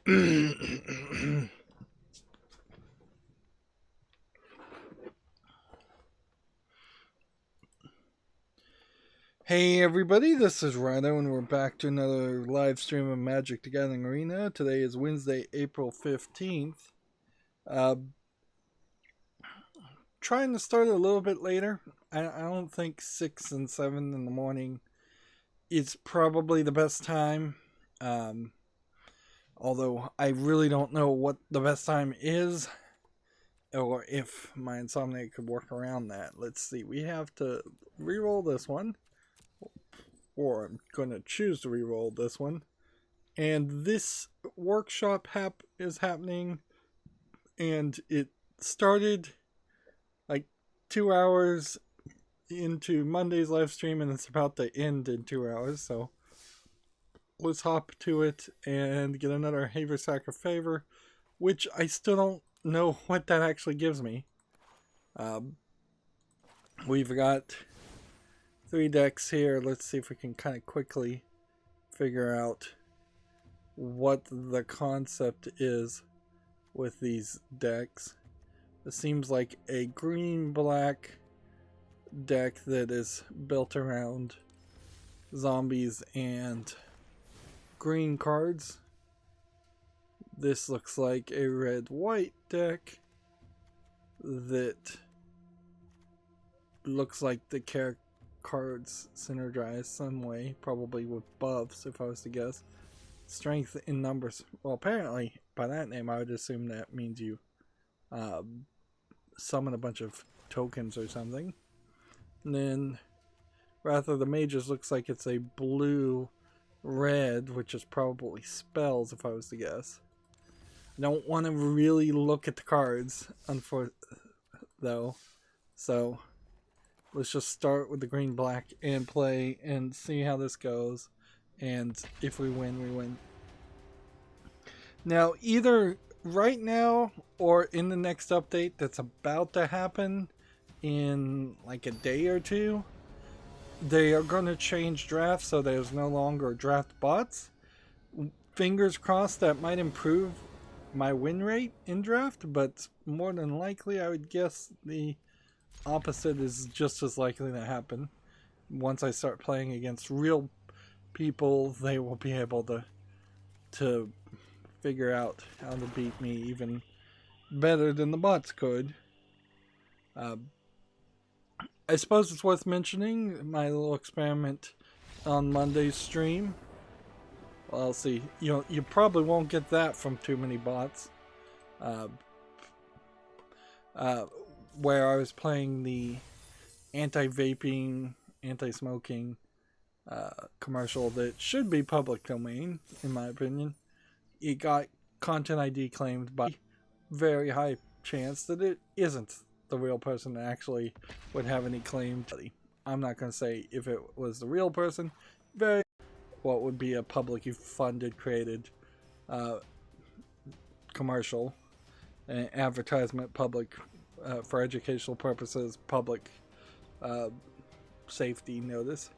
Hey everybody, this is Rydo and we're back to another live stream of Magic the Gathering Arena. Today is Wednesday, April 15th. Trying to start a little bit later. I don't think 6 and 7 in the morning is probably the best time. Although I really don't know what the best time is, or if my insomnia could work around that. Let's see, we have to reroll this one. Or I'm going to choose to reroll this one. And this workshop is happening, and it started like 2 hours into Monday's live stream, and it's about to end in 2 hours. So let's hop to it and get another Haversack of Favor, which I still don't know what that actually gives me. We've got 3 decks here. Let's see if we can kind of quickly figure out what the concept is with these decks. It seems like a green-black deck that is built around zombies and green cards. This looks like a red-white deck that looks like the character cards synergize some way, probably with buffs if I was to guess. Strength in numbers. Well, apparently by that name I would assume that means you summon a bunch of tokens or something. And then Wrath of the Mages looks like it's a blue-red, which is probably spells if I was to guess. I don't want to really look at the cards though, so let's just start with the green-black and play and see how this goes. And if we win, we win. Now, either right now or in the next update that's about to happen in like a day or two, they are going to change drafts so there's no longer draft bots. Fingers crossed that might improve my win rate in draft, but more than likely I would guess the opposite is just as likely to happen. Once I start playing against real people, they will be able to figure out how to beat me even better than the bots could. I suppose it's worth mentioning my little experiment on Monday's stream. Well, I'll see. You probably won't get that from too many bots. Where I was playing the anti-vaping, anti-smoking commercial that should be public domain, in my opinion. It got content ID claimed by very high chance that it isn't the real person that actually would have any claim. I'm not going to say if it was the real person. What would be a publicly funded, created commercial, advertisement, public for educational purposes, public safety notice.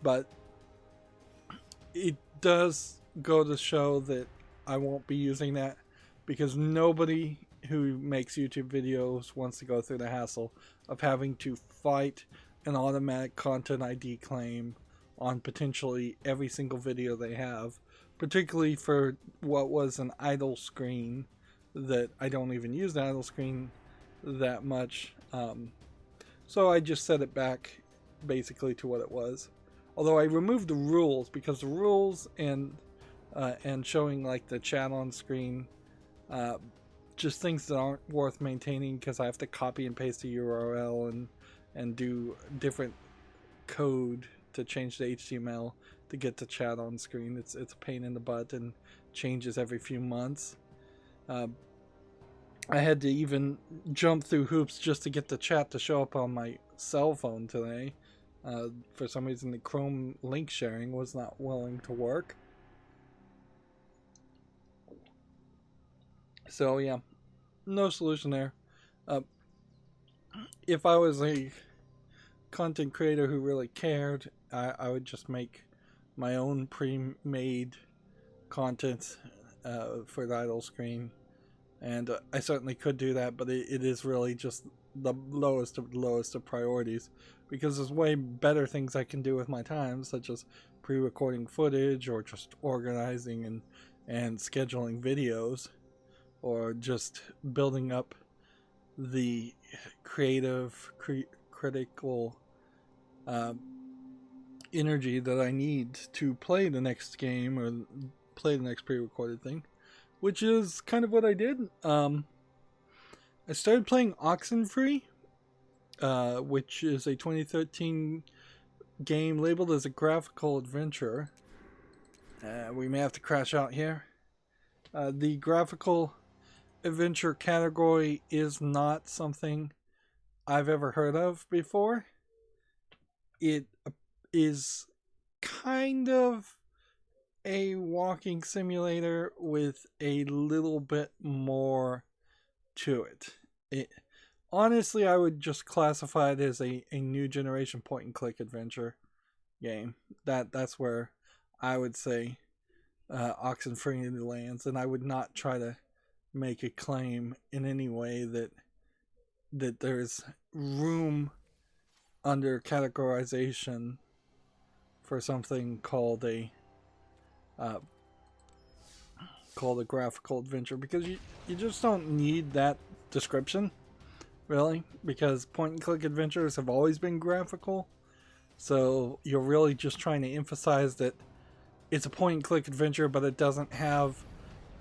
But it does go to show that I won't be using that, because nobody who makes YouTube videos wants to go through the hassle of having to fight an automatic content ID claim on potentially every single video they have, particularly for what was an idle screen that I don't even use the idle screen that much. So I just set it back basically to what it was. Although I removed the rules, because the rules and showing like the chat on screen, just things that aren't worth maintaining, because I have to copy and paste a URL and do different code to change the HTML to get the chat on screen. It's a pain in the butt and changes every few months. I had to even jump through hoops just to get the chat to show up on my cell phone today. For some reason the Chrome link sharing was not willing to work. So yeah, no solution there. If I was a content creator who really cared, I would just make my own pre-made content for the idle screen, and I certainly could do that, but it is really just the lowest of priorities, because there's way better things I can do with my time, such as pre-recording footage, or just organizing and scheduling videos, or just building up the critical energy that I need to play the next game or play the next pre-recorded thing, which is kind of what I did. I started playing Oxenfree, which is a 2013 game labeled as a graphical adventure. We may have to crash out here. The graphical adventure category is not something I've ever heard of before. It is kind of a walking simulator with a little bit more to it. Honestly, I would just classify it as a new generation point and click adventure game. That's where I would say Oxenfree lands, and I would not try to make a claim in any way that there's room under categorization for something called a graphical adventure, because you just don't need that description, really, because point and click adventures have always been graphical. So you're really just trying to emphasize that it's a point and click adventure, but it doesn't have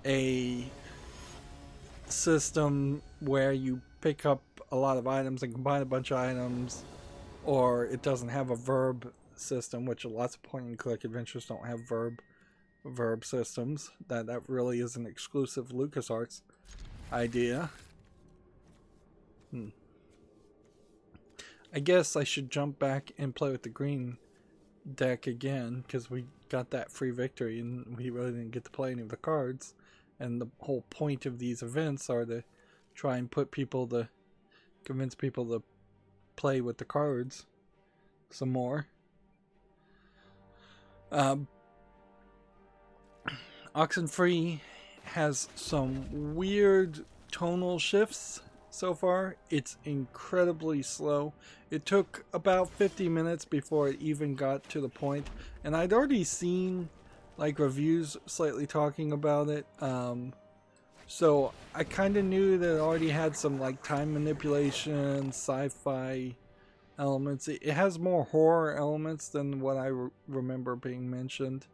a system where you pick up a lot of items and combine a bunch of items, or it doesn't have a verb system, which lots of point and click adventures don't have verb systems. That really is an exclusive LucasArts idea. I guess I should jump back and play with the green deck again, because we got that free victory and we really didn't get to play any of the cards, and the whole point of these events are to try and convince people to play with the cards some more. Oxenfree has some weird tonal shifts so far. It's incredibly slow. It took about 50 minutes before it even got to the point, and I'd already seen like reviews slightly talking about it, so I kind of knew that it already had some like time manipulation, sci-fi elements. It has more horror elements than what I remember being mentioned.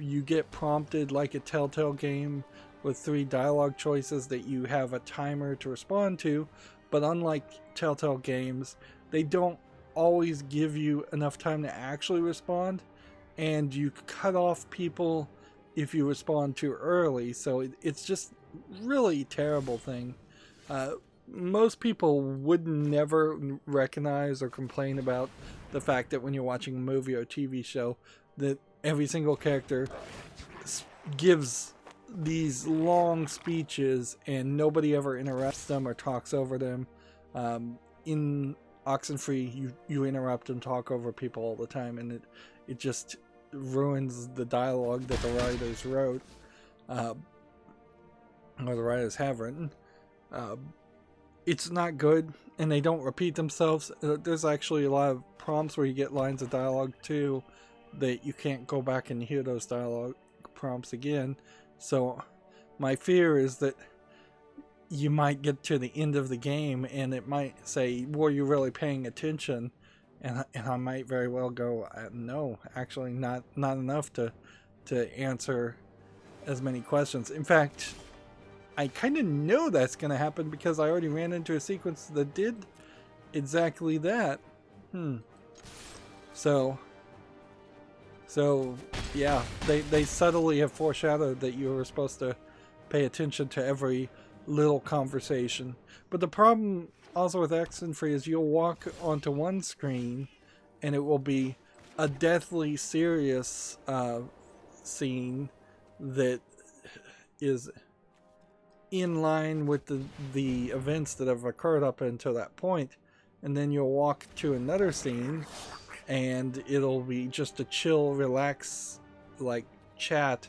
You get prompted like a Telltale game with 3 dialogue choices that you have a timer to respond to, but unlike Telltale games, they don't always give you enough time to actually respond, and you cut off people if you respond too early, so it's just really terrible thing. Most people would never recognize or complain about the fact that when you're watching a movie or TV show, that every single character gives these long speeches and nobody ever interrupts them or talks over them. In Oxenfree, you interrupt and talk over people all the time, and it just ruins the dialogue that the writers wrote, or the writers have written. It's not good, and they don't repeat themselves. There's actually a lot of prompts where you get lines of dialogue too that you can't go back and hear those dialogue prompts again. So my fear is that you might get to the end of the game and it might say, were you really paying attention? And I might very well go, no, actually not enough to answer as many questions. In fact, I kind of know that's going to happen because I already ran into a sequence that did exactly that. So yeah, they subtly have foreshadowed that you were supposed to pay attention to every little conversation. But the problem also with Oxenfree is you'll walk onto one screen and it will be a deathly serious scene that is in line with the events that have occurred up until that point, and then you'll walk to another scene and it'll be just a chill, relax, like chat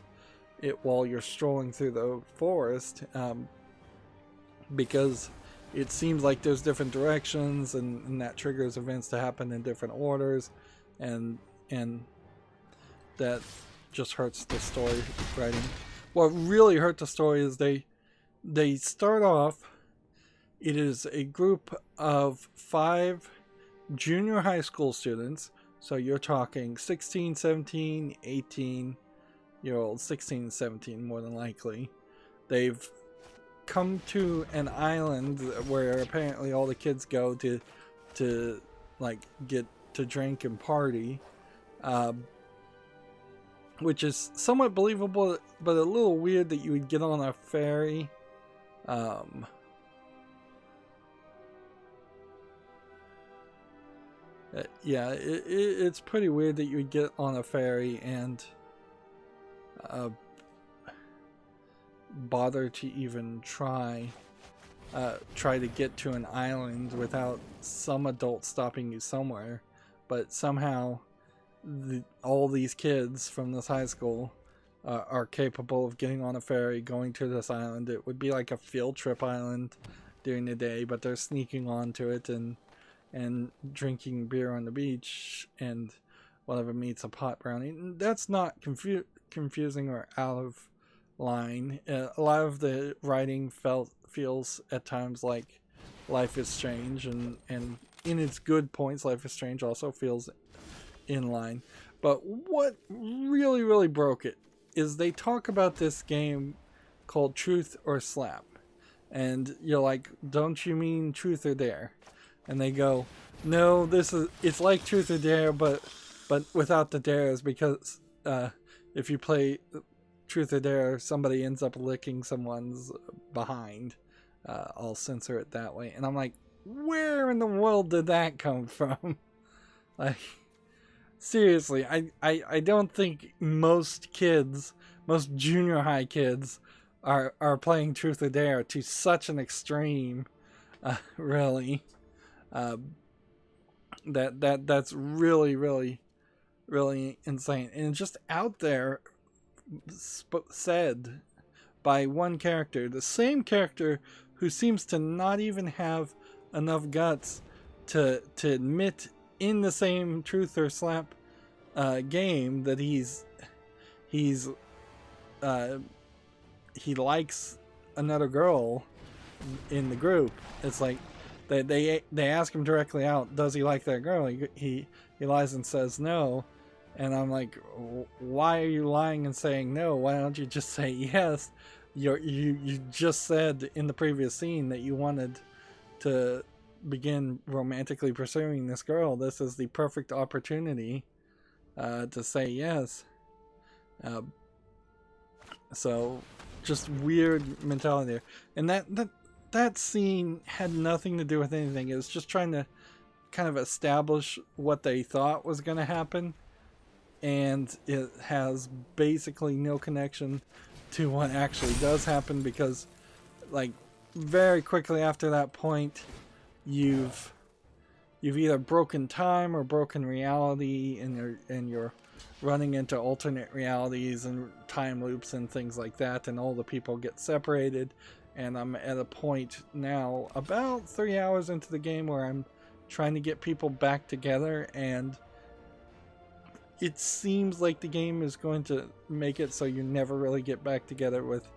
it while you're strolling through the forest, because it seems like there's different directions, and that triggers events to happen in different orders, and that just hurts the story writing. What really hurt the story is they start off. It is a group of 5 junior high school students. So you're talking 16, 17, 18-year-olds, 16, 17 more than likely. They've come to an island where apparently all the kids go to like get to drink and party, which is somewhat believable, but a little weird that you would get on a ferry. Yeah, it's pretty weird that you would get on a ferry and bother to even try to get to an island without some adult stopping you somewhere. But somehow all these kids from this high school are capable of getting on a ferry, going to this island. It would be like a field trip island during the day, but they're sneaking onto it and drinking beer on the beach, and one of them eats a pot brownie. That's not confusing or out of line. A lot of the writing feels at times like Life is Strange, and in its good points, Life is Strange also feels in line. But what really, really broke it is they talk about this game called Truth or Slap. And you're like, don't you mean Truth or Dare? And they go, no, it's like Truth or Dare, but without the dares, because if you play Truth or Dare, somebody ends up licking someone's behind. I'll censor it that way. And I'm like, where in the world did that come from? Like, seriously, I don't think most junior high kids are playing Truth or Dare to such an extreme, really. That's really, really, really insane, and just out there said by one character, the same character who seems to not even have enough guts to admit in the same Truth or Slap game that he likes another girl in the group. It's like they ask him directly out, does he like that girl? He lies and says no, and I'm like, why are you lying and saying no? Why don't you just say yes? You just said in the previous scene that you wanted to begin romantically pursuing this girl. This is the perfect opportunity to say yes. So just weird mentality there. And that scene had nothing to do with anything. It was just trying to kind of establish what they thought was going to happen, and it has basically no connection to what actually does happen, because like very quickly after that point you've either broken time or broken reality, and you're running into alternate realities and time loops and things like that, and all the people get separated. And I'm at a point now about 3 hours into the game where I'm trying to get people back together, and it seems like the game is going to make it so you never really get back together with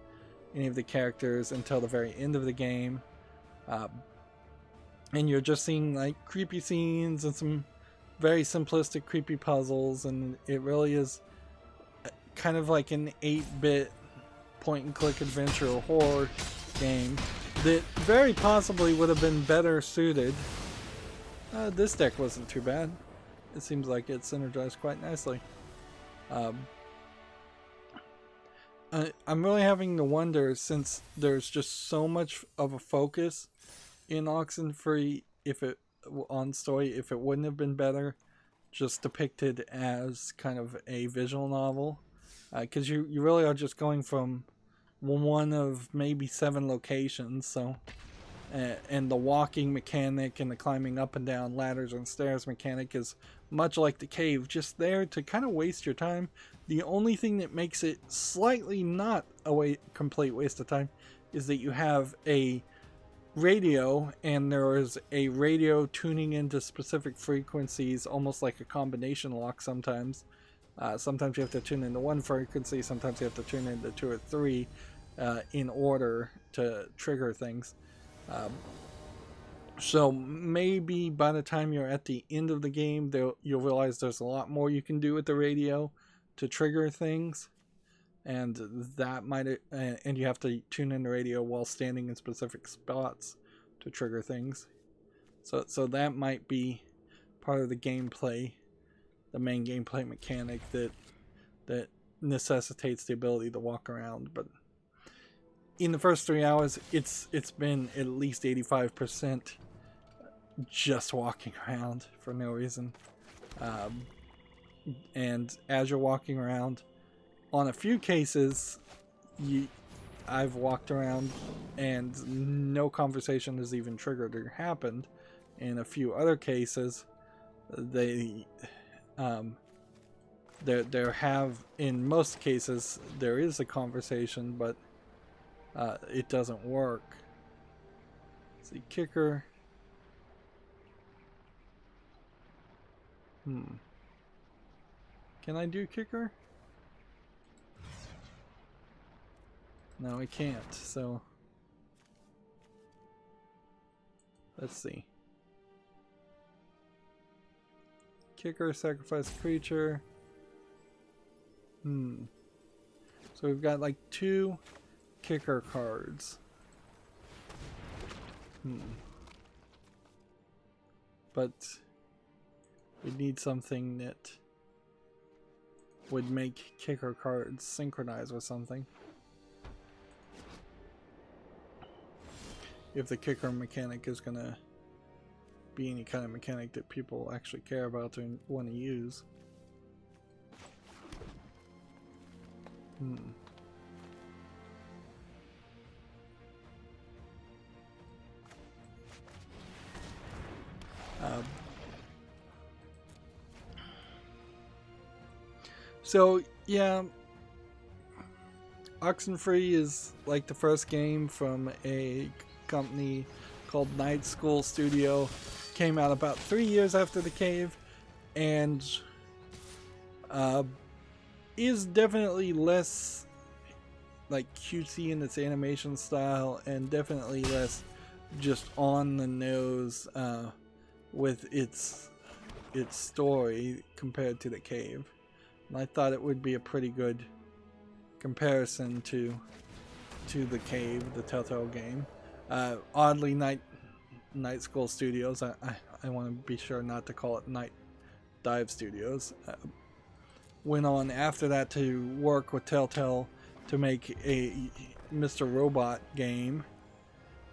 any of the characters until the very end of the game. And you're just seeing like creepy scenes and some very simplistic creepy puzzles, and it really is kind of like an 8-bit point-and-click adventure or horror game that very possibly would have been better suited. This deck wasn't too bad. It seems like it synergized quite nicely. I'm really having to wonder, since there's just so much of a focus in Oxenfree, on story, if it wouldn't have been better just depicted as kind of a visual novel, because you really are just going from one of maybe 7 locations. So and the walking mechanic and the climbing up and down ladders and stairs mechanic is much like the cave, just there to kind of waste your time. The only thing that makes it slightly not a complete waste of time is that you have a radio, and there is a radio tuning into specific frequencies, almost like a combination lock sometimes. Sometimes you have to tune into one frequency, sometimes you have to tune into 2 or 3 in order to trigger things. So maybe by the time you're at the end of the game, you'll realize there's a lot more you can do with the radio to trigger things, and that might and you have to tune in the radio while standing in specific spots to trigger things. So that might be part of the gameplay, the main gameplay mechanic that necessitates the ability to walk around. But in the first 3 hours, it's been at least 85% just walking around for no reason. And as you're walking around, on a few cases, I've walked around and no conversation has even triggered or happened. In a few other cases, there have, in most cases, there is a conversation, but it doesn't work. Let's see, kicker. Can I do kicker? No, I can't, so let's see. Kicker, sacrifice creature. So we've got like 2 kicker cards. But we need something that would make kicker cards synchronize with something. If the kicker mechanic is gonna be any kind of mechanic that people actually care about and want to use. So yeah, Oxenfree is like the first game from a company called Night School Studio. Came out about 3 years after the cave, and is definitely less like cutesy in its animation style, and definitely less just on the nose with its story compared to the cave. And I thought it would be a pretty good comparison to the cave, the Telltale game. Oddly, Night School Studios, I want to be sure not to call it Night Dive Studios, went on after that to work with Telltale to make a Mr. Robot game,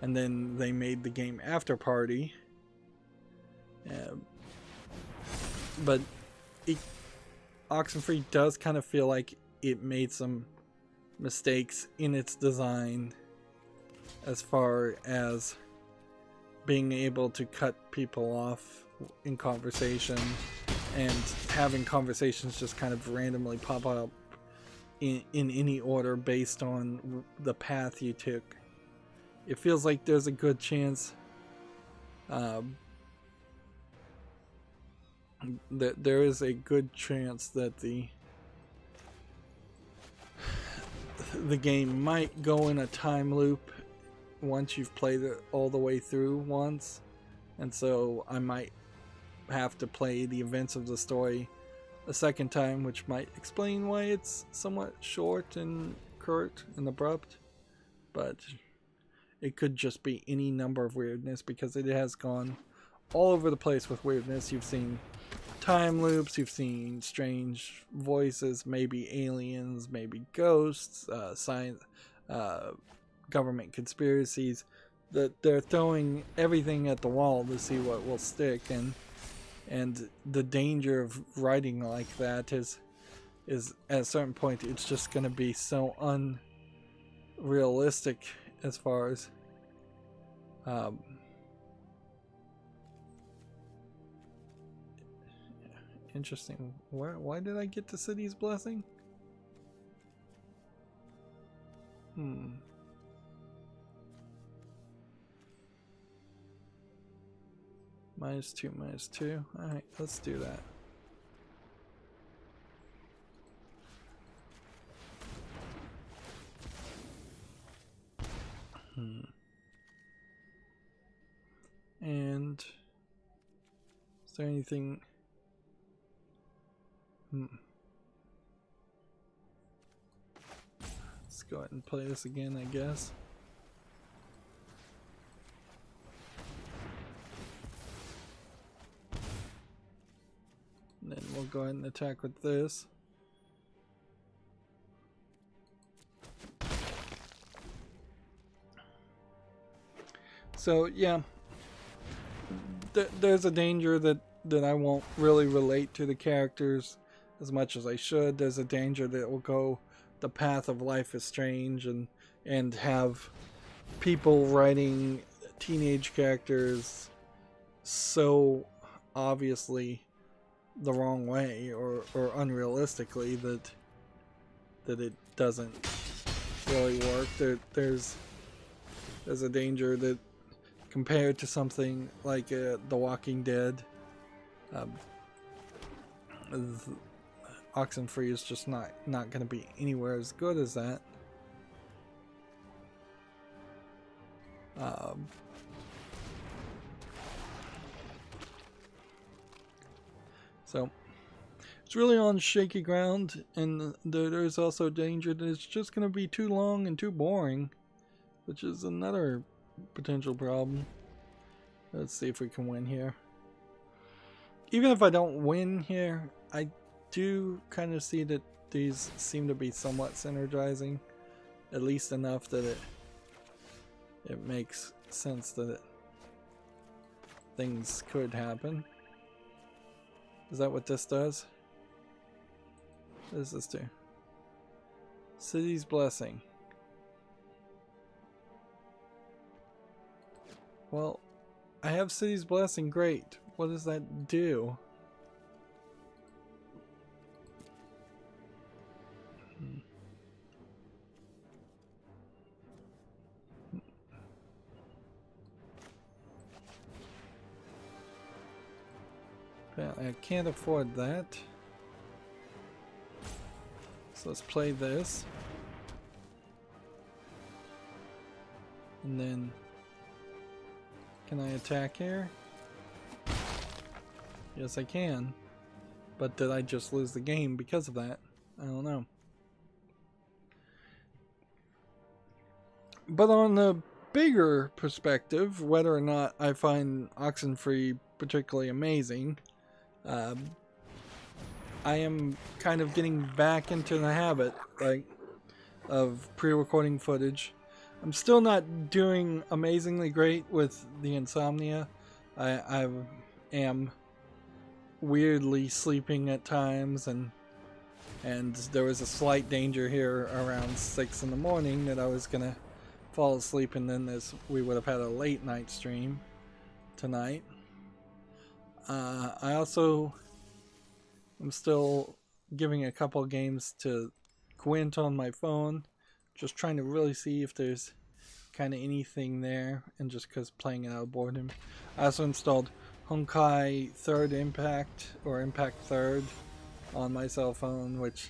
and then they made the game After Party. But Oxenfree does kind of feel like it made some mistakes in its design as far as being able to cut people off in conversation and having conversations just kind of randomly pop up in any order based on the path you took. It feels like there's a good chance that there is a good chance that the game might go in a time loop once you've played it all the way through once, and so I might have to play the events of the story a second time, which might explain why it's somewhat short and curt and abrupt. But it could just be any number of weirdness, because it has gone all over the place with weirdness. You've seen time loops, you've seen strange voices, maybe aliens, maybe ghosts, science, government conspiracies. That they're throwing everything at the wall to see what will stick, and the danger of writing like that is at a certain point it's just going to be so unrealistic as far as Um, interesting. Why did I get the city's blessing? -2, -2. Alright, let's do that. And is there anything? Let's go ahead and play this again, I guess. And then we'll go ahead and attack with this. So yeah, there's a danger that I won't really relate to the characters as much as I should. There's a danger that it will go the path of Life is Strange and have people writing teenage characters so obviously the wrong way or unrealistically that it doesn't really work. There's a danger that compared to something like The Walking Dead, oxenfree is just not going to be anywhere as good as that. So it's really on shaky ground, and there's also danger that it's just going to be too long and too boring, which is another potential problem. Let's see if we can win here. Even if I don't win here, I do kind of see that these seem to be somewhat synergizing, at least enough that it makes sense that things could happen. Is that what this does? What does this do? City's Blessing. Well, I have City's Blessing, great. What does that do? I can't afford that. So let's play this. And then, can I attack here? Yes, I can. But did I just lose the game because of that? I don't know. But on the bigger perspective, whether or not I find oxenfree particularly amazing, I am kind of getting back into the habit, of pre-recording footage. I'm still not doing amazingly great with the insomnia. I am weirdly sleeping at times, and there was a slight danger here around 6 in the morning that I was gonna fall asleep, and then we would have had a late night stream tonight. I also am still giving a couple of games to Gwent on my phone, just trying to really see if there's kind of anything there, and just because playing it out of boredom. I also installed Honkai 3rd Impact, or Impact 3rd, on my cell phone, which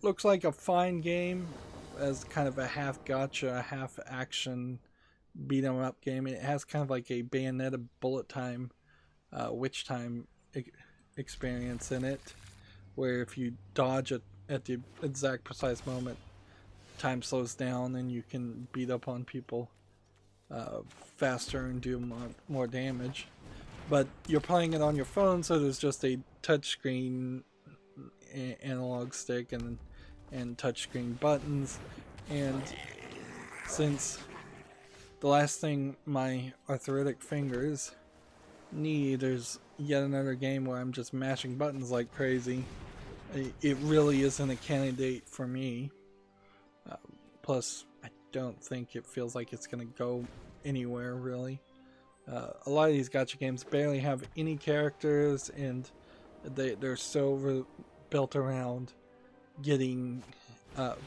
looks like a fine game as kind of a half gacha, half action beat 'em up game. It has kind of like a Bayonetta bullet time, witch time experience in it, where if you dodge it at the exact precise moment, time slows down and you can beat up on people faster and do more damage. But you're playing it on your phone, so there's just a touchscreen analog stick and touchscreen buttons. And since the last thing my arthritic fingers need is yet another game where I'm just mashing buttons like crazy, it really isn't a candidate for me. Plus, I don't think it feels like it's going to go anywhere really. A lot of these gacha games barely have any characters, and they're so built around getting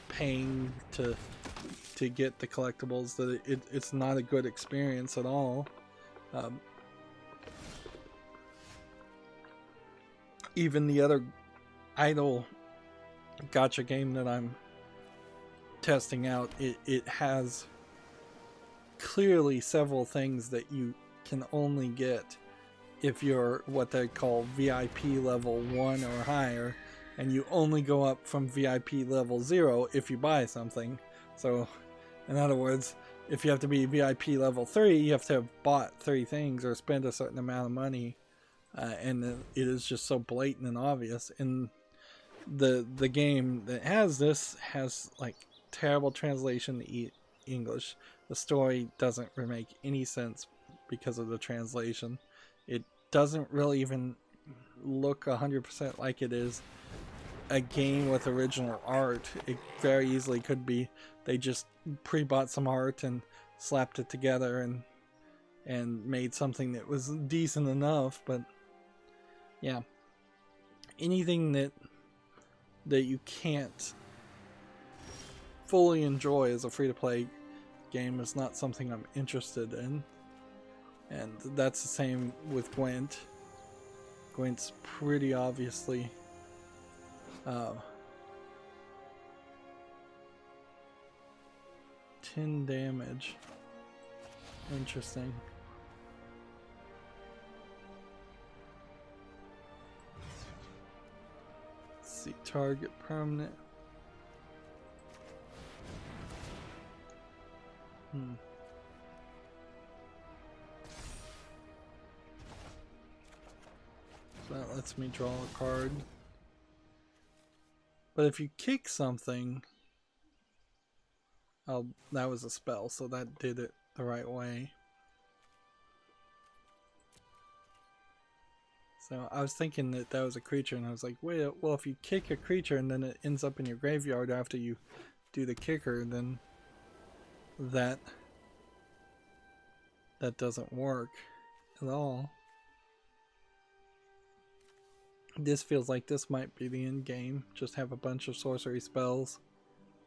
paying to get the collectibles that it's not a good experience at all. Even the other idle gacha game that I'm testing out, it has clearly several things that you can only get if you're what they call VIP level 1 or higher, and you only go up from VIP level 0 if you buy something. So in other words, if you have to be VIP level 3, you have to have bought 3 things or spend a certain amount of money, and it is just so blatant and obvious. And the game that has this has like terrible translation to English. The story doesn't make any sense because of the translation. It doesn't really even look 100% like it is a game with original art. It very easily could be they just pre-bought some art and slapped it together and made something that was decent enough. But yeah, anything that you can't fully enjoy as a free-to-play game is not something I'm interested in. And that's the same with Gwent. Gwent's pretty obviously 10 damage. Interesting. Let's see, target permanent. So that lets me draw a card. But if you kick something, that was a spell, so that did it the right way. So I was thinking that was a creature, and I was like, wait, well, if you kick a creature and then it ends up in your graveyard after you do the kicker, then that doesn't work at all. This feels like this might be the end game. Just have a bunch of sorcery spells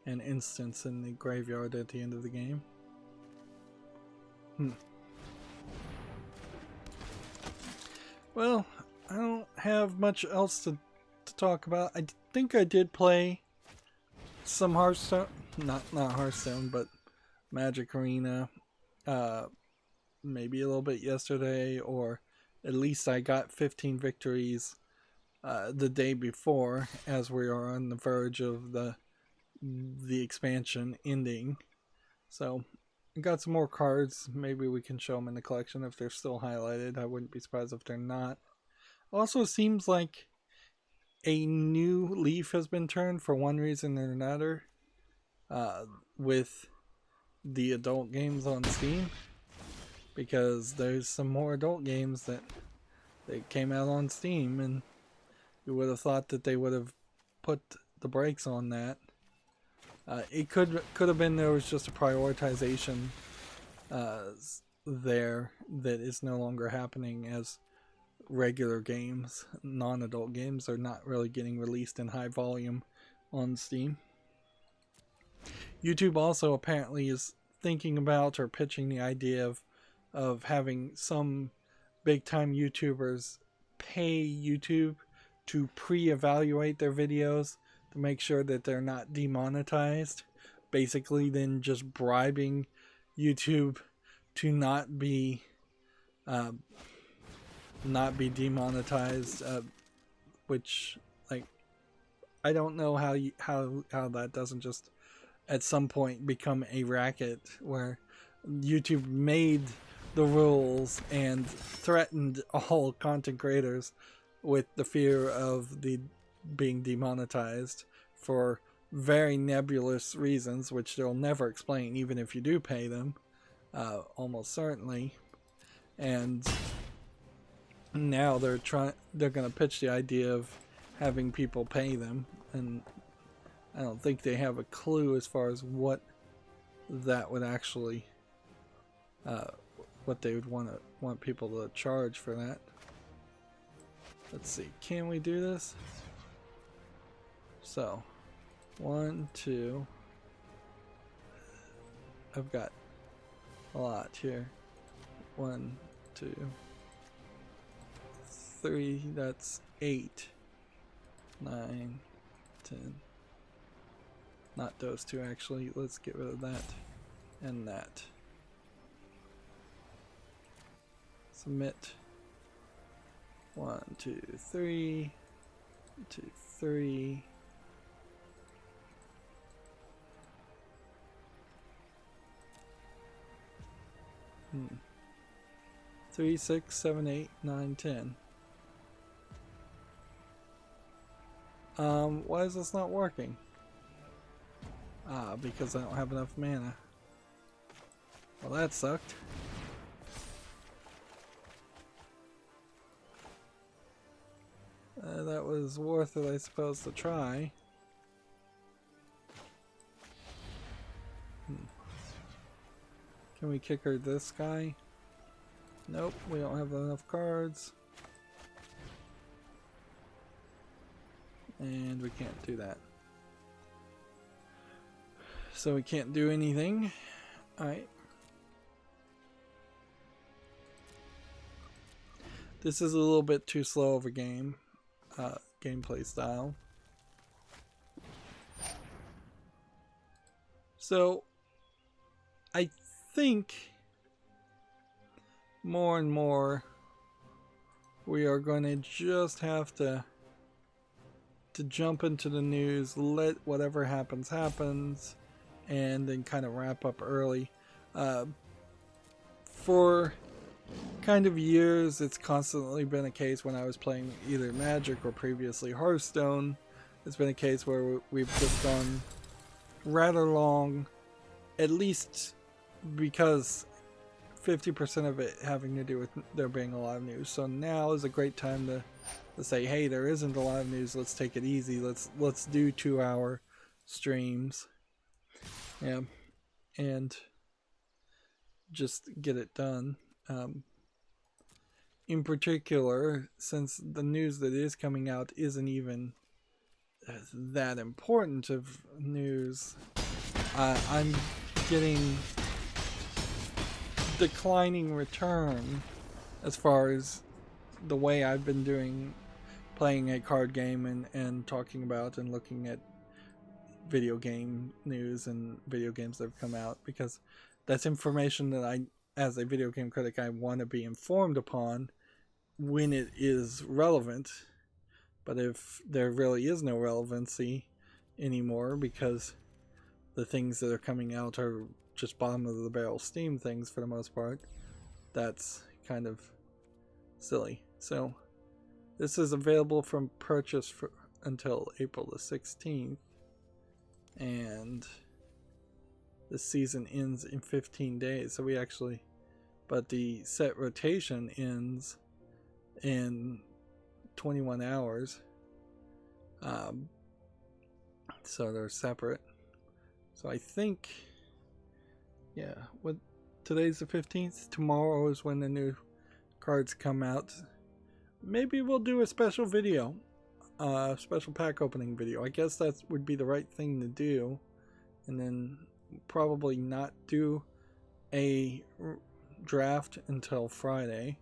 and instants in the graveyard at the end of the game. Well, I don't have much else to talk about. I think I did play some Hearthstone. Not Hearthstone, but Magic Arena. Maybe a little bit yesterday, or at least I got 15 victories the day before, as we are on the verge of the expansion ending. So I got some more cards. Maybe we can show them in the collection if they're still highlighted. I wouldn't be surprised if they're not. Also, seems like a new leaf has been turned for one reason or another with the adult games on Steam, because there's some more adult games that came out on Steam, and you would have thought that they would have put the brakes on that. It could have been there was just a prioritization there that is no longer happening, as regular games, non-adult games, are not really getting released in high volume on Steam. YouTube also apparently is thinking about or pitching the idea of having some big time YouTubers pay YouTube to pre-evaluate their videos to make sure that they're not demonetized. Basically then just bribing YouTube to not be demonetized, which, like, I don't know how that doesn't just at some point become a racket where YouTube made the rules and threatened all content creators with the fear of being demonetized for very nebulous reasons, which they'll never explain, even if you do pay them, almost certainly. And now they're going to pitch the idea of having people pay them, and I don't think they have a clue as far as what that would actually what they would want people to charge for that. Let's see, can we do this? So, 1, 2. I've got a lot here. 1, 2, 3. That's 8, 9, 10. Not those two actually. Let's get rid of that and that. Submit. 1, 2, 3. 2, 3. Hmm. 3, 6, 7, 8, 9, 10. Why is this not working? Ah, because I don't have enough mana. Well, that sucked. That was worth it, I suppose, to try. Can we kick her this guy? Nope, we don't have enough cards. And we can't do that. So we can't do anything. Alright. This is a little bit too slow of a game. Gameplay style. So I think more and more we are going to just have to jump into the news, let whatever happens happens, and then kind of wrap up early. For kind of years, it's constantly been a case when I was playing either Magic or previously Hearthstone. It's been a case where we've just gone rather long, at least because 50% of it having to do with there being a lot of news. So now is a great time to say, hey, there isn't a lot of news, let's take it easy, let's do 2-hour streams. Yeah, and just get it done. In particular, since the news that is coming out isn't even that important of news, I'm getting declining return as far as the way I've been doing playing a card game and talking about and looking at video game news and video games that have come out, because that's information that I, as a video game critic, I want to be informed upon when it is relevant. But if there really is no relevancy anymore because the things that are coming out are just bottom of the barrel Steam things for the most part, that's kind of silly. So this is available from purchase until April the 16th, and the season ends in 15 days. So we actually, but the set rotation ends in 21 hours. So they're separate. So I think, yeah, today's the 15th. Tomorrow is when the new cards come out. Maybe we'll do a special video, special pack opening video. I guess that would be the right thing to do, and then probably not do a draft until Friday.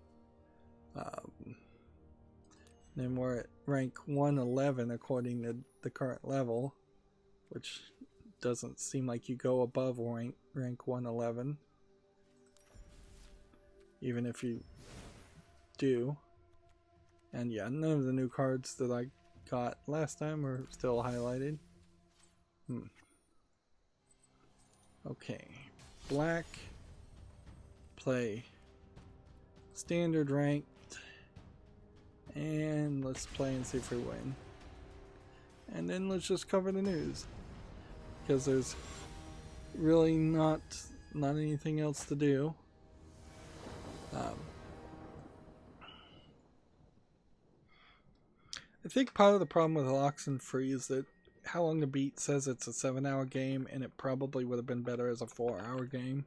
Then we're at rank 111 according to the current level, which doesn't seem like you go above rank 111, even if you do. And yeah, none of the new cards that I got last time are still highlighted. Okay, black, play standard ranked, and let's play and see if we win. And then let's just cover the news, because there's really not anything else to do. I think part of the problem with oxenfree is that How Long to Beat says it's a 7-hour game, and it probably would have been better as a 4-hour game.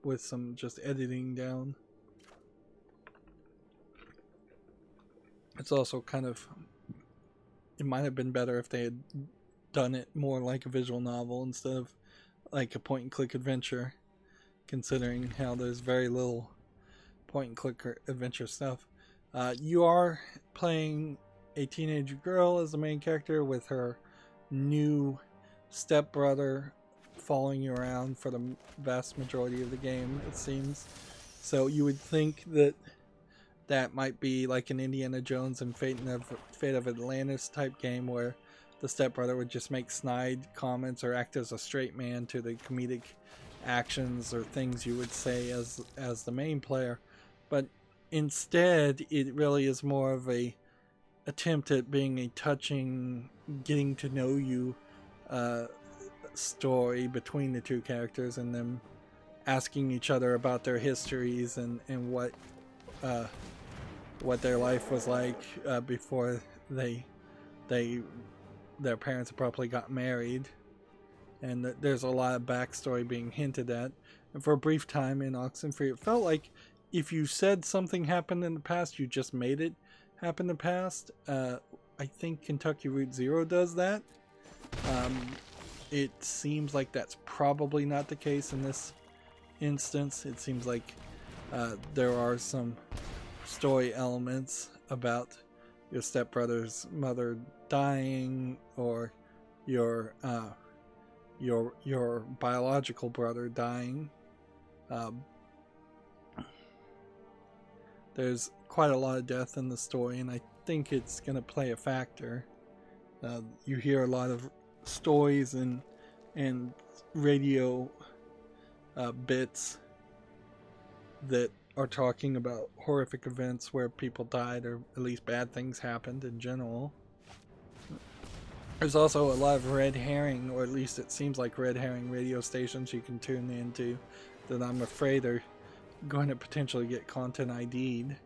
with some just editing down. It's also kind of, it might have been better if they had done it more like a visual novel instead of like a point and click adventure, considering how there's very little point and click adventure stuff. You are playing a teenage girl as the main character with her new stepbrother following you around for the vast majority of the game, it seems. So you would think that that might be like an Indiana Jones and Fate of Atlantis type game where the stepbrother would just make snide comments or act as a straight man to the comedic actions or things you would say as the main player. But instead, it really is more of a attempt at being a touching, getting to know you story between the two characters, and them asking each other about their histories and what their life was like before their parents abruptly got married. And there's a lot of backstory being hinted at. And for a brief time in Oxenfree, it felt like if you said something happened in the past, you just made it happen in the past. I think Kentucky Route Zero does that. It seems like that's probably not the case in this instance. It seems like there are some story elements about your stepbrother's mother dying, or your biological brother dying. There's quite a lot of death in the story, and I think it's going to play a factor. You hear a lot of stories and radio bits that are talking about horrific events where people died, or at least bad things happened in general. There's also a lot of red herring, or at least it seems like red herring radio stations you can tune into that I'm afraid are going to potentially get content ID'd.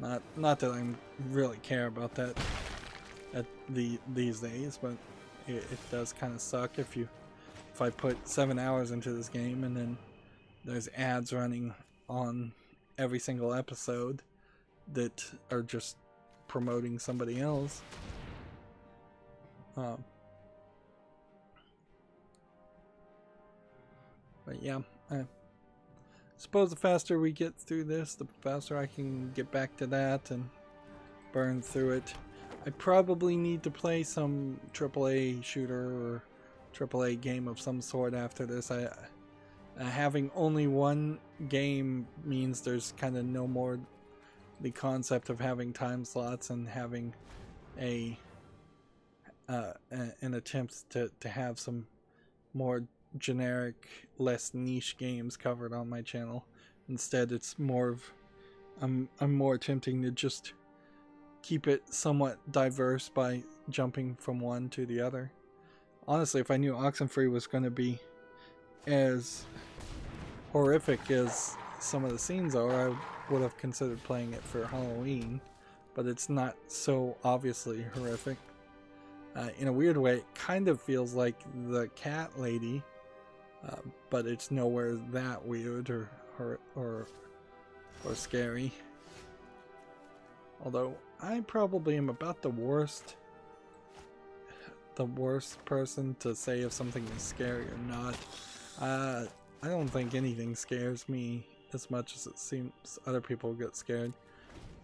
Not that I really care about that these days, but it does kind of suck if I put 7 hours into this game and then there's ads running on every single episode that are just promoting somebody else. But yeah, I suppose the faster we get through this, the faster I can get back to that and burn through it. I probably need to play some AAA shooter or AAA game of some sort after this. Having only one game means there's kind of no more the concept of having time slots and having an attempt to have some more generic, less niche games covered on my channel. Instead, it's more of I'm more attempting to just keep it somewhat diverse by jumping from one to the other. Honestly, if I knew Oxenfree was going to be as horrific as some of the scenes are, I would have considered playing it for Halloween, but it's not so obviously horrific. In a weird way, it kind of feels like the cat lady, but it's nowhere that weird or scary. Although I probably am about the worst person to say if something is scary or not. I don't think anything scares me as much as it seems other people get scared.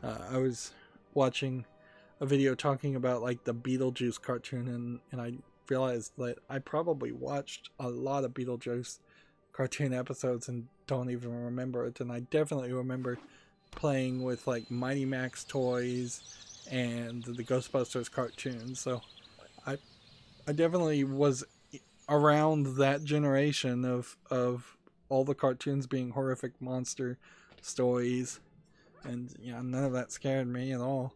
I was watching a video talking about like the Beetlejuice cartoon, and I realized that I probably watched a lot of Beetlejuice cartoon episodes and don't even remember it. And I definitely remember playing with like Mighty Max toys and the Ghostbusters cartoons. So I definitely was around that generation of all the cartoons being horrific monster stories, and none of that scared me at all.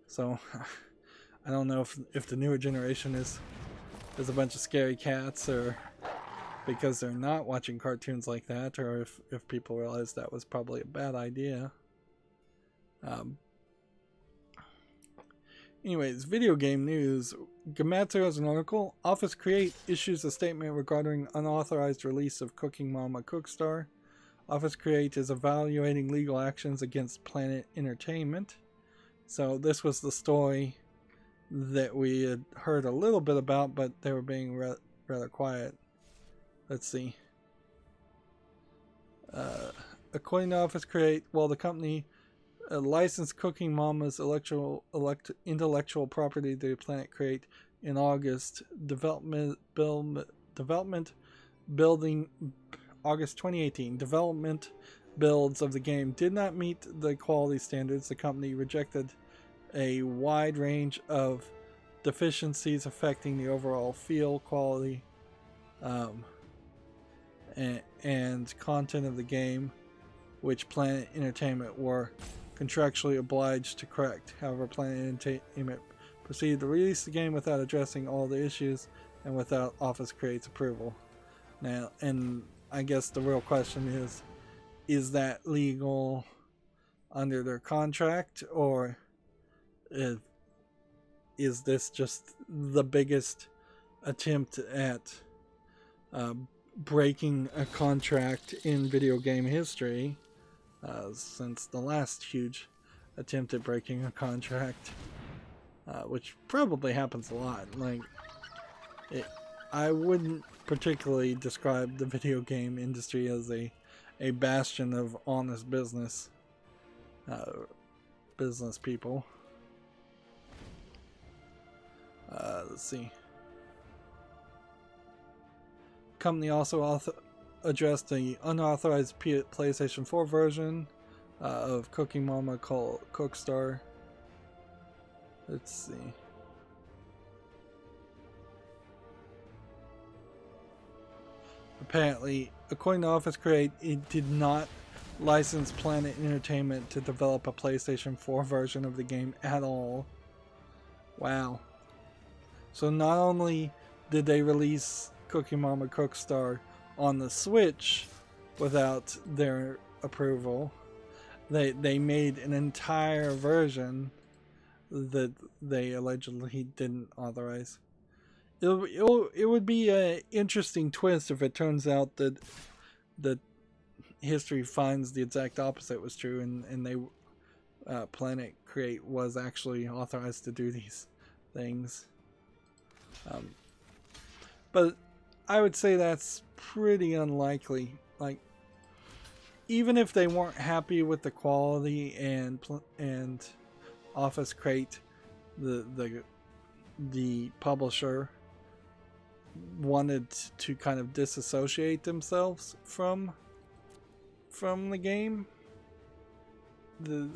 So I don't know if the newer generation is a bunch of scary cats, or because they're not watching cartoons like that, or if people realize that was probably a bad idea. Anyways, video game news. Gamatsu has an article. Office Create issues a statement regarding unauthorized release of Cooking Mama Cookstar. Office Create is evaluating legal actions against Planet Entertainment. So this was the story that we had heard a little bit about, but they were being rather quiet. Let's see. According to Office Create, the company licensed Cooking Mama's intellectual property to Planet Create in August. Development building August 2018. Development builds of the game did not meet the quality standards. The company rejected a wide range of deficiencies affecting the overall feel, quality, and content of the game, which Planet Entertainment were contractually obliged to correct. However, Planet Entertainment proceeded to release the game without addressing all the issues and without Office Create's approval. Now, and I guess the real question is that legal under their contract, or is this just the biggest attempt at breaking a contract in video game history since the last huge attempt at breaking a contract, which probably happens a lot. I wouldn't particularly describe the video game industry as a bastion of honest business people. Let's see. Company also addressed the unauthorized PlayStation 4 version of Cooking Mama called Cookstar. Let's see. Apparently, according to Office Create, it did not license Planet Entertainment to develop a PlayStation 4 version of the game at all. Wow. So not only did they release Cooking Mama Cookstar on the Switch without their approval, they made an entire version that they allegedly didn't authorize. It would be an interesting twist if it turns out that history finds the exact opposite was true, and they Planet Create was actually authorized to do these things. But I would say that's pretty unlikely. Like, even if they weren't happy with the quality and Office Create, the publisher, wanted to kind of disassociate themselves from the game, you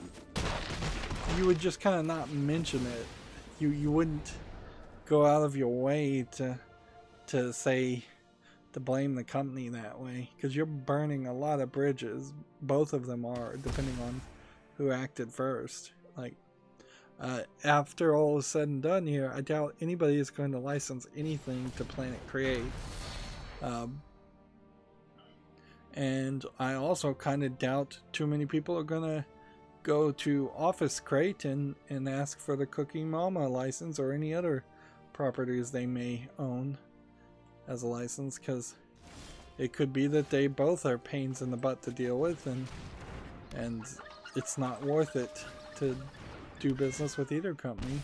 would just kind of not mention it. You wouldn't go out of your way to say, to blame the company that way, because you're burning a lot of bridges. Both of them are, depending on who acted first. Like, after all is said and done here, I doubt anybody is going to license anything to Planet Create. And I also kind of doubt too many people are going to go to Office Create and ask for the Cooking Mama license or any other properties they may own as a license, because it could be that they both are pains in the butt to deal with, and it's not worth it to do business with either company.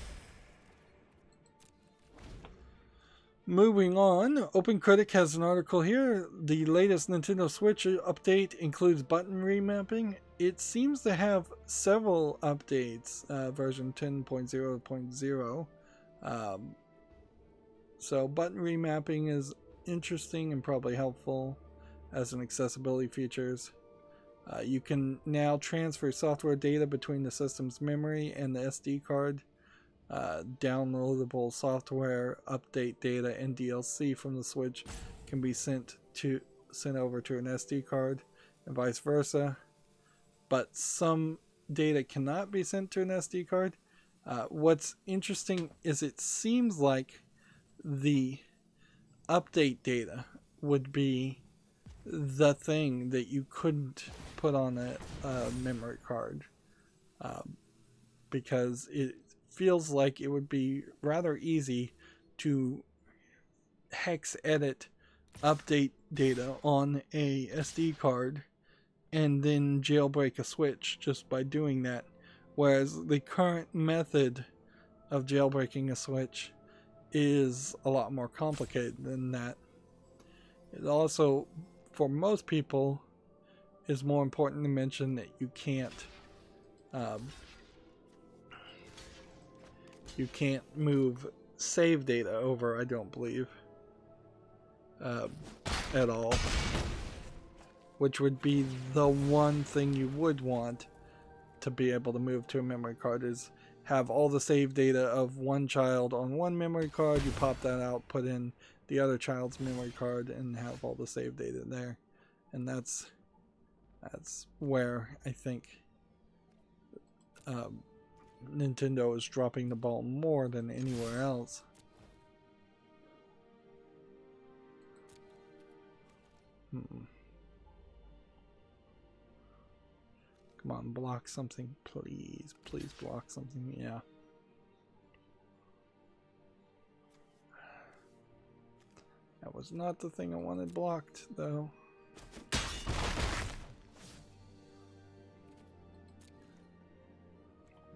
Moving on, OpenCritic has an article here. The latest Nintendo Switch update includes button remapping. It seems to have several updates, version 10.0.0. So button remapping is interesting and probably helpful as an accessibility features. You can now transfer software data between the system's memory and the SD card. Downloadable software, update data, and DLC from the Switch can be sent over to an SD card, and vice versa. But some data cannot be sent to an SD card. What's interesting is it seems like the update data would be the thing that you couldn't put on a memory card, because it feels like it would be rather easy to hex edit update data on a SD card and then jailbreak a switch just by doing that. Whereas the current method of jailbreaking a switch is a lot more complicated than that. It also, for most people, is more important to mention that you can't move save data over, I don't believe, at all. Which would be the one thing you would want to be able to move to a memory card, is have all the save data of one child on one memory card, you pop that out, put in the other child's memory card, and have all the save data there. And that's where I think Nintendo is dropping the ball more than anywhere else. Come on, block something, please. Please block something, yeah. That was not the thing I wanted blocked, though.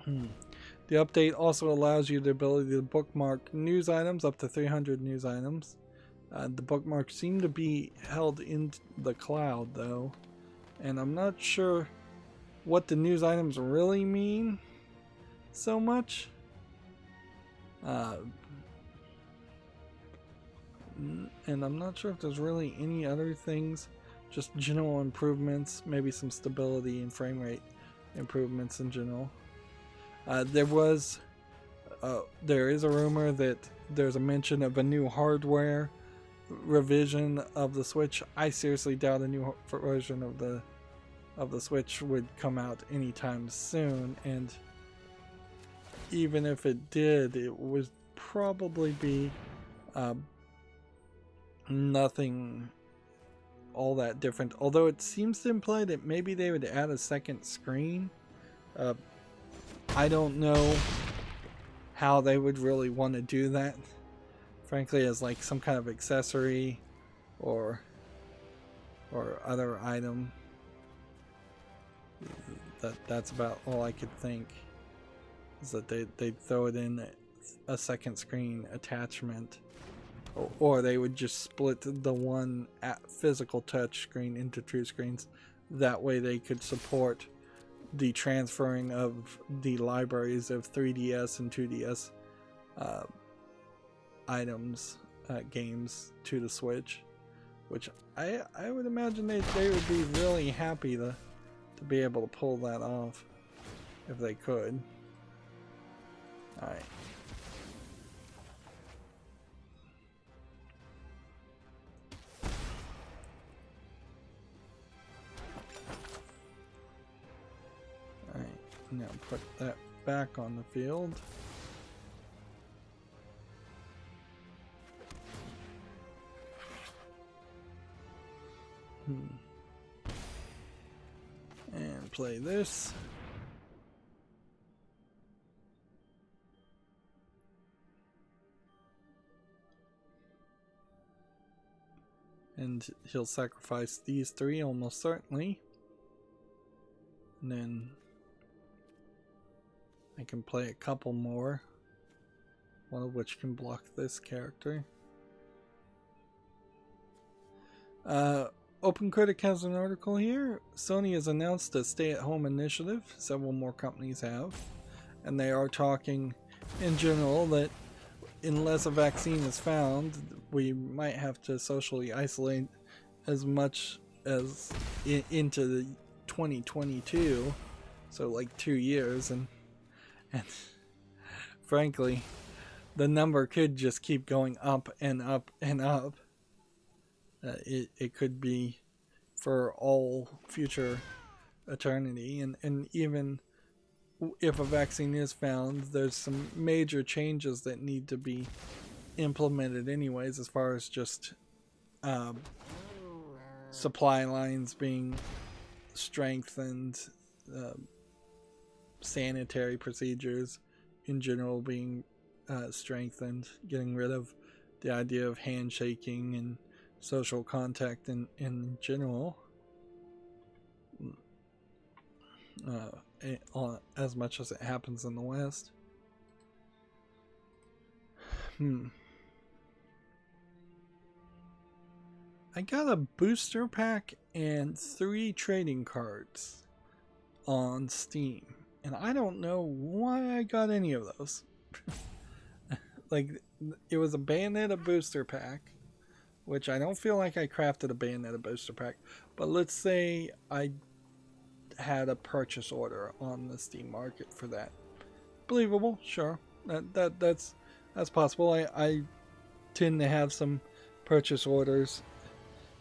The update also allows you the ability to bookmark news items, up to 300 news items. The bookmarks seem to be held in the cloud, though, and I'm not sure what the news items really mean so much. And I'm not sure if there's really any other things, just general improvements, maybe some stability and frame rate improvements in general. There is a rumor that there's a mention of a new hardware revision of the Switch. I seriously doubt a new version of the Switch would come out anytime soon, and even if it did, it would probably be nothing all that different. Although it seems to imply that maybe they would add a second screen. I don't know how they would really want to do that, frankly, as like some kind of accessory or other item. That's about all I could think, is that they'd throw it in a second screen attachment, or they would just split the one physical touch screen into two screens. That way they could support the transferring of the libraries of 3DS and 2DS items, games to the Switch, which I would imagine they would be really happy to be able to pull that off if they could. Alright. Now put that back on the field. And play this. And he'll sacrifice these three almost certainly. And then I can play a couple more, one of which can block this character. OpenCritic has an article here. Sony has announced a stay-at-home initiative. Several more companies have. And they are talking in general that unless a vaccine is found, we might have to socially isolate as much as into the 2022. So like 2 years, and frankly, the number could just keep going up and up and up. It could be for all future eternity, and even if a vaccine is found, there's some major changes that need to be implemented anyways, as far as just supply lines being strengthened, sanitary procedures in general being strengthened, getting rid of the idea of handshaking and social contact in general. as much as it happens in the West. I got a booster pack and 3 trading cards on Steam, and I don't know why I got any of those. Like, it was a Bayonetta booster pack, which I don't feel like I crafted a Bayonetta booster pack, but let's say I had a purchase order on the Steam market for that. Believable, sure. That's possible. I tend to have some purchase orders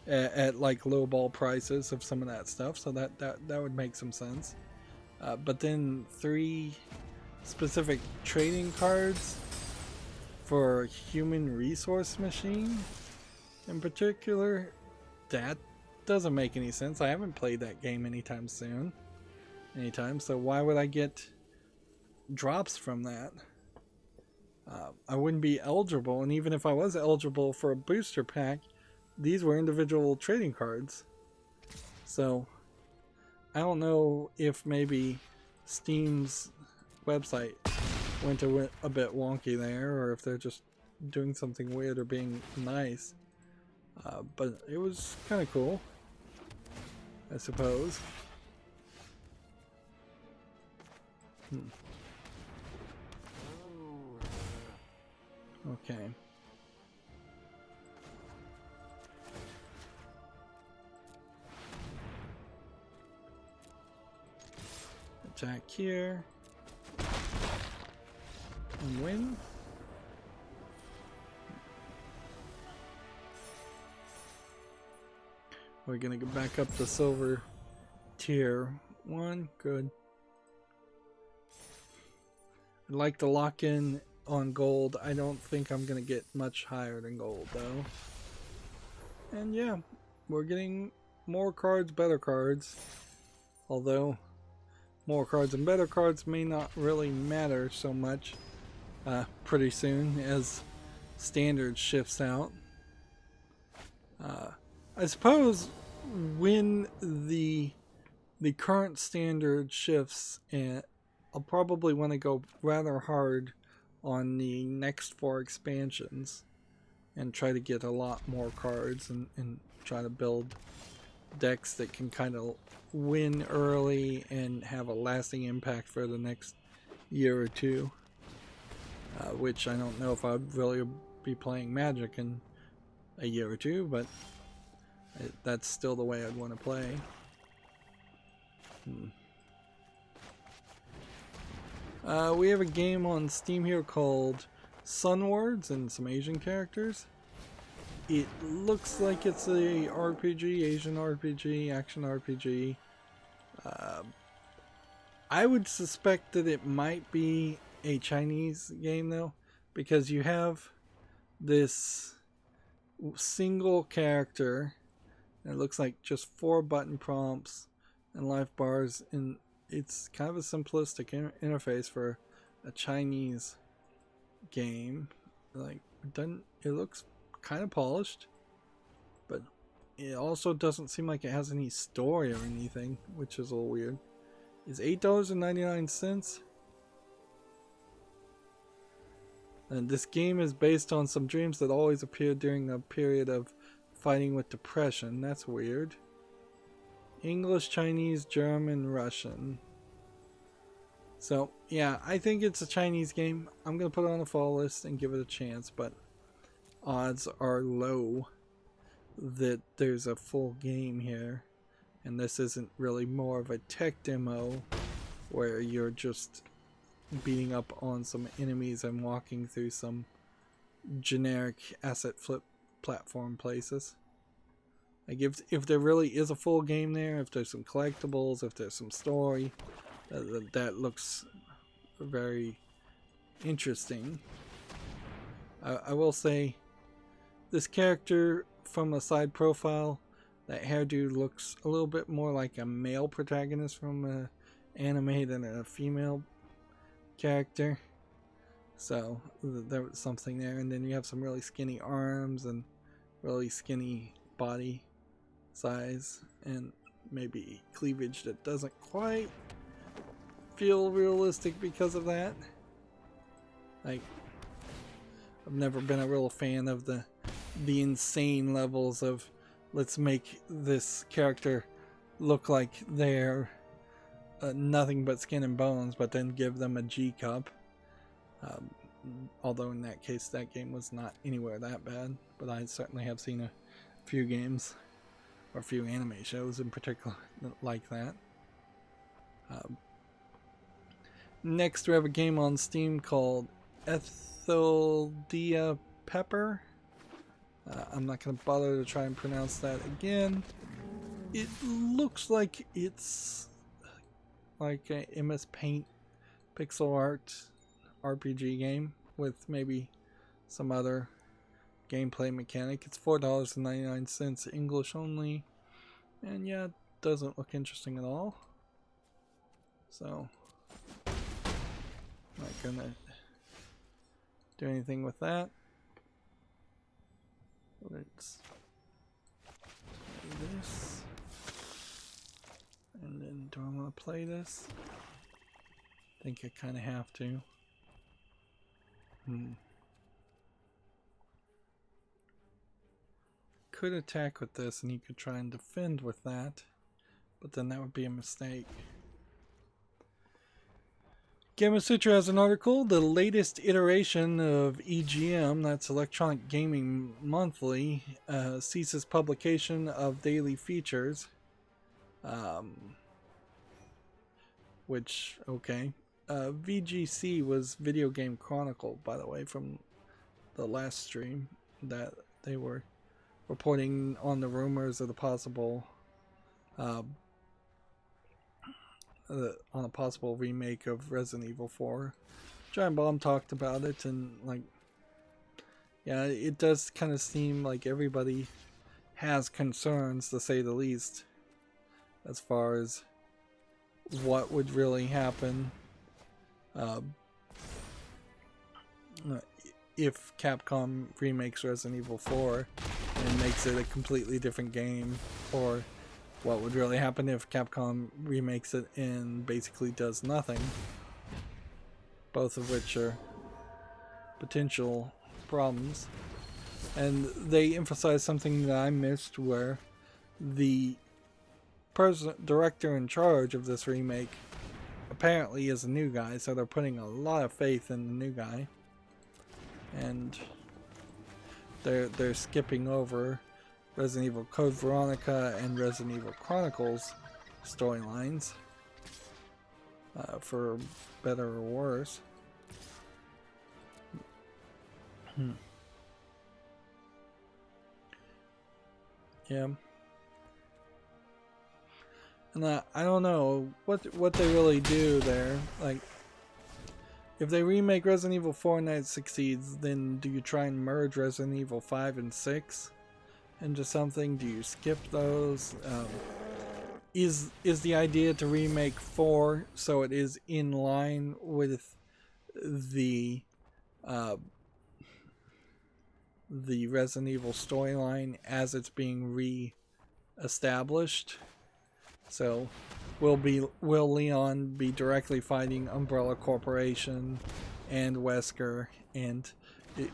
at like lowball prices of some of that stuff, so that would make some sense. But then 3 specific trading cards for Human Resource Machine in particular, that doesn't make any sense. I haven't played that game anytime, so why would I get drops from that? I wouldn't be eligible, and even if I was eligible for a booster pack, these were individual trading cards. So I don't know if maybe Steam's website went a bit wonky there, or if they're just doing something weird or being nice. But it was kind of cool, I suppose. Okay. Attack here. And win. We're gonna go back up to silver tier 1. Good. I'd like to lock in on gold. I don't think I'm gonna get much higher than gold though. And yeah, we're getting more cards, better cards. Although more cards and better cards may not really matter so much pretty soon as standard shifts out. I suppose when the current standard shifts, and I'll probably want to go rather hard on the next 4 expansions and try to get a lot more cards and try to build decks that can kind of win early and have a lasting impact for the next year or 2, which I don't know if I'd really be playing Magic in a year or 2, but that's still the way I'd want to play. We have a game on Steam here called Sunwards and some Asian characters. It looks like it's a RPG, Asian RPG, action RPG. I would suspect that it might be a Chinese game though, because you have this single character. It looks like just 4 button prompts and life bars, and it's kind of a simplistic interface for a Chinese game. Like, it looks kind of polished, but it also doesn't seem like it has any story or anything, which is a little weird. It's $8.99. And this game is based on some dreams that always appeared during a period of fighting with depression. That's weird. English, Chinese, German, Russian. So yeah, I think it's a Chinese game. I'm gonna put it on the fall list and give it a chance, but odds are low that there's a full game here, and this isn't really more of a tech demo where you're just beating up on some enemies and walking through some generic asset flip platform places. Like, if there really is a full game there, if there's some collectibles, if there's some story, that looks very interesting. I will say, this character from a side profile, that hairdo looks a little bit more like a male protagonist from an anime than a female character. So there was something there. And then you have some really skinny arms and really skinny body size, and maybe cleavage that doesn't quite feel realistic because of that. Like, I've never been a real fan of the insane levels of let's make this character look like they're nothing but skin and bones, but then give them a G cup. Although in that case, that game was not anywhere that bad, but I certainly have seen a few games, or a few anime shows in particular, like that. Next, we have a game on Steam called Etheldia Pepper. I'm not going to bother to try and pronounce that again. It looks like it's like a MS Paint pixel art RPG game with maybe some other gameplay mechanic. It's $4.99 English only, and yeah, it doesn't look interesting at all. So I'm not gonna do anything with that. Let's play this, and then do I want to play this? I think I kind of have to. Could attack with this and he could try and defend with that, but then that would be a mistake. Gamasutra has an article, the latest iteration of EGM, that's Electronic Gaming Monthly, ceases publication of daily features. Which, okay. VGC was Video Game Chronicle, by the way, from the last stream, that they were reporting on the rumors of the possible on a possible remake of Resident Evil 4. Giant Bomb talked about it, and like, yeah, it does kind of seem like everybody has concerns, to say the least, as far as what would really happen if Capcom remakes Resident Evil 4 and makes it a completely different game, or what would really happen if Capcom remakes it and basically does nothing. Both of which are potential problems. And they emphasize something that I missed, where the director in charge of this remake apparently is a new guy, so they're putting a lot of faith in the new guy. And they're skipping over Resident Evil Code Veronica and Resident Evil Chronicles storylines, for better or worse. Yeah. And I don't know what they really do there. Like, if they remake Resident Evil 4 and that succeeds, then do you try and merge Resident Evil 5 and 6 into something? Do you skip those? Is the idea to remake 4 so it is in line with the Resident Evil storyline as it's being re-established? So will Leon be directly fighting Umbrella Corporation and Wesker, and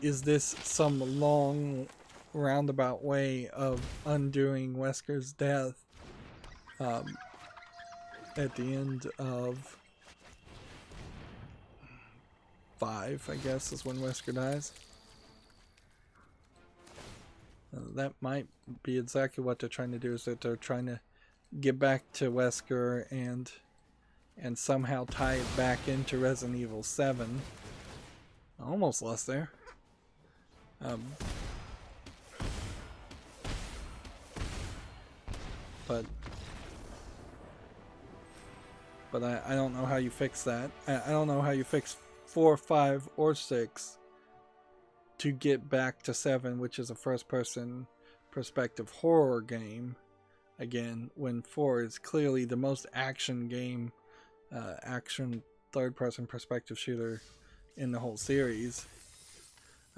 is this some long roundabout way of undoing Wesker's death at the end of 5, I guess, is when Wesker dies? That might be exactly what they're trying to do, is that they're trying to get back to Wesker and somehow tie it back into Resident Evil 7. Almost lost there. But I don't know how you fix that. I don't know how you fix 4, 5, or 6 to get back to 7, which is a first-person perspective horror game. Again, when 4 is clearly the most action game, action third-person perspective shooter in the whole series.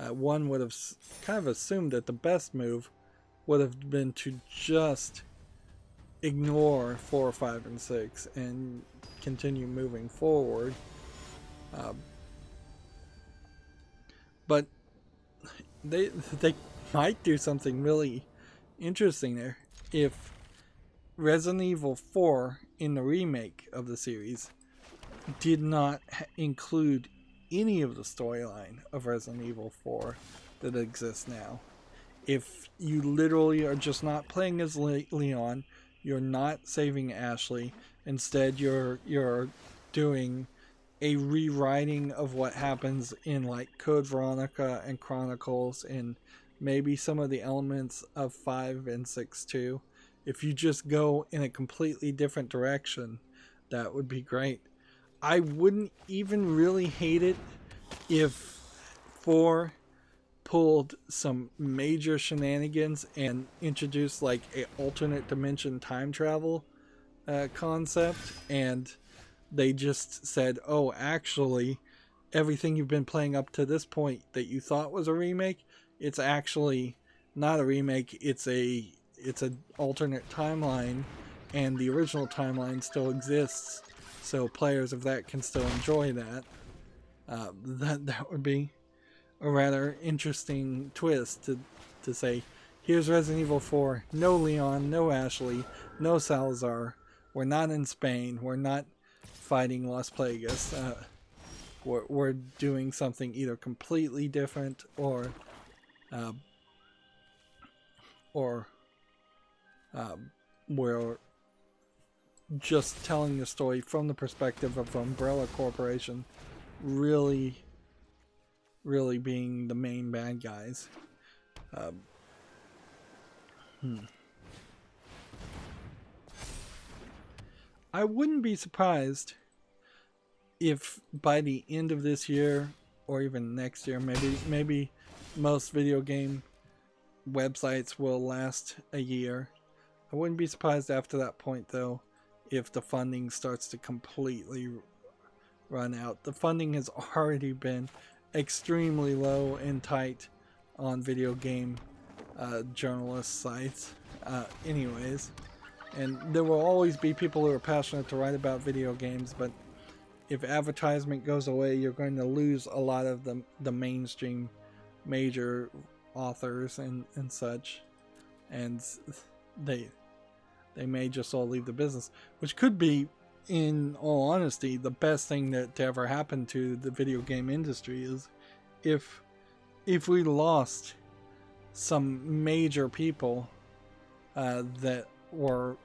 One would have kind of assumed that the best move would have been to just ignore 4, 5, and 6 and continue moving forward. But they might do something really interesting there if Resident Evil 4 in the remake of the series did not include any of the storyline of Resident Evil 4 that exists now. If you literally are just not playing as Leon, you're not saving Ashley, instead you're doing a rewriting of what happens in like Code Veronica and Chronicles and maybe some of the elements of 5 and 6 too. If you just go in a completely different direction, that would be great. I wouldn't even really hate it if 4 pulled some major shenanigans and introduced like a alternate dimension time travel concept, and they just said, oh, actually everything you've been playing up to this point that you thought was a remake, it's actually not a remake, it's an alternate timeline, and the original timeline still exists, so players of that can still enjoy that. That would be a rather interesting twist to say, here's Resident Evil 4, no Leon, no Ashley, no Salazar, we're not in Spain, we're not fighting Las Plagas, we're doing something either completely different or we're just telling the story from the perspective of Umbrella Corporation really being the main bad guys. I wouldn't be surprised if by the end of this year or even next year, maybe most video game websites will last a year. I wouldn't be surprised after that point though if the funding starts to completely run out. The funding has already been extremely low and tight on video game journalist sites anyways, and there will always be people who are passionate to write about video games, but if advertisement goes away, you're going to lose a lot of the mainstream major authors and such, and they may just all leave the business, which could be, in all honesty, the best thing that to ever happen to the video game industry is if we lost some major people that are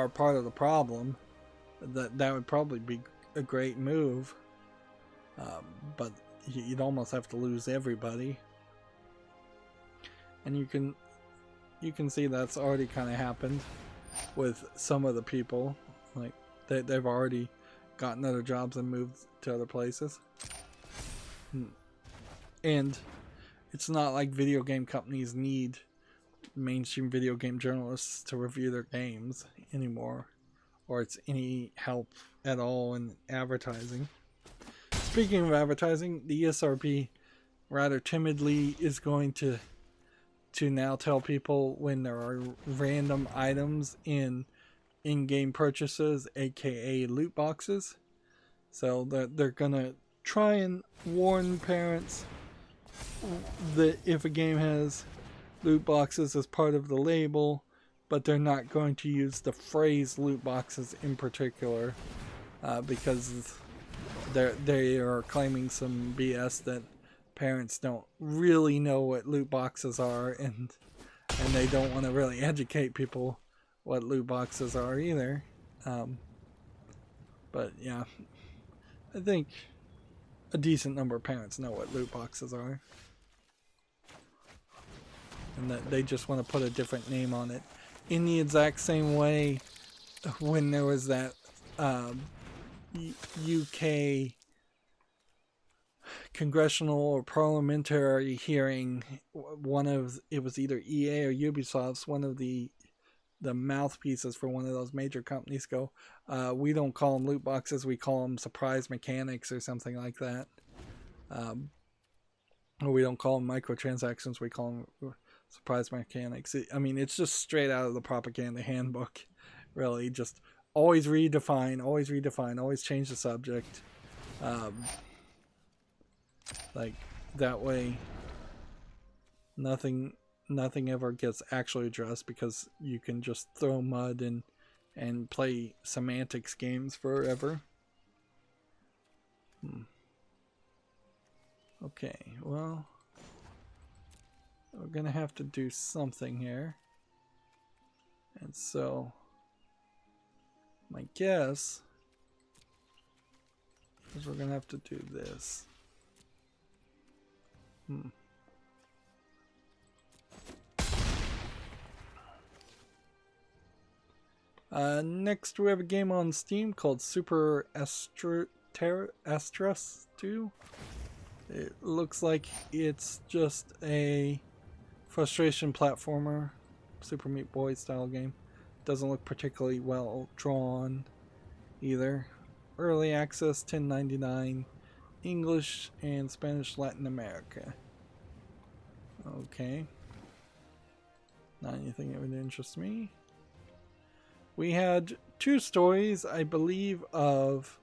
part of the problem. That would probably be a great move, but you'd almost have to lose everybody, and you can see that's already kind of happened with some of the people. Like they've already gotten other jobs and moved to other places, and it's not like video game companies need mainstream video game journalists to review their games anymore, or it's any help at all in advertising. Speaking of advertising, the ESRB rather timidly is going to now tell people when there are random items in in-game purchases, aka loot boxes. So they're gonna try and warn parents that if a game has loot boxes as part of the label, but they're not going to use the phrase loot boxes in particular, because they are claiming some BS that parents don't really know what loot boxes are, and they don't want to really educate people what loot boxes are either. But yeah, I think a decent number of parents know what loot boxes are, and that they just want to put a different name on it, in the exact same way when there was that UK congressional or parliamentary hearing. It was either EA or Ubisoft's, one of the mouthpieces for one of those major companies go, we don't call them loot boxes, we call them surprise mechanics or something like that. Or we don't call them microtransactions, we call them Surprise mechanics. I mean, it's just straight out of the propaganda handbook, really. Just always redefine, always change the subject. Like, that way, nothing ever gets actually addressed, because you can just throw mud and play semantics games forever. Okay, well, we're gonna have to do something here. And so, my guess is we're gonna have to do this. Next we have a game on Steam called Super Astros 2. It looks like it's just a frustration platformer, Super Meat Boy style game. Doesn't look particularly well drawn either. Early access, $10.99, English and Spanish Latin America. Okay. Not anything that would interest me. We had 2 stories, I believe, of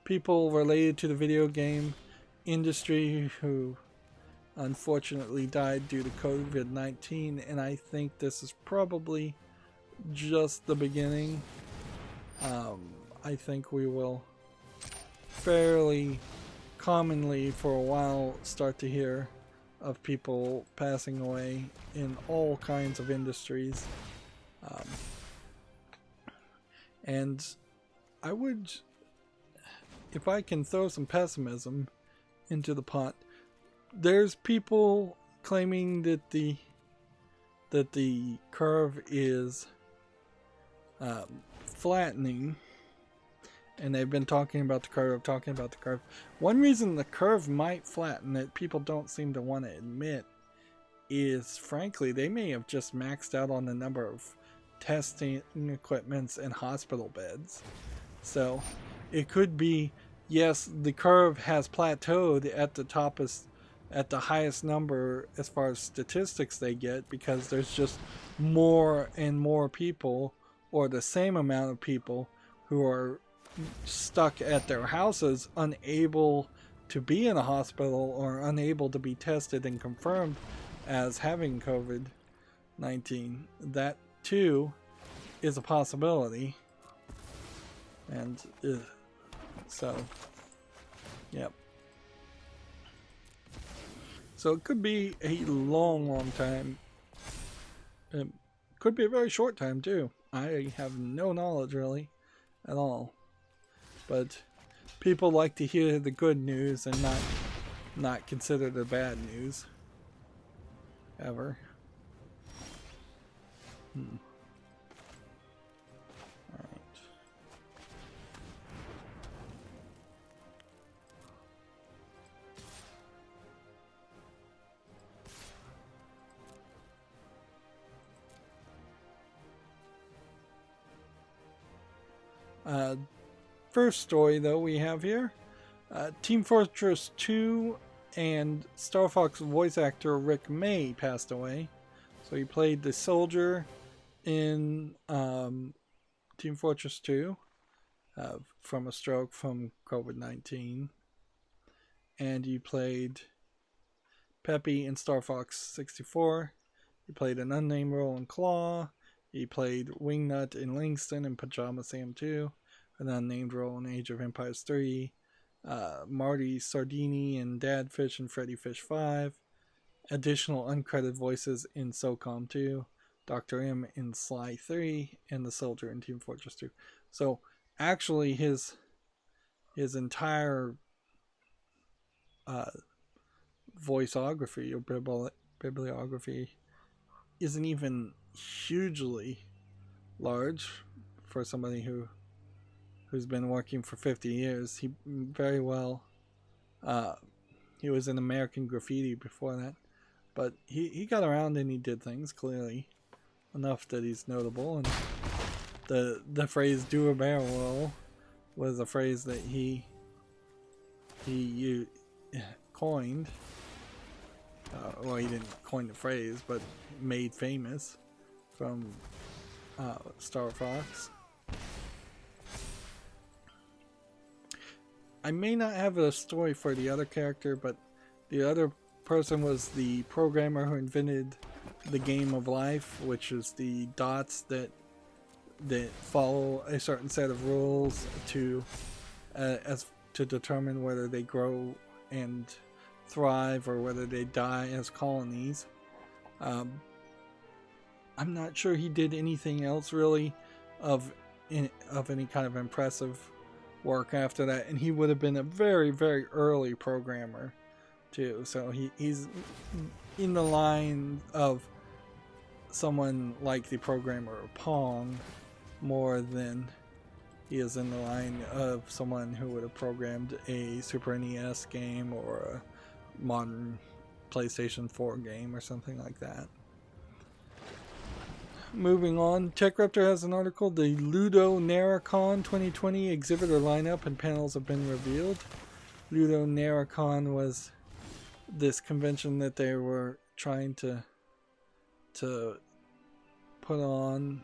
people related to the video game industry who unfortunately died due to COVID-19, and I think this is probably just the beginning. I think we will fairly commonly for a while start to hear of people passing away in all kinds of industries. And I would, if I can throw some pessimism into the pot, there's people claiming that the curve is flattening, and they've been talking about the curve. One reason the curve might flatten that people don't seem to want to admit is, frankly, they may have just maxed out on the number of testing equipments and hospital beds. So it could be, yes, the curve has plateaued at the top, at the highest number as far as statistics they get, because there's just more and more people, or the same amount of people, who are stuck at their houses, unable to be in a hospital or unable to be tested and confirmed as having COVID-19. That too is a possibility. And so, yep. So it could be a long time. It could be a very short time too. I have no knowledge really at all. But people like to hear the good news and not consider the bad news. Ever. First story though we have here, Team Fortress 2 and Star Fox voice actor Rick May passed away. So he played the soldier in Team Fortress 2 from a stroke from COVID-19, and he played Peppy in Star Fox 64. He played an unnamed role in Claw. He played Wingnut in Langston and Pajama Sam 2, an unnamed role in Age of Empires 3, Marty Sardini in Dadfish and Freddy Fish 5, additional uncredited voices in SOCOM 2, Dr. M in Sly 3, and the Soldier in Team Fortress 2. So actually his entire voiceography or bibliography isn't even hugely large for somebody who's been working for 50 years. He very well, he was in American Graffiti before that, but he got around and he did things clearly enough that he's notable. And the phrase "do a barrel roll" was a phrase that he coined. Well, he didn't coin the phrase, but made famous from Star Fox. I may not have a story for the other character, but the other person was the programmer who invented the game of life, which is the dots that follow a certain set of rules to determine whether they grow and thrive or whether they die as colonies. I'm not sure he did anything else really of any kind of impressive work after that, and he would have been a very, very early programmer too. So he's in the line of someone like the programmer of Pong more than he is in the line of someone who would have programmed a Super NES game or a modern PlayStation 4 game or something like that. Moving on, TechRaptor has an article. The Ludo Narracon 2020 exhibitor lineup and panels have been revealed. Ludo Narracon was this convention that they were trying to put on.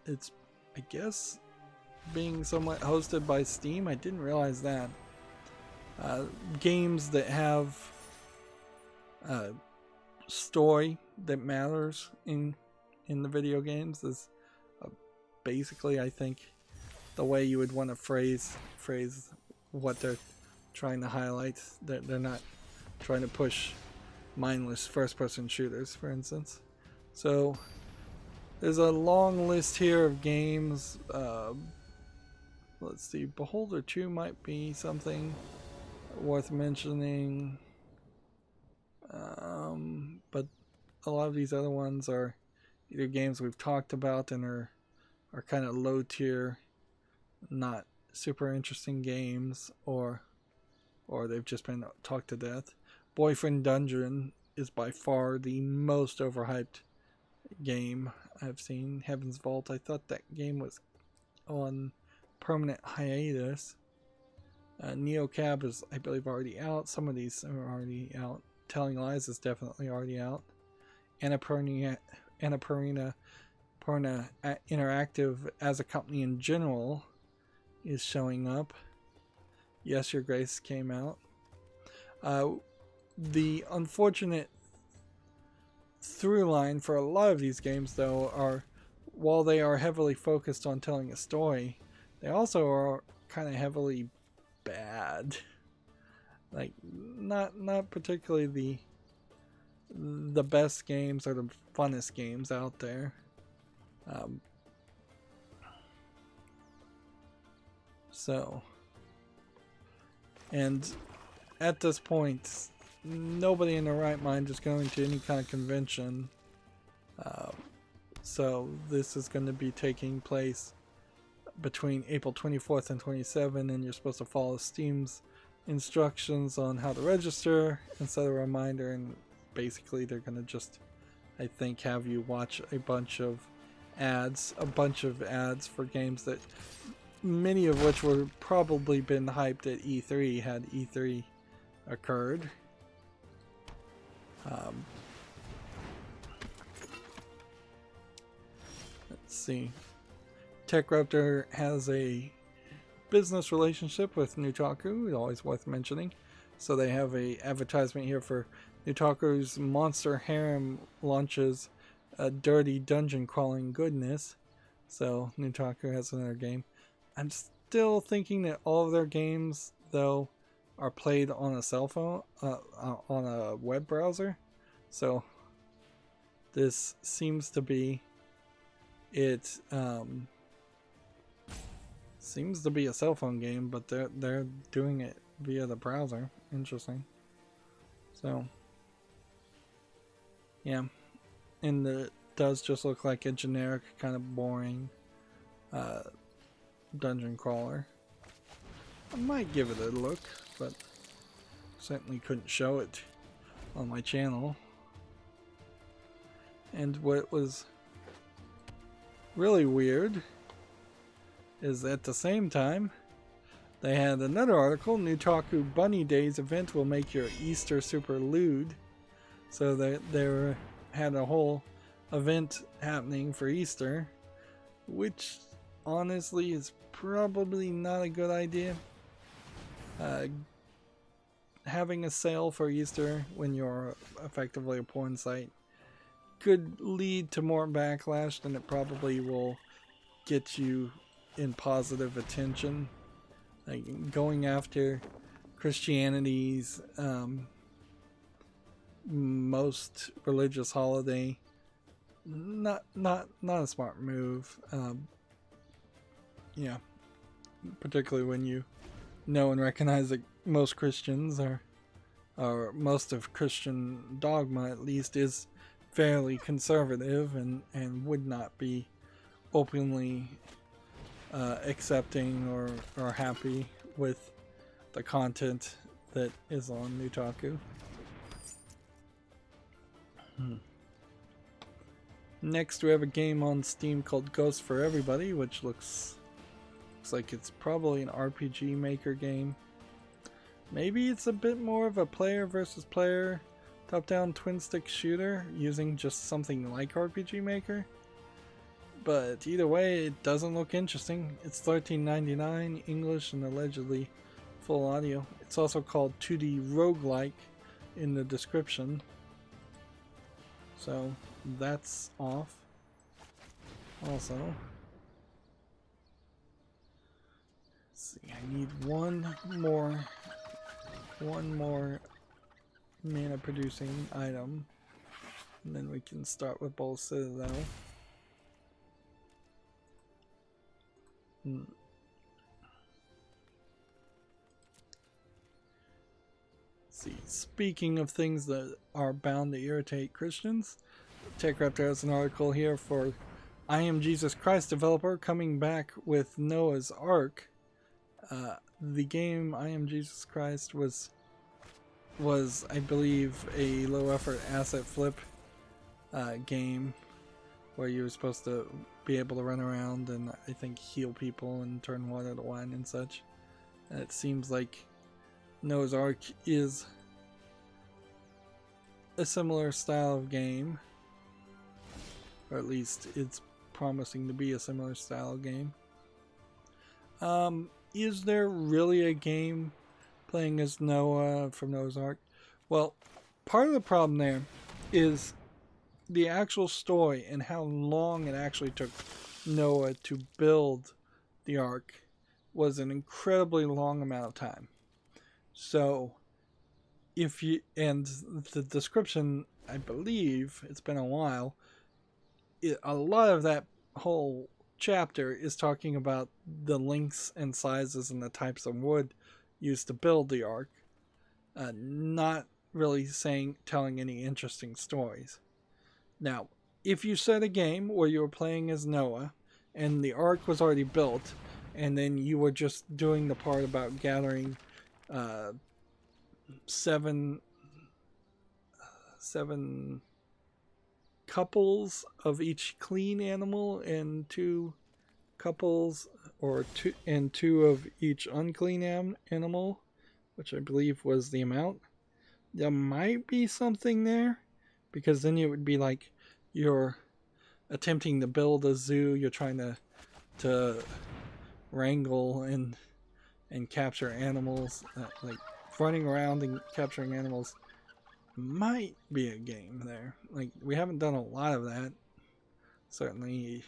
It's, I guess, being somewhat hosted by Steam. I didn't realize that. Games that have story that matters in the video games is basically, I think, the way you would want to phrase what they're trying to highlight. They're not trying to push mindless first-person shooters, for instance. So there's a long list here of games. Let's see, Beholder 2 might be something worth mentioning, but a lot of these other ones are either games we've talked about and are kind of low tier, not super interesting games, or they've just been talked to death. Boyfriend Dungeon is by far the most overhyped game I've seen. Heaven's Vault, I thought that game was on permanent hiatus. Neocab is, I believe, already out. Some of these are already out. Telling Lies is definitely already out. Annapurna Interactive as a company in general is showing up. Yes, Your Grace came out. The unfortunate through line for a lot of these games, though, are while they are heavily focused on telling a story, they also are kind of heavily bad. Like, not particularly the best games or the funnest games out there. And at this point, nobody in their right mind is going to any kind of convention. So this is going to be taking place between April 24th and 27th, and you're supposed to follow Steam's instructions on how to register and set a reminder, and basically they're going to just, I think, have you watch a bunch of ads for games that many of which were probably been hyped at E3 had E3 occurred. Let's see. TechRaptor has a business relationship with Nutaku, always worth mentioning. So they have a advertisement here for Nutaku's Monster Harem launches a dirty dungeon crawling goodness. So Nutaku has another game. I'm still thinking that all of their games, though, are played on a cell phone, on a web browser. So this seems to be it. Seems to be a cell phone game, but they're doing it via the browser. Interesting. So yeah, and it does just look like a generic kind of boring dungeon crawler. I might give it a look, but certainly couldn't show it on my channel. And what was really weird is at the same time, They had another article, Nutaku Bunny Days event will make your Easter super lewd. So they had a whole event happening for Easter, which honestly is probably not a good idea. Having a sale for Easter when you're effectively a porn site could lead to more backlash than it probably will get you in positive attention. Like going after Christianity's most religious holiday, not a smart move. Yeah, particularly when you know and recognize that most Christians or most of Christian dogma at least is fairly conservative and would not be openly accepting or happy with the content that is on Nutaku. Next we have a game on Steam called Ghost for Everybody, which looks like it's probably an RPG Maker game. Maybe it's a bit more of a player versus player top-down twin-stick shooter using just something like RPG Maker. But either way, it doesn't look interesting. It's $13.99, English, and allegedly full audio. It's also called 2D roguelike in the description. So that's off. Also, let's see, I need one more mana producing item, and then we can start with Bowl Citadel. See, speaking of things that are bound to irritate Christians, TechRaptor has an article here for I Am Jesus Christ developer coming back with Noah's Ark. The game I Am Jesus Christ was I believe a low effort asset flip game where you were supposed to be able to run around and I think heal people and turn water to wine and such. And it seems like Noah's Ark is a similar style of game, or at least it's promising to be a similar style of game. Is there really a game playing as Noah from Noah's Ark? Well, part of the problem there is the actual story and how long it actually took Noah to build the Ark was an incredibly long amount of time. So, and the description, I believe, it's been a while, a lot of that whole chapter is talking about the lengths and sizes and the types of wood used to build the Ark, not really telling any interesting stories. Now, if you set a game where you were playing as Noah and the Ark was already built, and then you were just doing the part about gathering seven couples of each clean animal and two couples two of each unclean animal, which I believe was the amount, there might be something there, because then it would be like you're attempting to build a zoo, you're trying to wrangle and capture animals, like running around and capturing animals might be a game there. Like, we haven't done a lot of that, certainly,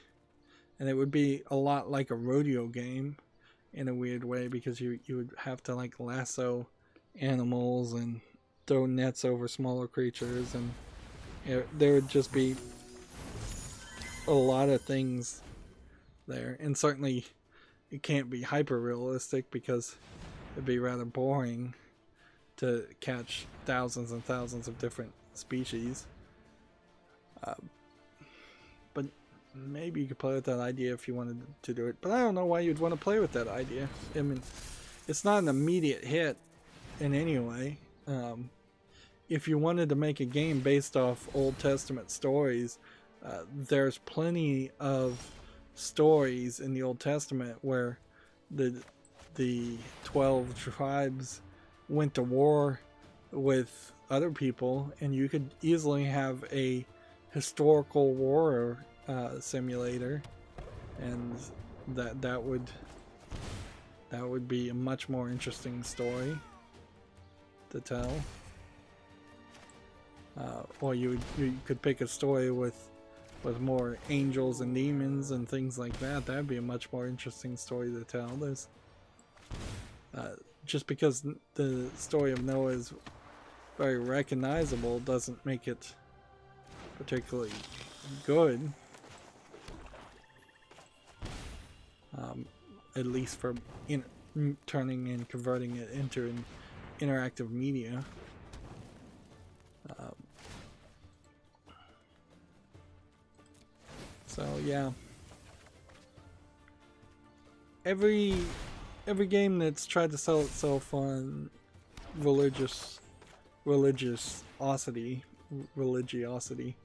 and it would be a lot like a rodeo game in a weird way, because you would have to like lasso animals and throw nets over smaller creatures, and there would just be a lot of things there, and certainly it can't be hyper realistic because it'd be rather boring to catch thousands and thousands of different species. But maybe you could play with that idea if you wanted to do it, but I don't know why you'd want to play with that idea. I mean, it's not an immediate hit in any way. If you wanted to make a game based off Old Testament stories, there's plenty of stories in the Old Testament where the the 12 tribes went to war with other people, and you could easily have a historical war simulator, and that would be a much more interesting story to tell. Or you could pick a story with more angels and demons and things like that. That'd be a much more interesting story to tell. There's just because the story of Noah is very recognizable doesn't make it particularly good. At least for turning and converting it into an interactive media. So yeah, every game that's tried to sell itself on religiosity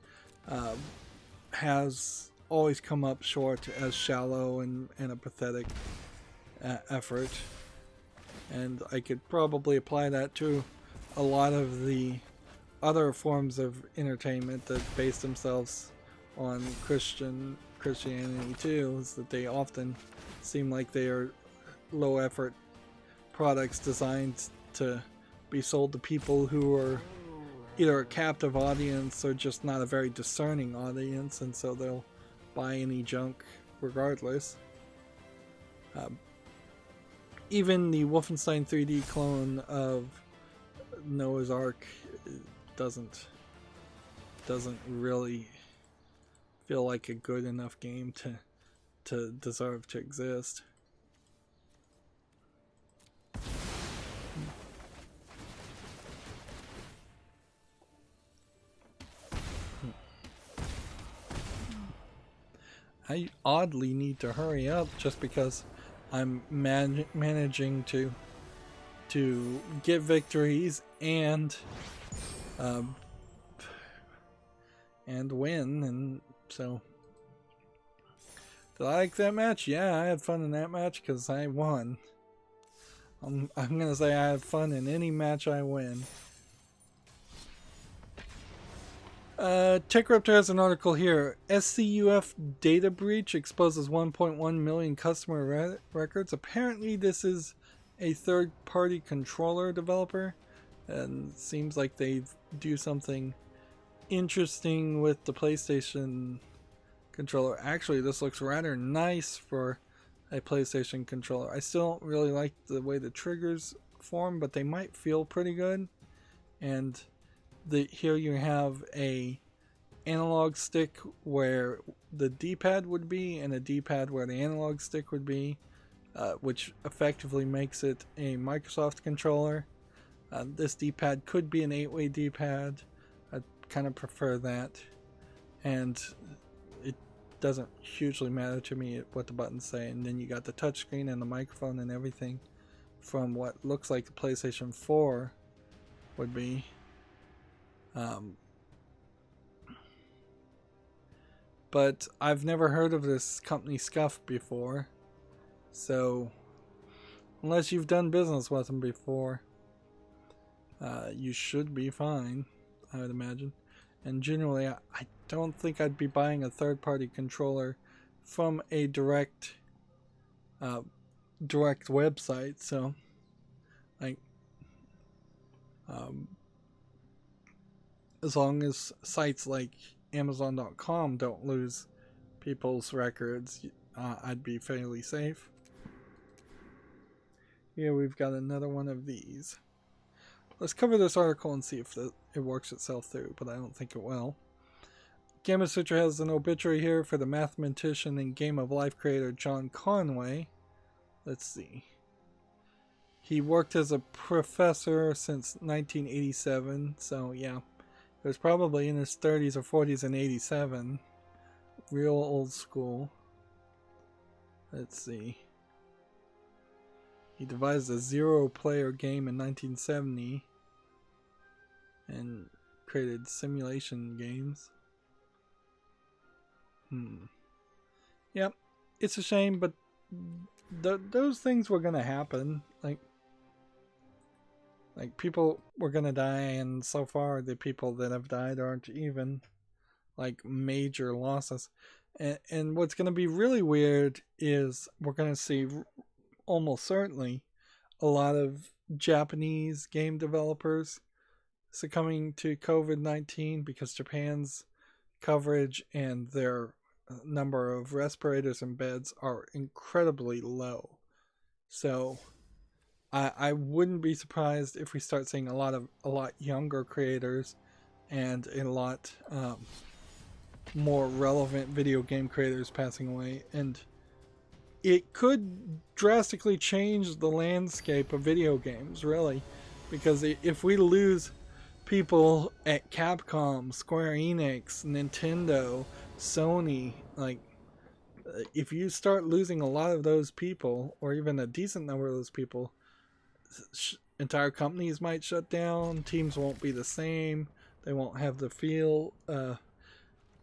has always come up short as shallow and a pathetic effort. And I could probably apply that to a lot of the other forms of entertainment that base themselves on Christianity too, is that they often seem like they are low effort products designed to be sold to people who are either a captive audience or just not a very discerning audience, and so they'll buy any junk regardless. Even the Wolfenstein 3D clone of Noah's Ark doesn't really feel like a good enough game to deserve to exist. I oddly need to hurry up just because I'm managing to get victories and win, and so did I like that match? Yeah, I had fun in that match because I won. I'm gonna say I have fun in any match I win. TechRaptor has an article here. SCUF data breach exposes 1.1 million customer records. Apparently this is a third-party controller developer, and it seems like they do something interesting with the PlayStation controller. Actually, this looks rather nice for a PlayStation controller. I still don't really like the way the triggers form, but they might feel pretty good. And here you have a analog stick where the D-pad would be and a D-pad where the analog stick would be, which effectively makes it a Microsoft controller. This D-pad could be an 8-way D-pad. I kind of prefer that, and it doesn't hugely matter to me what the buttons say. And then you got the touchscreen and the microphone and everything from what looks like the PlayStation 4 would be. But I've never heard of this company Scuff before, so unless you've done business with them before, you should be fine, I would imagine. And generally, I don't think I'd be buying a third-party controller from a direct website. So, like, as long as sites like Amazon.com don't lose people's records, I'd be fairly safe. Here we've got another one of these. Let's cover this article and see if it works itself through, but I don't think it will. Gamma Sutra has an obituary here for the mathematician and Game of Life creator John Conway. Let's see. He worked as a professor since 1987, so yeah. He was probably in his 30s or 40s in 87. Real old school. Let's see. He devised a zero-player game in 1970 and created simulation games. Yep, it's a shame, but those things were gonna happen. Like people were gonna die, and so far the people that have died aren't even like major losses. And what's gonna be really weird is we're gonna see almost certainly a lot of Japanese game developers succumbing to COVID-19 because Japan's coverage and their number of respirators and beds are incredibly low. So I wouldn't be surprised if we start seeing a lot younger creators and a lot more relevant video game creators passing away, and it could drastically change the landscape of video games, really, because if we lose people at Capcom, Square Enix, Nintendo, Sony, like, if you start losing a lot of those people, or even a decent number of those people, entire companies might shut down, teams won't be the same, they won't have the feel.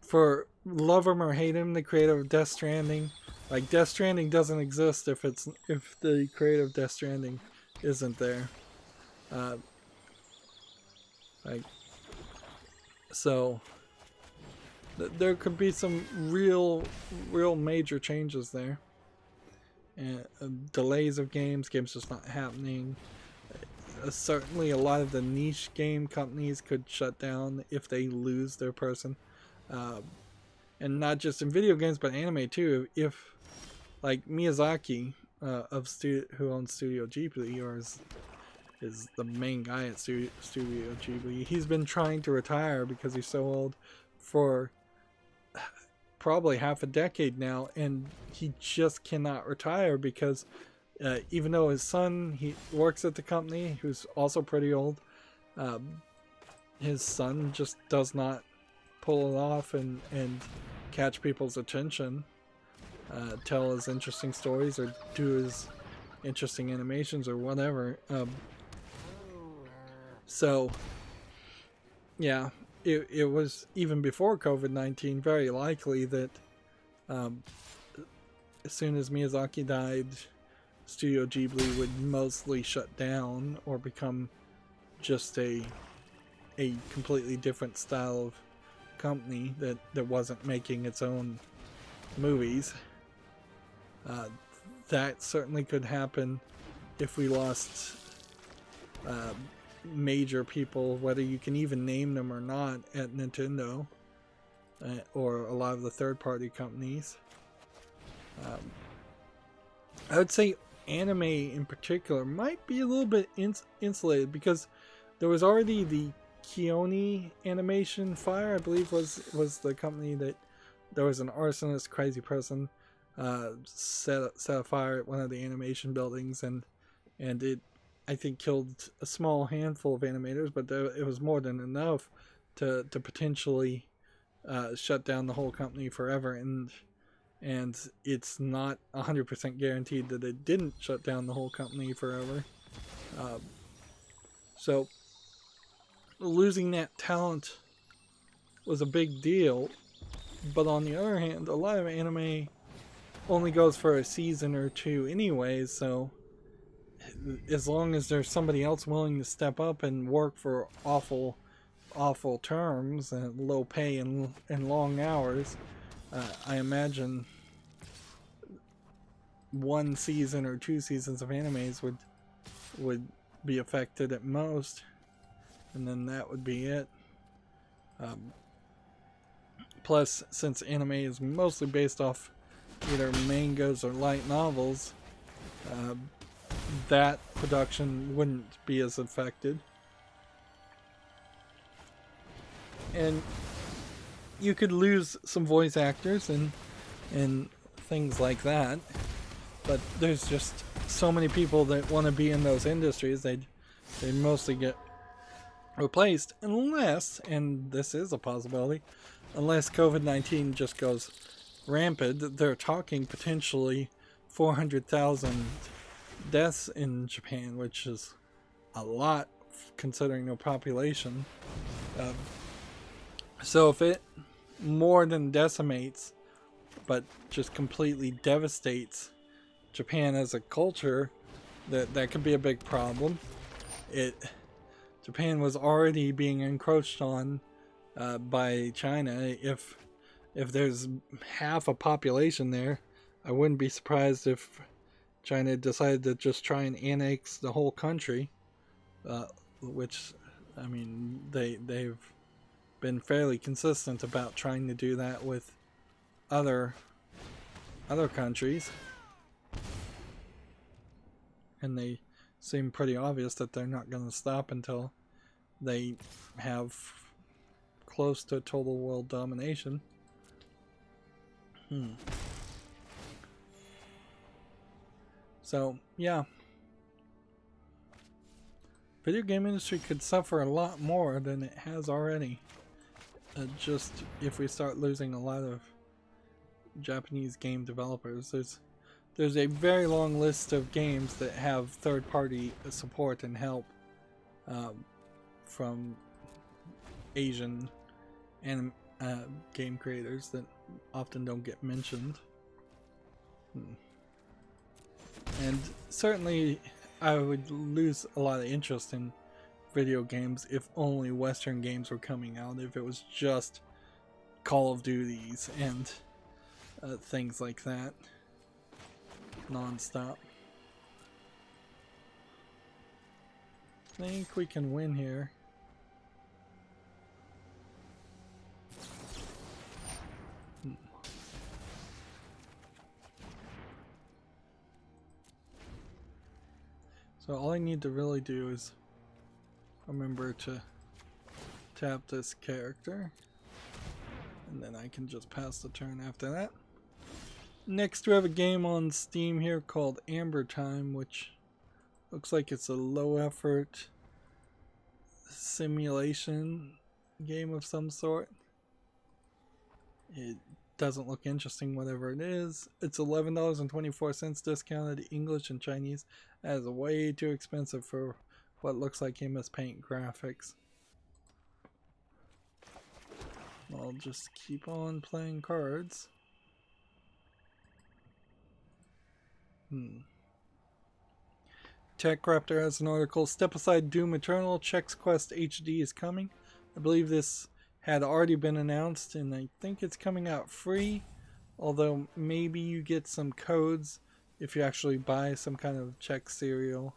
For love him or hate him, the creator of Death Stranding, like, Death Stranding doesn't exist if the creator of Death Stranding isn't there. Like, so there could be some real major changes there, and delays of games just not happening. Certainly a lot of the niche game companies could shut down if they lose their person, and not just in video games but anime too. If like Miyazaki, who owns Studio Ghibli, or is the main guy at Studio Ghibli, he's been trying to retire because he's so old for probably half a decade now, and he just cannot retire because even though his son, he works at the company, who's also pretty old, his son just does not pull it off and catch people's attention, tell his interesting stories, or do his interesting animations or whatever. So yeah, it was, even before COVID-19, very likely that as soon as Miyazaki died, Studio Ghibli would mostly shut down or become just a completely different style of company that wasn't making its own movies. That certainly could happen if we lost major people, whether you can even name them or not, at Nintendo, or a lot of the third-party companies. I would say anime in particular might be a little bit insulated, because there was already the Keone Animation Fire, I believe was the company that there was an arsonist, crazy person, set a fire at one of the animation buildings, and it, I think, killed a small handful of animators, but it was more than enough to potentially shut down the whole company forever, and it's not 100% guaranteed that it didn't shut down the whole company forever. So losing that talent was a big deal, but on the other hand, a lot of anime only goes for a season or two anyways, so as long as there's somebody else willing to step up and work for awful terms and low pay and long hours, I imagine one season or two seasons of animes would be affected at most, and then that would be it. Plus, since anime is mostly based off either mangas or light novels, that production wouldn't be as affected. And you could lose some voice actors and things like that, but there's just so many people that want to be in those industries, they mostly get replaced, unless, and this is a possibility, unless COVID-19 just goes rampant. They're talking potentially 400,000 deaths in Japan, which is a lot considering their population. So if it more than decimates, but just completely devastates Japan as a culture, that could be a big problem. Japan was already being encroached on by China. If there's half a population there, I wouldn't be surprised if China decided to just try and annex the whole country, which, I mean, they've been fairly consistent about trying to do that with other countries, and they seem pretty obvious that they're not going to stop until they have close to total world domination. So, yeah. Video game industry could suffer a lot more than it has already. Just if we start losing a lot of Japanese game developers. There's a very long list of games that have third-party support and help from Asian game creators that often don't get mentioned. And certainly I would lose a lot of interest in video games if only Western games were coming out, if it was just Call of Duties and things like that non-stop. I think we can win here. So all I need to really do is remember to tap this character, and then I can just pass the turn after that. Next we have a game on Steam here called Amber Time, which looks like it's a low effort simulation game of some sort. It doesn't look interesting, whatever it is. It's $11.24 discounted English and Chinese. That is way too expensive for what looks like MS Paint graphics. I'll just keep on playing cards. TechRaptor has an article. Step aside Doom Eternal. Chex Quest HD is coming. I believe this had already been announced, and I think it's coming out free, although maybe you get some codes if you actually buy some kind of Chex cereal,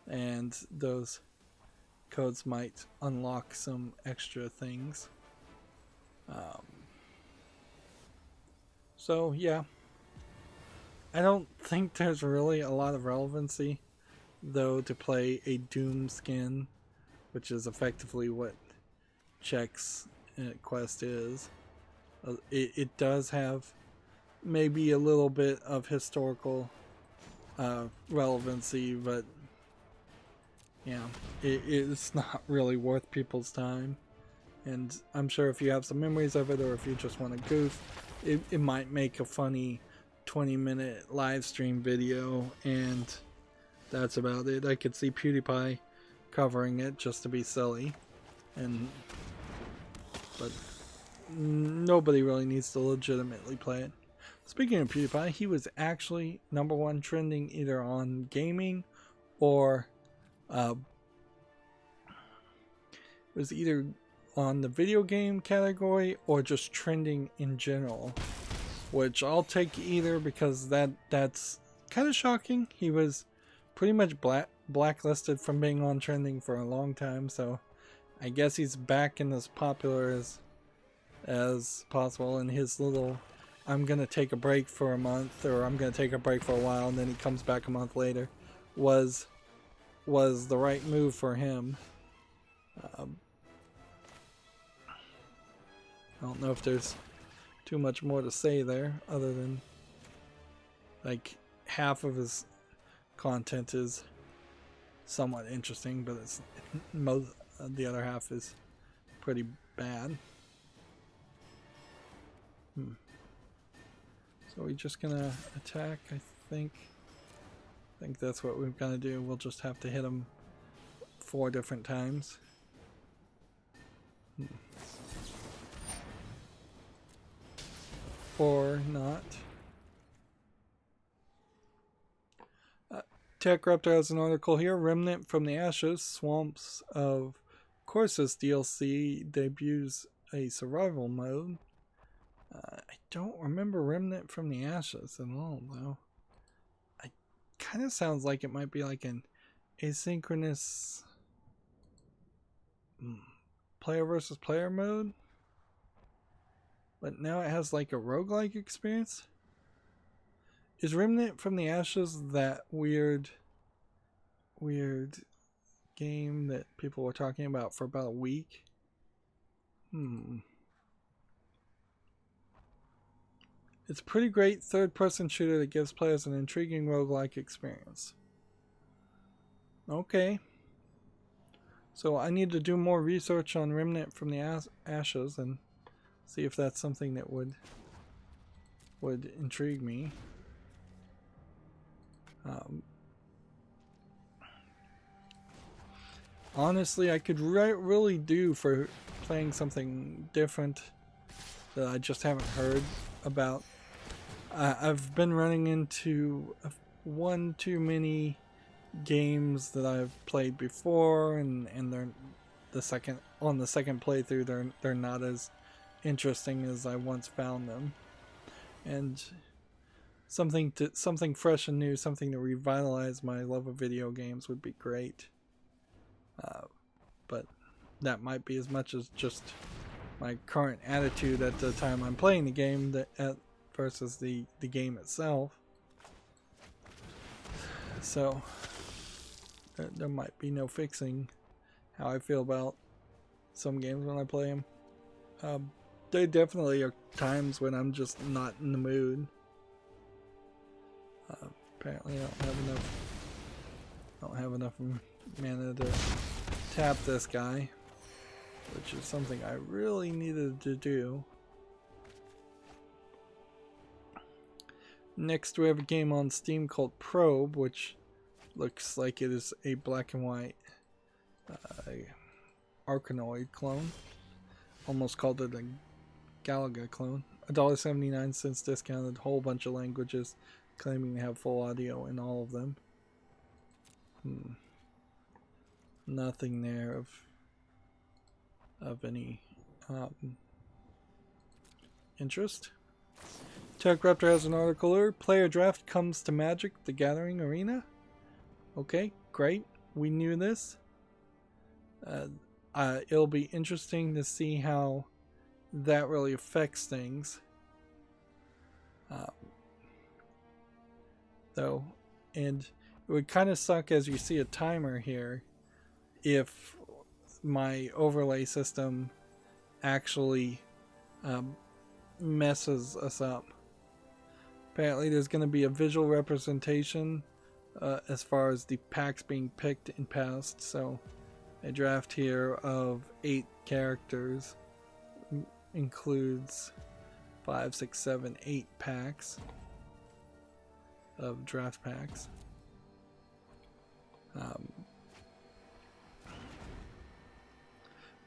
and those codes might unlock some extra things. So yeah, I don't think there's really a lot of relevancy though to play a Doom skin, which is effectively what Chex Quest is. It does have maybe a little bit of historical relevancy, but yeah, it's not really worth people's time. And I'm sure if you have some memories of it, or if you just want to goof, it might make a funny 20-minute live stream video, and that's about it. I could see PewDiePie covering it just to be silly, but nobody really needs to legitimately play it. Speaking of PewDiePie, he was actually #1 trending either on gaming or it was either on the video game category or just trending in general, which I'll take either, because that's kind of shocking. He was pretty much blacklisted from being on trending for a long time, so I guess he's back and as popular as possible. And his little I'm gonna take a break for a month, or I'm gonna take a break for a while and then he comes back a month later was the right move for him. I don't know if there's too much more to say there, other than like half of his content is somewhat interesting, but it's the other half is pretty bad. So we're just gonna attack, I think that's what we're gonna do. We'll just have to hit him 4 different times. Or not. Tech Raptor has an article here. Remnant from the Ashes, Swamps of Courses DLC debuts a survival mode. I don't remember Remnant from the Ashes at all, though. It kind of sounds like it might be like an asynchronous player versus player mode. But now it has like a roguelike experience. Is Remnant from the Ashes that weird game that people were talking about for about a week? It's a pretty great third-person shooter that gives players an intriguing roguelike experience. Okay. So I need to do more research on Remnant from the Ashes and see if that's something that would intrigue me. Honestly, I could really do for playing something different that I just haven't heard about. I've been running into one too many games that I've played before, and they're on the second playthrough they're not as interesting as I once found them. And something fresh and new, something to revitalize my love of video games would be great. But that might be as much as just my current attitude at the time I'm playing the game versus the game itself. So there might be no fixing how I feel about some games when I play them. There definitely are times when I'm just not in the mood. Apparently I don't have enough mana to tap this guy, which is something I really needed to do. Next we have a game on Steam called Probe, which looks like it is a black and white Arkanoid clone. Almost called it a Galaga clone. $1.79 discounted, whole bunch of languages, claiming to have full audio in all of them. Nothing there of any interest. Tech Raptor has an article here. Player draft comes to Magic the Gathering Arena. Okay, great. We knew this. It'll be interesting to see how that really affects things. Though, and it would kind of suck, as you see a timer here, if my overlay system actually messes us up. Apparently there's going to be a visual representation as far as the packs being picked and passed. So a draft here of 8 characters includes 5, 6, 7, 8 packs of draft packs.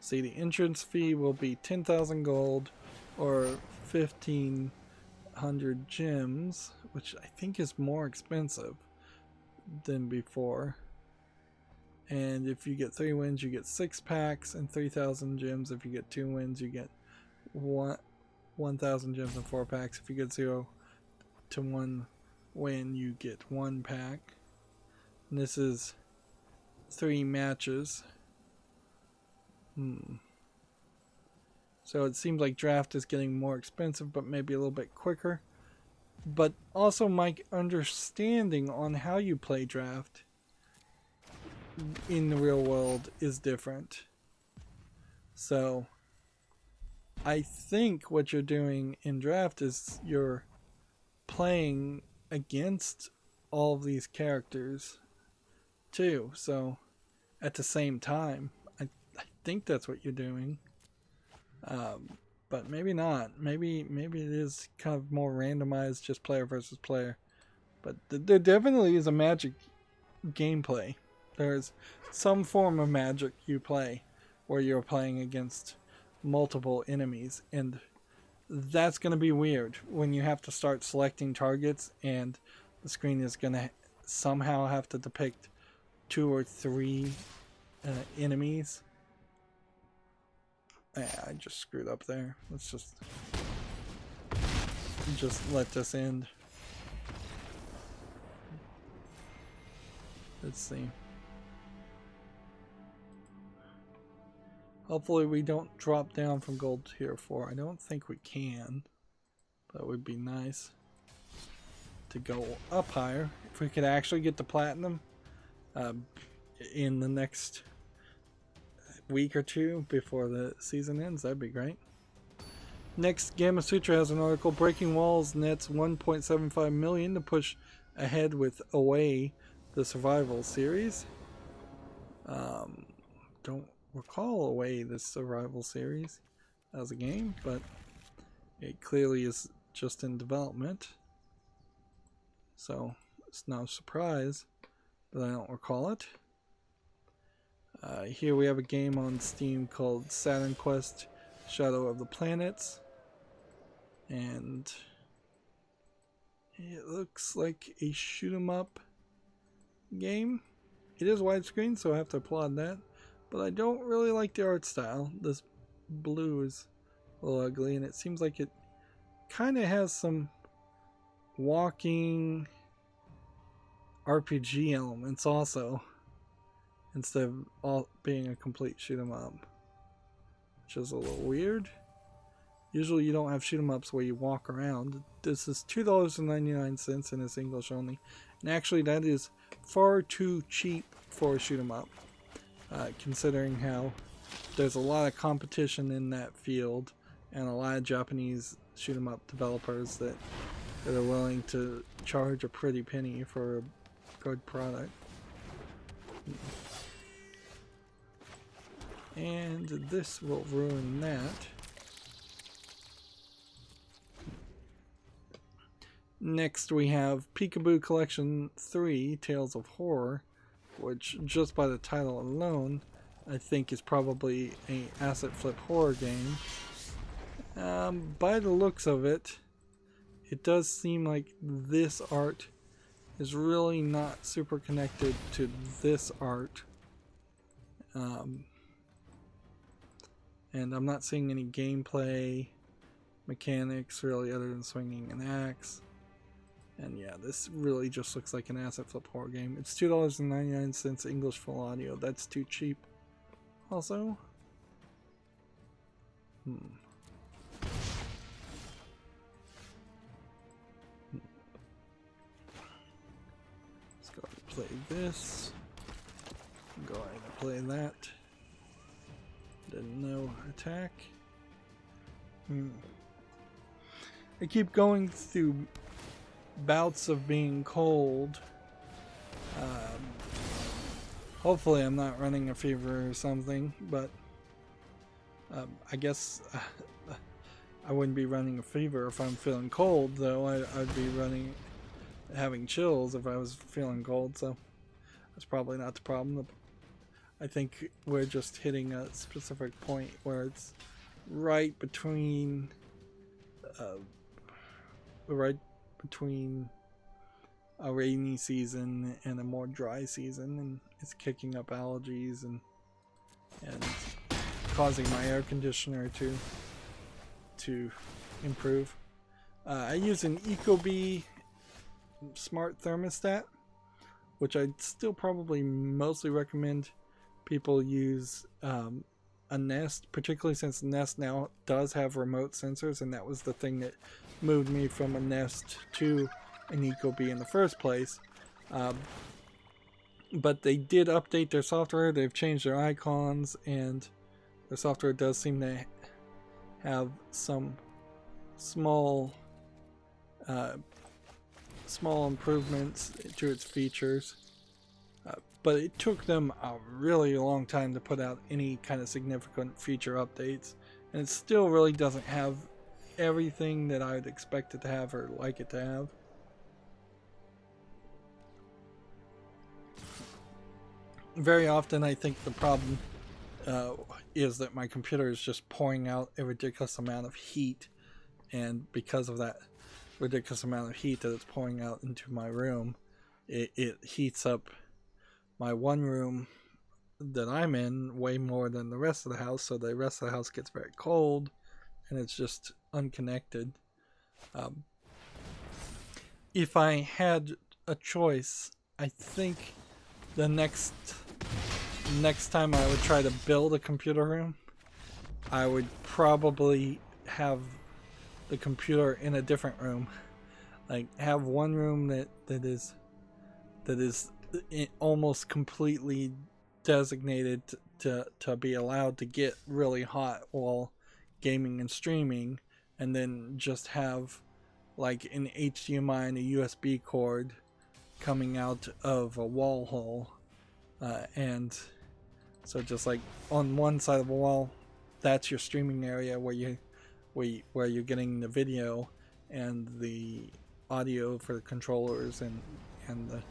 See, the entrance fee will be 10,000 gold or 1,500 gems, which I think is more expensive than before. And if you get 3 wins, you get 6 packs and 3,000 gems. If you get 2 wins, you get 1,000 gems and 4 packs. If you get 0 to 1 win, you get 1 pack. And this is 3 matches. So it seems like draft is getting more expensive, but maybe a little bit quicker. But also my understanding on how you play draft in the real world is different. So I think what you're doing in draft is you're playing against all of these characters too. So at the same time, I think that's what you're doing. But maybe not. Maybe it is kind of more randomized, just player versus player. But there definitely is a Magic gameplay. There's some form of Magic you play where you're playing against multiple enemies, and that's going to be weird when you have to start selecting targets and the screen is going to somehow have to depict 2 or 3 enemies. I just screwed up there. Let's just let this end. Let's see. Hopefully we don't drop down from gold tier 4. I don't think we can. That would be nice to go up higher. If we could actually get to platinum in the next week or 2 before the season ends, that'd be great. Next, Gamma Sutra has an article, Breaking Walls nets 1.75 million to push ahead with Away, the survival series. Don't recall Away, the survival series as a game, but it clearly is just in development. So it's no surprise that I don't recall it. Here we have a game on Steam called Saturn Quest Shadow of the Planets. And it looks like a shoot 'em up game. It is widescreen, so I have to applaud that. But I don't really like the art style. This blue is a little ugly, and it seems like it kind of has some walking RPG elements also, instead of all being a complete shoot 'em up, which is a little weird. Usually you don't have shoot 'em ups where you walk around. This is $2.99 and it's English only. And actually that is far too cheap for a shoot 'em up, considering how there's a lot of competition in that field and a lot of Japanese shoot 'em up developers that are willing to charge a pretty penny for a good product. And this will ruin that. Next we have Peekaboo Collection 3 Tales of Horror, which just by the title alone I think is probably a asset flip horror game. By the looks of it, it does seem like this art is really not super connected to this art. And I'm not seeing any gameplay mechanics really other than swinging an axe. And yeah, this really just looks like an asset flip horror game. It's $2.99 English full audio. That's too cheap. Also, let's go ahead and play this. Go ahead and play that. Didn't know attack. I keep going through bouts of being cold. Hopefully I'm not running a fever or something, but I guess I wouldn't be running a fever if I'm feeling cold, though. I'd be having chills if I was feeling cold, so that's probably not the problem. I think we're just hitting a specific point where it's right between a rainy season and a more dry season, and it's kicking up allergies and causing my air conditioner to improve. I use an Ecobee smart thermostat, which I'd still probably mostly recommend people use a Nest, particularly since Nest now does have remote sensors, and that was the thing that moved me from a Nest to an Ecobee in the first place. But they did update their software. They've changed their icons, and their software does seem to have some small improvements to its features. But it took them a really long time to put out any kind of significant feature updates, and it still really doesn't have everything that I would expect it to have or like it to have. Very often I think the problem is that my computer is just pouring out a ridiculous amount of heat, and because of that ridiculous amount of heat that it's pouring out into my room, it heats up my one room that I'm in way more than the rest of the house, so the rest of the house gets very cold, and it's just unconnected. If I had a choice, I think the next time I would try to build a computer room, I would probably have the computer in a different room. Like, have one room that is almost completely designated to be allowed to get really hot while gaming and streaming, and then just have like an HDMI and a USB cord coming out of a wall hole, and so just like on one side of the wall, that's your streaming area where you're getting the video and the audio for the controllers and the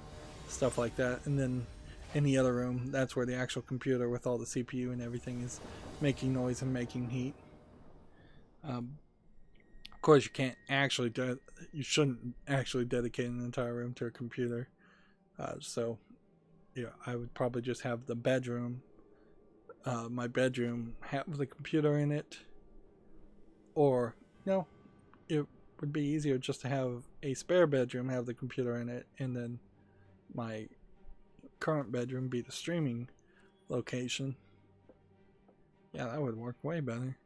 stuff like that, and then in the other room, that's where the actual computer with all the CPU and everything is making noise and making heat. Of course, you shouldn't actually dedicate an entire room to a computer. So, yeah, I would probably just have the bedroom, my bedroom, have the computer in it. Or, no, it would be easier just to have a spare bedroom, have the computer in it, and then my current bedroom be the streaming location. Yeah, that would work way better.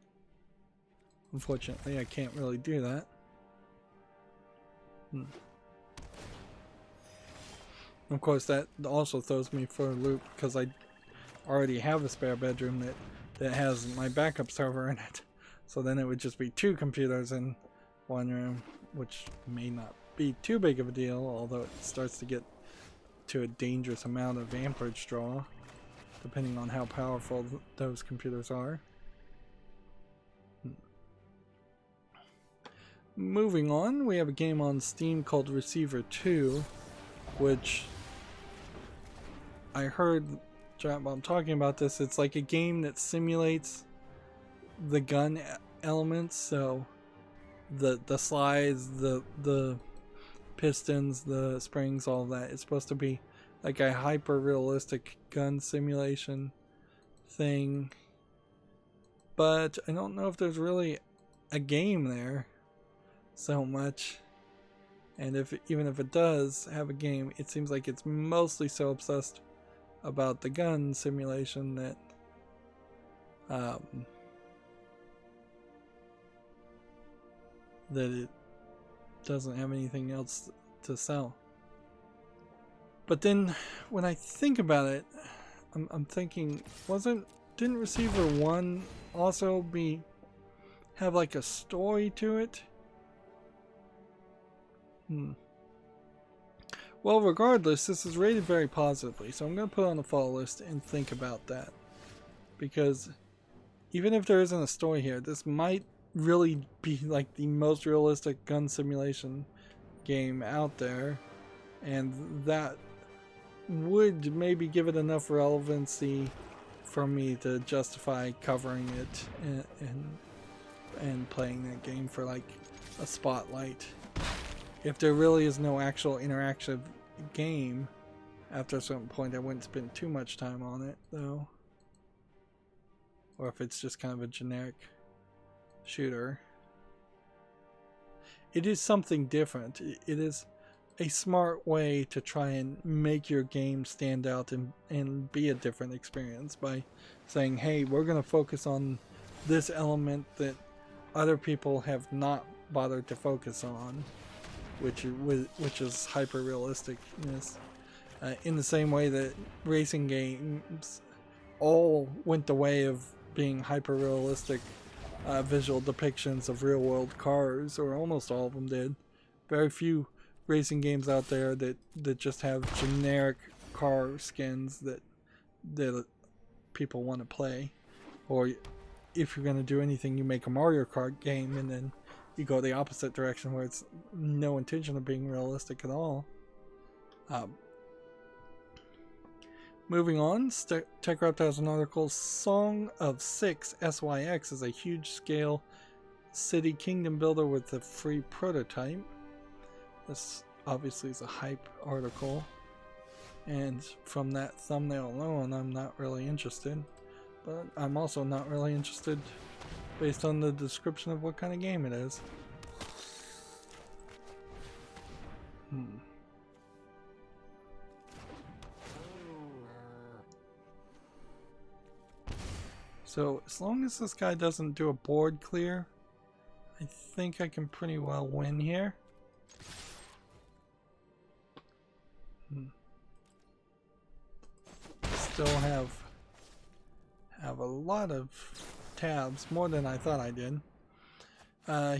Unfortunately, I can't really do that. Of course, that also throws me for a loop because I already have a spare bedroom that has my backup server in it. So then it would just be 2 computers in one room, which may not be too big of a deal, although it starts to get to a dangerous amount of amperage draw, depending on how powerful those computers are. Moving on, we have a game on Steam called Receiver 2, which I heard Giantbomb talking about this. It's like a game that simulates the gun elements, so the slides, the pistons, the springs, all that. It's supposed to be like a hyper realistic gun simulation thing, but I don't know if there's really a game there so much. And even if it does have a game, it seems like it's mostly so obsessed about the gun simulation that that it doesn't have anything else to sell. But then when I think about it, I'm thinking, didn't Receiver 1 also have like a story to it? Well, regardless, this is rated very positively, so I'm going to put it on the follow list and think about that. Because even if there isn't a story here, this might really be like the most realistic gun simulation game out there, and that would maybe give it enough relevancy for me to justify covering it and playing that game for like a spotlight. If there really is no actual interactive game, after a certain point I wouldn't spend too much time on it though. Or if it's just kind of a generic shooter. It is something different. It is a smart way to try and make your game stand out and be a different experience by saying, hey, we're going to focus on this element that other people have not bothered to focus on, which is hyper realisticness. In the same way that racing games all went the way of being hyper realistic visual depictions of real world cars, or almost all of them did. Very few racing games out there that just have generic car skins that people want to play. Or if you're going to do anything, you make a Mario Kart game and then you go the opposite direction where it's no intention of being realistic at all. Moving on, TechRaptor has an article, Song of Six, SYX, is a huge-scale city kingdom builder with a free prototype. This obviously is a hype article. And from that thumbnail alone, I'm not really interested. But I'm also not really interested based on the description of what kind of game it is. So as long as this guy doesn't do a board clear, I think I can pretty well win here. Still have a lot of tabs, more than I thought I did.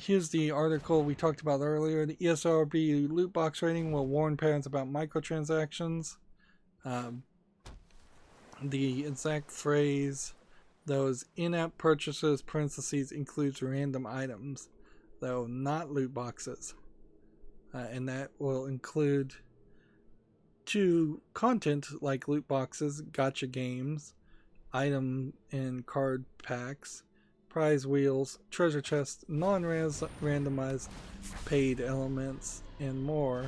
Here's the article we talked about earlier. The ESRB loot box rating will warn parents about microtransactions. The exact phrase, those in-app purchases, parentheses, includes random items, though not loot boxes. And that will include to content like loot boxes, gacha games, item and card packs, prize wheels, treasure chests, non-randomized paid elements, and more.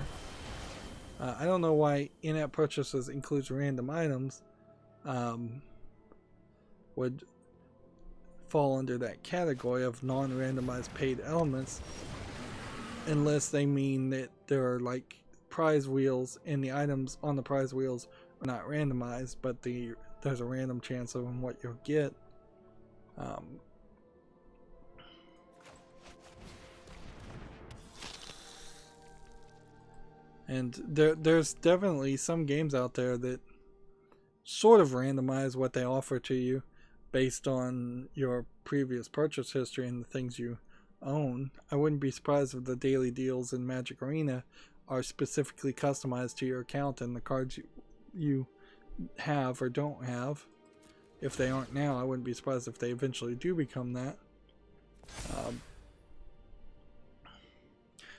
I don't know why in-app purchases includes random items would fall under that category of non-randomized paid elements, unless they mean that there are like prize wheels and the items on the prize wheels are not randomized, but there's a random chance of what you'll get. And there's definitely some games out there that sort of randomize what they offer to you based on your previous purchase history and the things you own. I wouldn't be surprised if the daily deals in Magic Arena are specifically customized to your account and the cards you have or don't have. If they aren't now, I wouldn't be surprised if they eventually do become that.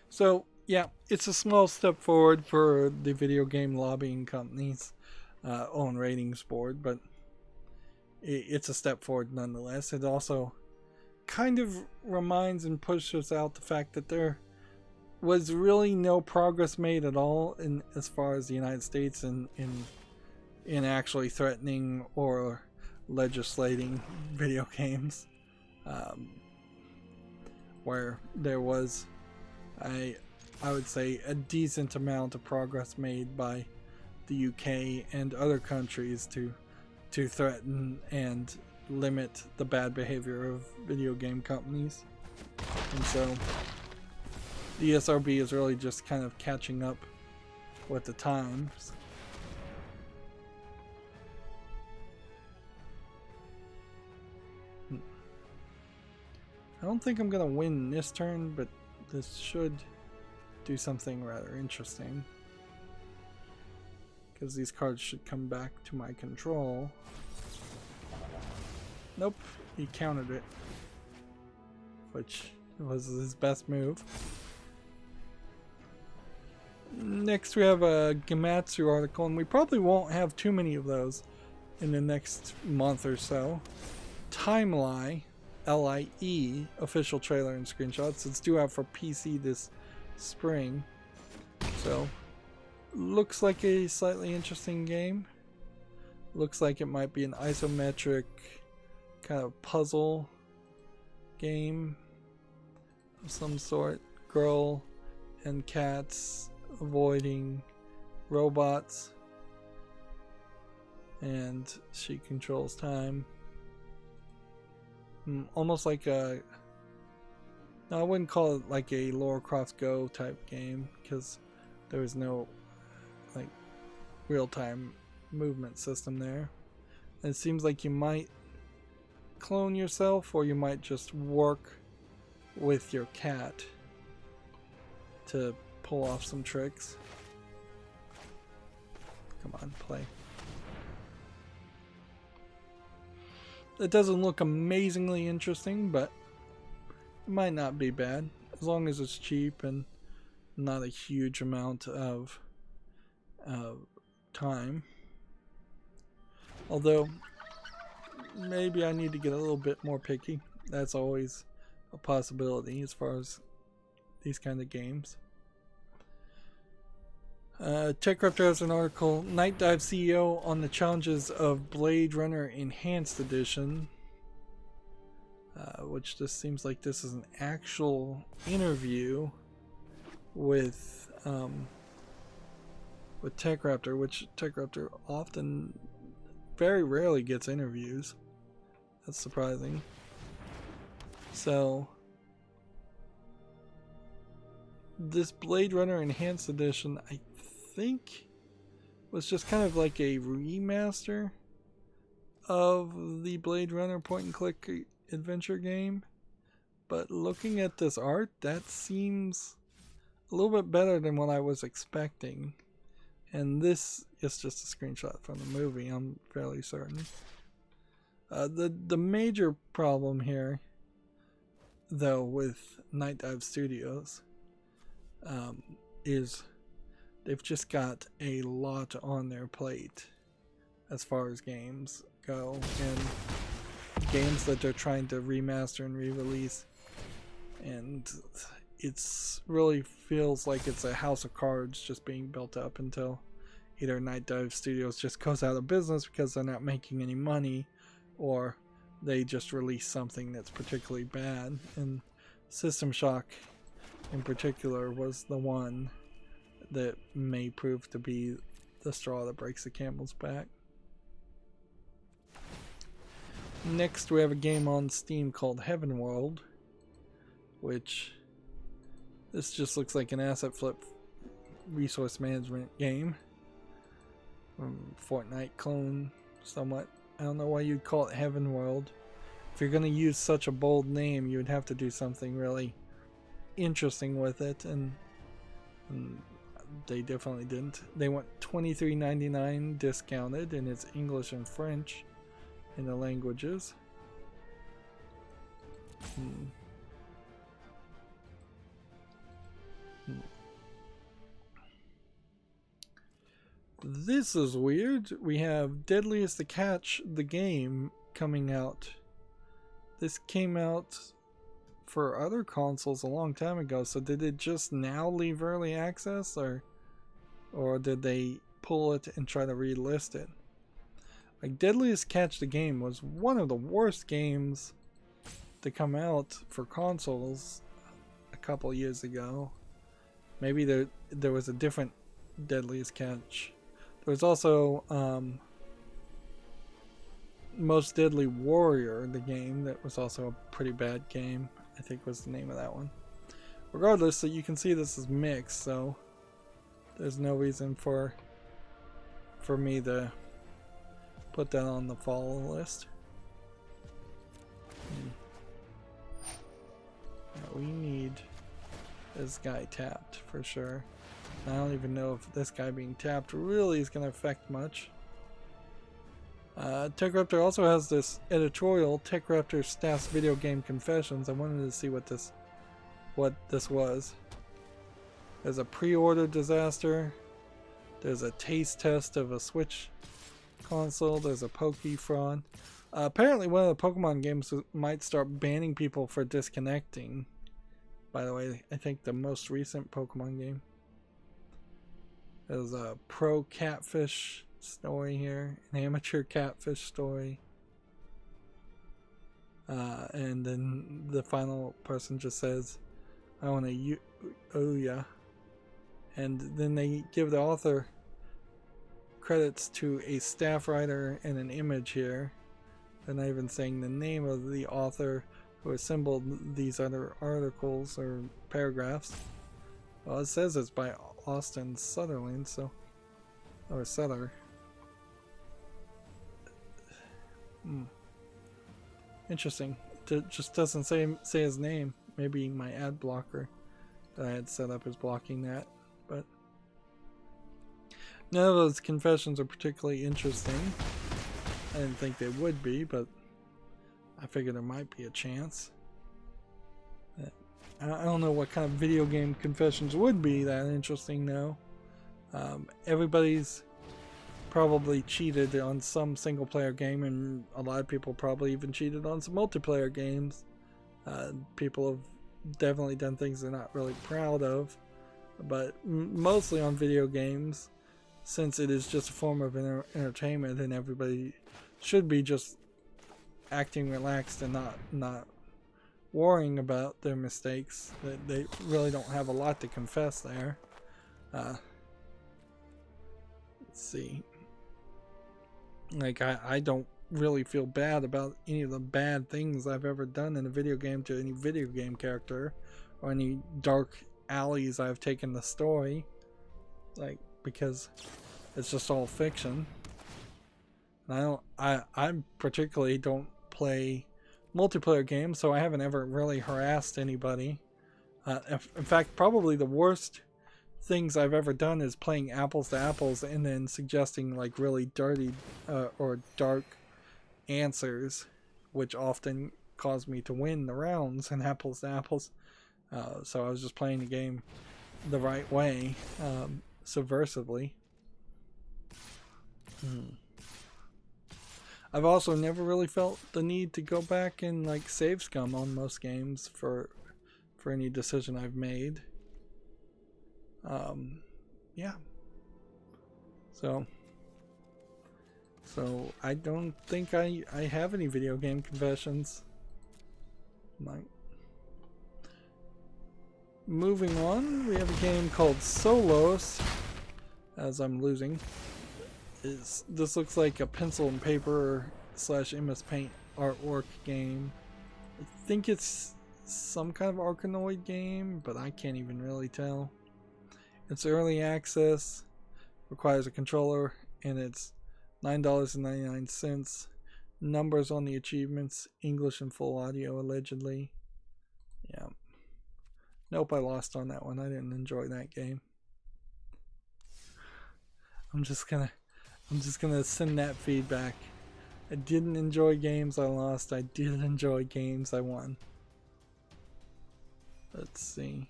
So yeah, it's a small step forward for the video game lobbying companies' own ratings board, but it's a step forward nonetheless. It also kind of reminds and pushes out the fact that there was really no progress made at all in as far as the United States in actually threatening or legislating video games, where there was I would say a decent amount of progress made by the UK and other countries to threaten and limit the bad behavior of video game companies. And so the ESRB is really just kind of catching up with the times. I don't think I'm gonna win this turn, but this should do something rather interesting, because these cards should come back to my control. Nope, he countered it, which was his best move. Next we have a Gematsu article, and we probably won't have too many of those in the next month or so. Timeline, LIE, official trailer and screenshots. It's due out for PC this spring, so looks like a slightly interesting game. Looks like it might be an isometric kind of puzzle game of some sort. Girl and cats avoiding robots, and she controls time. Almost like a, no, I wouldn't call it like a Lara Croft Go type game, because there was no like real-time movement system there. And it seems like you might clone yourself, or you might just work with your cat to pull off some tricks. Come on, play. It doesn't look amazingly interesting, but it might not be bad, as long as it's cheap and not a huge amount of time. Although, maybe I need to get a little bit more picky. That's always a possibility as far as these kind of games. TechRaptor has an article, Night Dive CEO on the challenges of Blade Runner Enhanced Edition. Which just seems like this is an actual interview with TechRaptor, which TechRaptor often, very rarely gets interviews. That's surprising. So, this Blade Runner Enhanced Edition, I think, was just kind of like a remaster of the Blade Runner point-and-click adventure game. But looking at this art, that seems a little bit better than what I was expecting. And this is just a screenshot from the movie, I'm fairly certain. The major problem here, though, with Night Dive Studios is they've just got a lot on their plate as far as games go, and games that they're trying to remaster and re-release, and it's really feels like it's a house of cards just being built up until either Night Dive Studios just goes out of business because they're not making any money, or they just release something that's particularly bad. And System Shock in particular was the one that may prove to be the straw that breaks the camel's back. Next, we have a game on Steam called Heaven World, which this just looks like an asset flip resource management game. Fortnite clone, somewhat. I don't know why you'd call it Heaven World. If you're going to use such a bold name, you would have to do something really interesting with it, and they definitely didn't. They went $23.99 discounted, and it's English and French in the languages. This is weird. We have Deadliest to Catch, the game, coming out. This came out for other consoles a long time ago, so did it just now leave early access, or did they pull it and try to relist it? Like, Deadliest Catch the game was one of the worst games to come out for consoles a couple years ago. Maybe there was a different Deadliest Catch. There was also Most Deadly Warrior, the game, that was also a pretty bad game, I think was the name of that one. Regardless, so you can see this is mixed, so there's no reason for me to put that on the follow list. Now we need this guy tapped for sure. I don't even know if this guy being tapped really is going to affect much. TechRaptor also has this editorial, TechRaptor Staff's Video Game Confessions. I wanted to see what this was. There's a pre-order disaster. There's a taste test of a Switch console. There's a Poke fraud. Apparently one of the Pokemon games might start banning people for disconnecting. By the way, I think the most recent Pokemon game. There's a pro catfish story here, an amateur catfish story. And then the final person just says, I want to Ouya. And then they give the author credits to a staff writer and an image here. They're not even saying the name of the author who assembled these other articles or paragraphs. Well, it says it's by Austin Sutherland, so, or Sutter. Interesting. It just doesn't say his name. Maybe my ad blocker that I had set up is blocking that, but none of those confessions are particularly interesting. I didn't think they would be, but I figured there might be a chance. I don't know what kind of video game confessions would be that interesting though. Everybody's probably cheated on some single player game, and a lot of people probably even cheated on some multiplayer games. People have definitely done things they're not really proud of. but mostly on video games, since it is just a form of entertainment, and everybody should be just acting relaxed and not worrying about their mistakes. That they really don't have a lot to confess there. Let's see. Like, I don't really feel bad about any of the bad things I've ever done in a video game to any video game character, or any dark alleys I've taken the story, like, because it's just all fiction. And I particularly don't play multiplayer games, so I haven't ever really harassed anybody. In fact, probably the worst things I've ever done is playing apples to apples and then suggesting like really dirty or dark answers, which often cause me to win the rounds in apples to apples. So I was just playing the game the right way, subversively. I've also never really felt the need to go back and like save scum on most games for any decision I've made. Yeah. So I don't think I have any video game confessions. Like, moving on, we have a game called Solos, as I'm losing. This looks like a pencil and paper / MS Paint artwork game. I think it's some kind of Arkanoid game, but I can't even really tell. It's early access, requires a controller, and it's $9.99. Numbers on the achievements, English and full audio allegedly. Yeah. Nope, I lost on that one. I didn't enjoy that game. I'm just gonna send that feedback. I didn't enjoy games I lost. I did enjoy games I won. Let's see.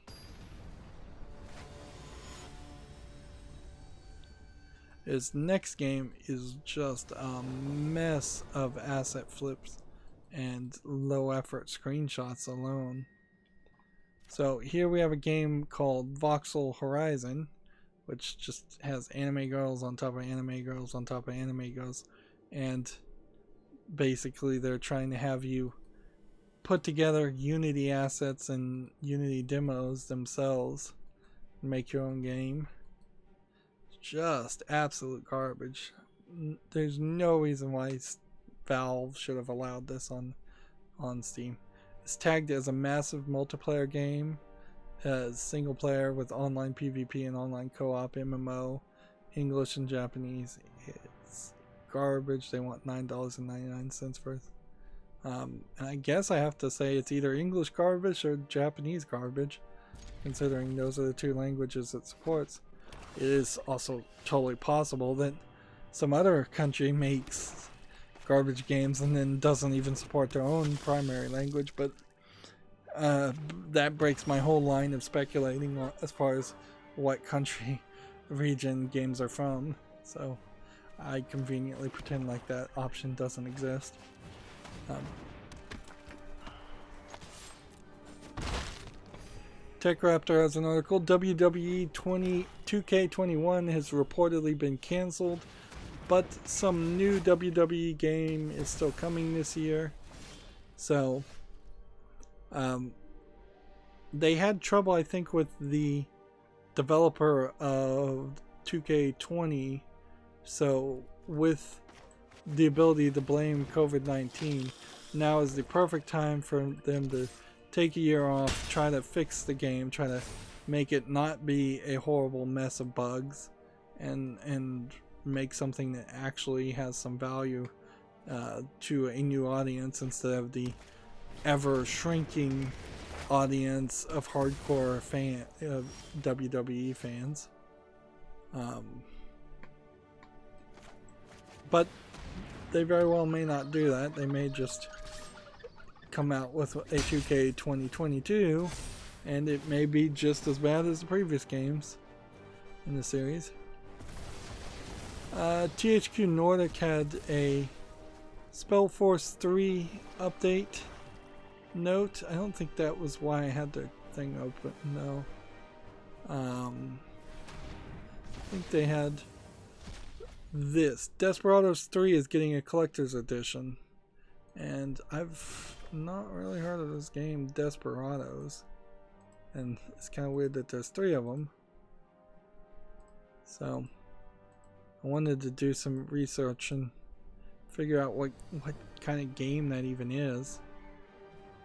His next game is just a mess of asset flips and low effort screenshots alone. So here we have a game called Voxel Horizon, which just has anime girls on top of anime girls on top of anime girls, and basically they're trying to have you put together Unity assets and Unity demos themselves and make your own game. Just absolute garbage. There's no reason why Valve should have allowed this on Steam. It's tagged as a massive multiplayer game, single player with online PvP and online co-op MMO, English and Japanese. It's garbage. They want $9.99 for it. And I guess I have to say it's either English garbage or Japanese garbage, considering those are the two languages it supports. It is also totally possible that some other country makes garbage games and then doesn't even support their own primary language, but that breaks my whole line of speculating as far as what country, region games are from. So I conveniently pretend like that option doesn't exist. TechRaptor has an article. WWE 2K21 has reportedly been canceled, but some new WWE game is still coming this year. So they had trouble, I think, with the developer of 2K20. So with the ability to blame COVID-19, now is the perfect time for them to take a year off, try to fix the game, try to make it not be a horrible mess of bugs, and make something that actually has some value to a new audience instead of the ever shrinking audience of hardcore WWE fans. But they very well may not do that. They may just come out with a 2K 2022 and it may be just as bad as the previous games in the series. THQ Nordic had a Spellforce 3 update note. I don't think that was why I had the thing open. No. I think they had this. Desperados 3 is getting a collector's edition. And I've not really heard of this game, Desperados. And it's kind of weird that there's 3 of them. So I wanted to do some research and figure out what kind of game that even is.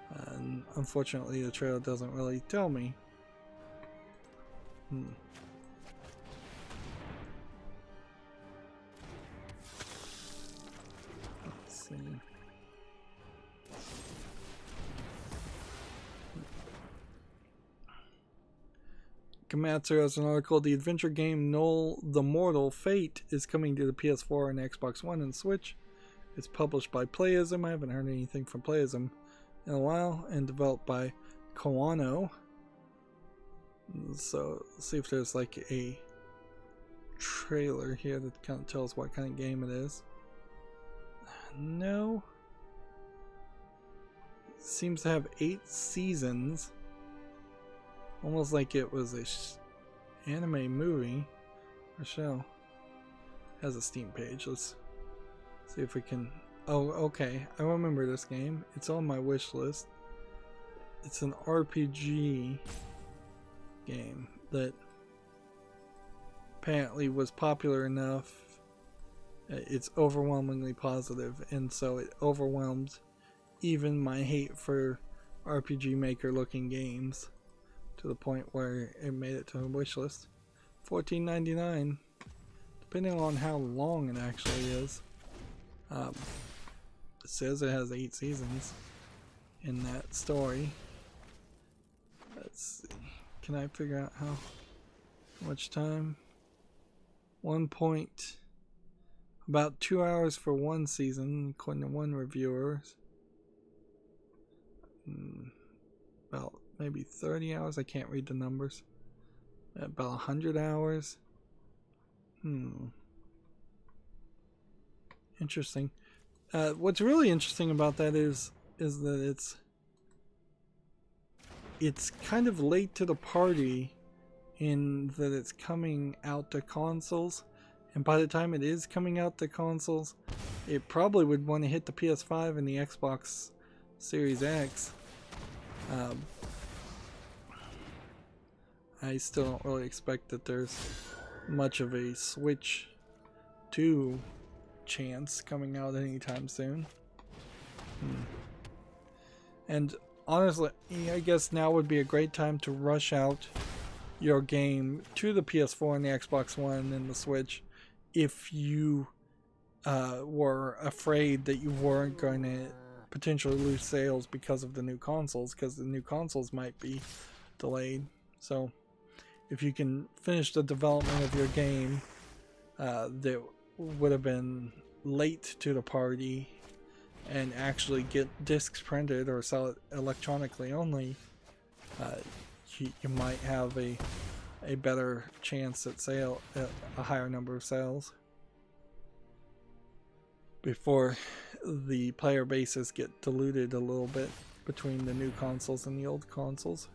And unfortunately the trailer doesn't really tell me. Let's see. Komatsu has an article. The adventure game Null the Mortal Fate is coming to the PS4 and Xbox One and Switch. It's published by Playism. I haven't heard anything from Playism in a while, and developed by Koano. So let's see if there's like a trailer here that kind of tells what kind of game it is. No. It seems to have 8 seasons. Almost like it was a anime movie or show. Has a Steam page. Let's see if we can. Oh, okay. I remember this game. It's on my wish list. It's an RPG game that apparently was popular enough. It's overwhelmingly positive, and so it overwhelmed even my hate for RPG Maker looking games to the point where it made it to a wish list. $14.99, depending on how long it actually is. It says it has 8 seasons in that story. Let's see. Can I figure out how much time? About 2 hours for one season, according to one reviewer. About maybe 30 hours. I can't read the numbers. About 100 hours. Interesting. What's really interesting about that is that it's kind of late to the party in that it's coming out to consoles, and by the time it is coming out to consoles, it probably would want to hit the PS5 and the Xbox Series X. I still don't really expect that there's much of a Switch 2 chance coming out anytime soon. And honestly, I guess now would be a great time to rush out your game to the PS4 and the Xbox One and the Switch if you were afraid that you weren't going to potentially lose sales because of the new consoles, because the new consoles might be delayed. So if you can finish the development of your game that would have been late to the party and actually get discs printed or sell it electronically only, you might have a better chance at a higher number of sales before the player bases get diluted a little bit between the new consoles and the old consoles.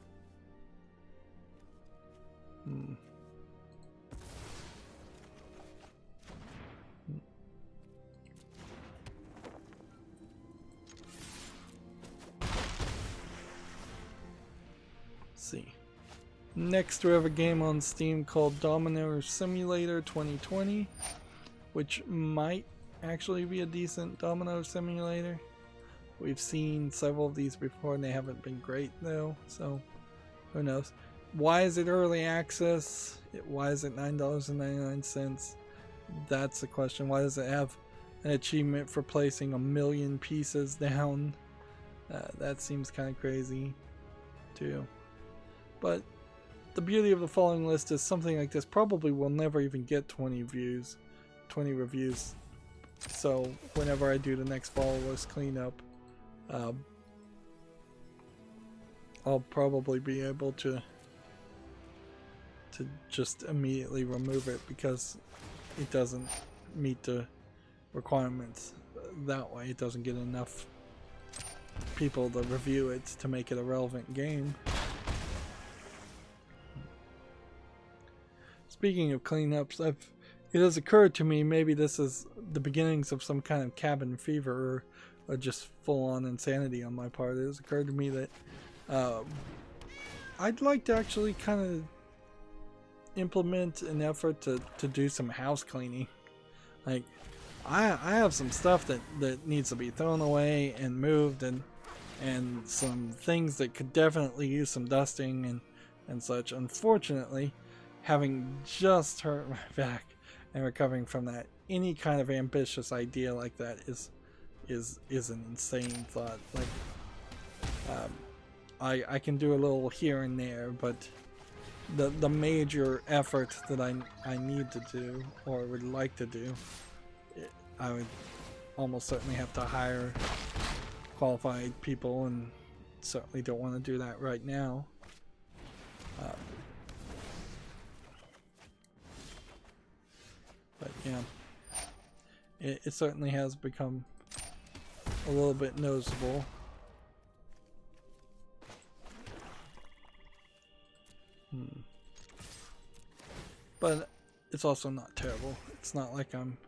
See. Next we have a game on Steam called Domino Simulator 2020, which might actually be a decent domino simulator. We've seen several of these before and they haven't been great though, so who knows. Why is it early access? Why is it $9.99? That's the question. Why does it have an achievement for placing 1 million pieces down? That seems kind of crazy too. But the beauty of the following list is something like this probably will never even get 20 reviews. So whenever I do the next follow list cleanup, I'll probably be able to just immediately remove it because it doesn't meet the requirements that way. It doesn't get enough people to review it to make it a relevant game. speaking of cleanups, it has occurred to me maybe this is the beginnings of some kind of cabin fever or just full-on insanity on my part. It has occurred to me that I'd like to actually kind of implement an effort to do some house cleaning. Like, I have some stuff that needs to be thrown away and moved, and some things that could definitely use some dusting and such. Unfortunately, having just hurt my back and recovering from that, any kind of ambitious idea like that is an insane thought. Like, I can do a little here and there, but the major effort that I need to do or would like to do, I would almost certainly have to hire qualified people, and certainly don't want to do that right now. But yeah, it certainly has become a little bit noticeable. But it's also not terrible. It's not like I'm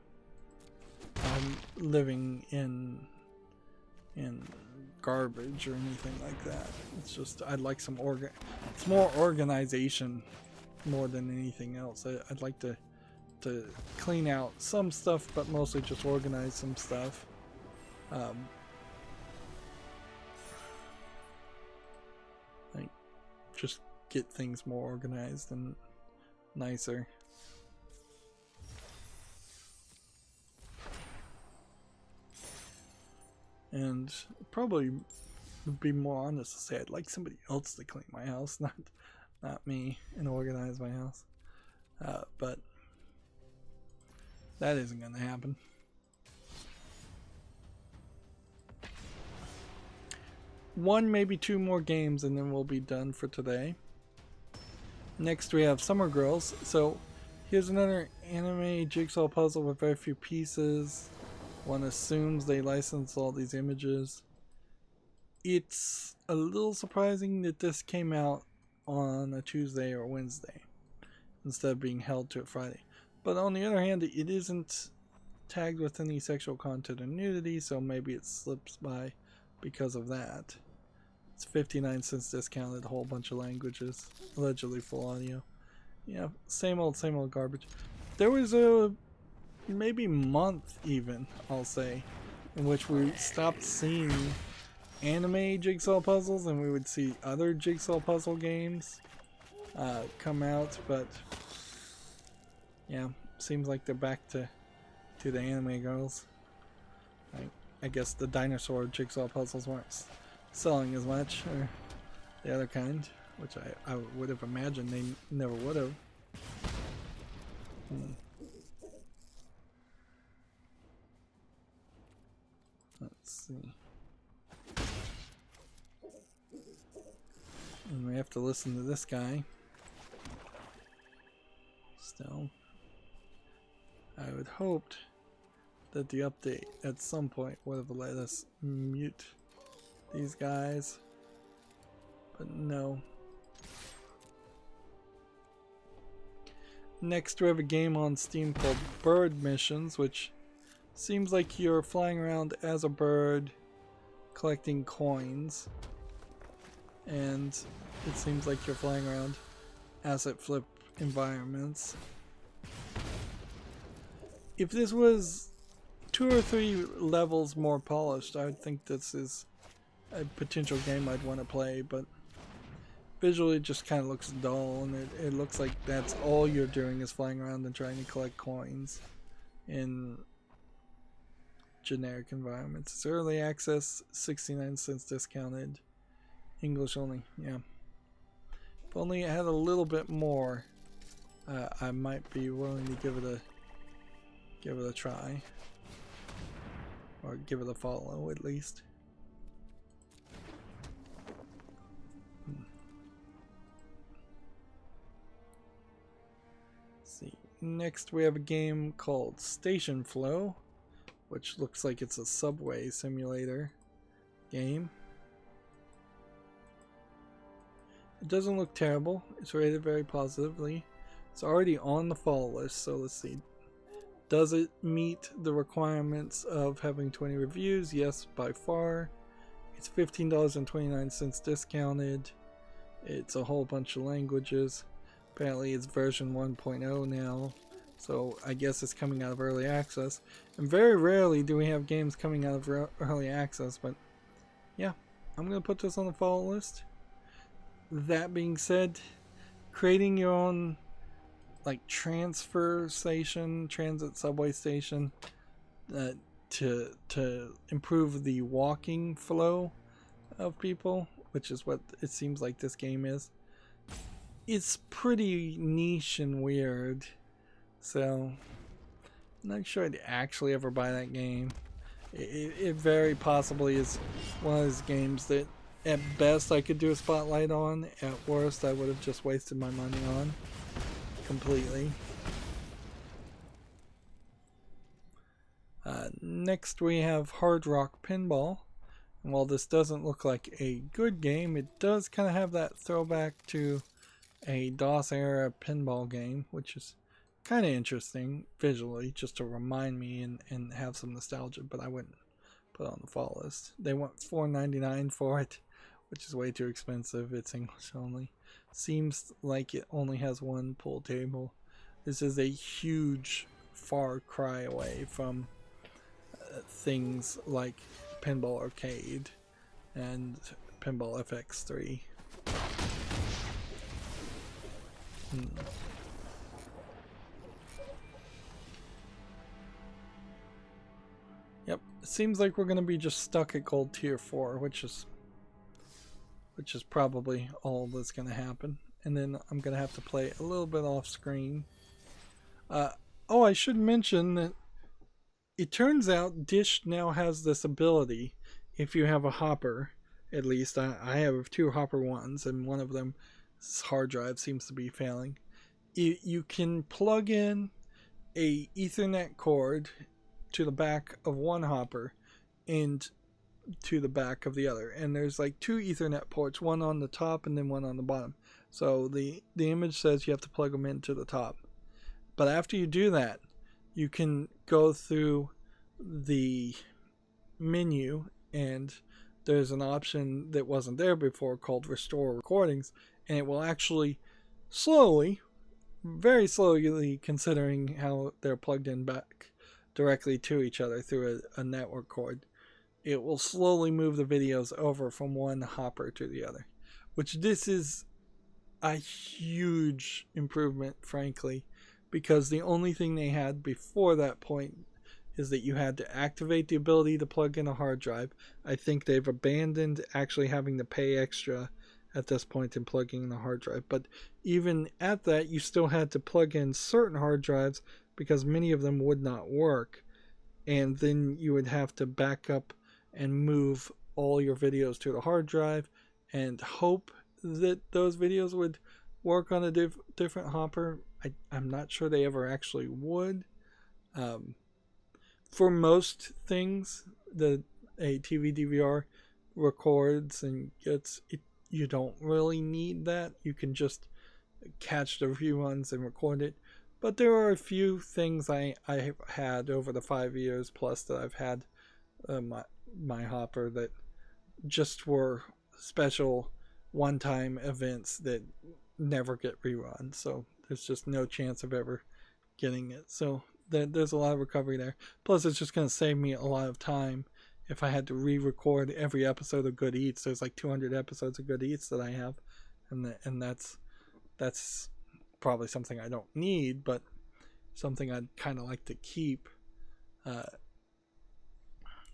living in garbage or anything like that. It's just I'd like some it's more organization more than anything else. I'd like to clean out some stuff, but mostly just organize some stuff. Like, just get things more organized and nicer. And probably would be more honest to say I'd like somebody else to clean my house, not me, and organize my house. But that isn't going to happen. One, maybe two more games, and then we'll be done for today. Next we have Summer Girls. So here's another anime jigsaw puzzle with very few pieces. One assumes they license all these images. It's a little surprising that this came out on a Tuesday or Wednesday instead of being held to a Friday. But on the other hand, it isn't tagged with any sexual content or nudity, so maybe it slips by because of that. It's 59 cents discounted, a whole bunch of languages, allegedly full audio. Yeah, same old garbage. There was a maybe month even, I'll say, in which we stopped seeing anime jigsaw puzzles and we would see other jigsaw puzzle games come out, but yeah, seems like they're back to the anime girls. I guess the dinosaur jigsaw puzzles weren't selling as much, or the other kind, which I would have imagined they never would have. Let's see. And we have to listen to this guy. Still, I would hoped that the update at some point would have let us mute these guys, but no. Next we have a game on Steam called Bird Missions, which seems like you're flying around as a bird collecting coins, and it seems like you're flying around asset flip environments. If this was 2 or 3 levels more polished, I would think this is a potential game I'd want to play, but visually it just kind of looks dull, and it looks like that's all you're doing is flying around and trying to collect coins in generic environments. It's early access, 69 cents discounted, English only. Yeah, if only it had a little bit more, I might be willing to give it a try, or give it a follow at least. See, next we have a game called Station Flow, which looks like it's a subway simulator game. It doesn't look terrible. It's rated very positively. It's already on the follow list, so let's see. Does it meet the requirements of having 20 reviews? Yes, by far. It's $15.29 discounted. It's a whole bunch of languages. Apparently it's version 1.0 now, so I guess it's coming out of early access. And very rarely do we have games coming out of early access, but yeah, I'm going to put this on the follow list. That being said, creating your own like transfer station, transit subway station, to improve the walking flow of people, which is what it seems like this game is. It's pretty niche and weird, so I'm not sure I'd actually ever buy that game. It very possibly is one of those games that at best I could do a spotlight on, at worst I would have just wasted my money on completely. Next we have Hard Rock Pinball, and while this doesn't look like a good game, it does kind of have that throwback to a DOS era pinball game, which is kind of interesting visually, just to remind me and have some nostalgia, but I wouldn't put it on the fall list. They want $4.99 for it, which is way too expensive. It's English only. Seems like it only has one pool table. This is a huge far cry away from things like Pinball Arcade and Pinball FX3. Yep, it seems like we're going to be just stuck at gold tier 4, which is probably all that's going to happen. And then I'm going to have to play a little bit off screen. Oh, I should mention that it turns out Dish now has this ability, if you have a hopper, at least. I have 2 hopper ones, and one of them, hard drive, seems to be failing. You can plug in a Ethernet cord to the back of one hopper and to the back of the other, and there's like 2 Ethernet ports, one on the top and then one on the bottom. So the image says you have to plug them into the top, but after you do that, you can go through the menu, and there's an option that wasn't there before called Restore Recordings, and it will actually slowly, very slowly, considering how they're plugged in back directly to each other through a network cord, it will slowly move the videos over from one hopper to the other, which this is a huge improvement, frankly, because the only thing they had before that point is that you had to activate the ability to plug in a hard drive. I think they've abandoned actually having to pay extra at this point in plugging in the hard drive, but even at that, you still had to plug in certain hard drives because many of them would not work, and then you would have to back up and move all your videos to the hard drive and hope that those videos would work on a different hopper. I'm not sure they ever actually would. For most things, a TV DVR records and gets it. You don't really need that. You can just catch the reruns and record it. But there are a few things I have had over the 5 years plus that I've had my hopper that just were special one-time events that never get rerun. So there's just no chance of ever getting it. So there's a lot of recovery there. Plus, it's just going to save me a lot of time if I had to re-record every episode of Good Eats. There's like 200 episodes of Good Eats that I have, and that's probably something I don't need, but something I'd kind of like to keep.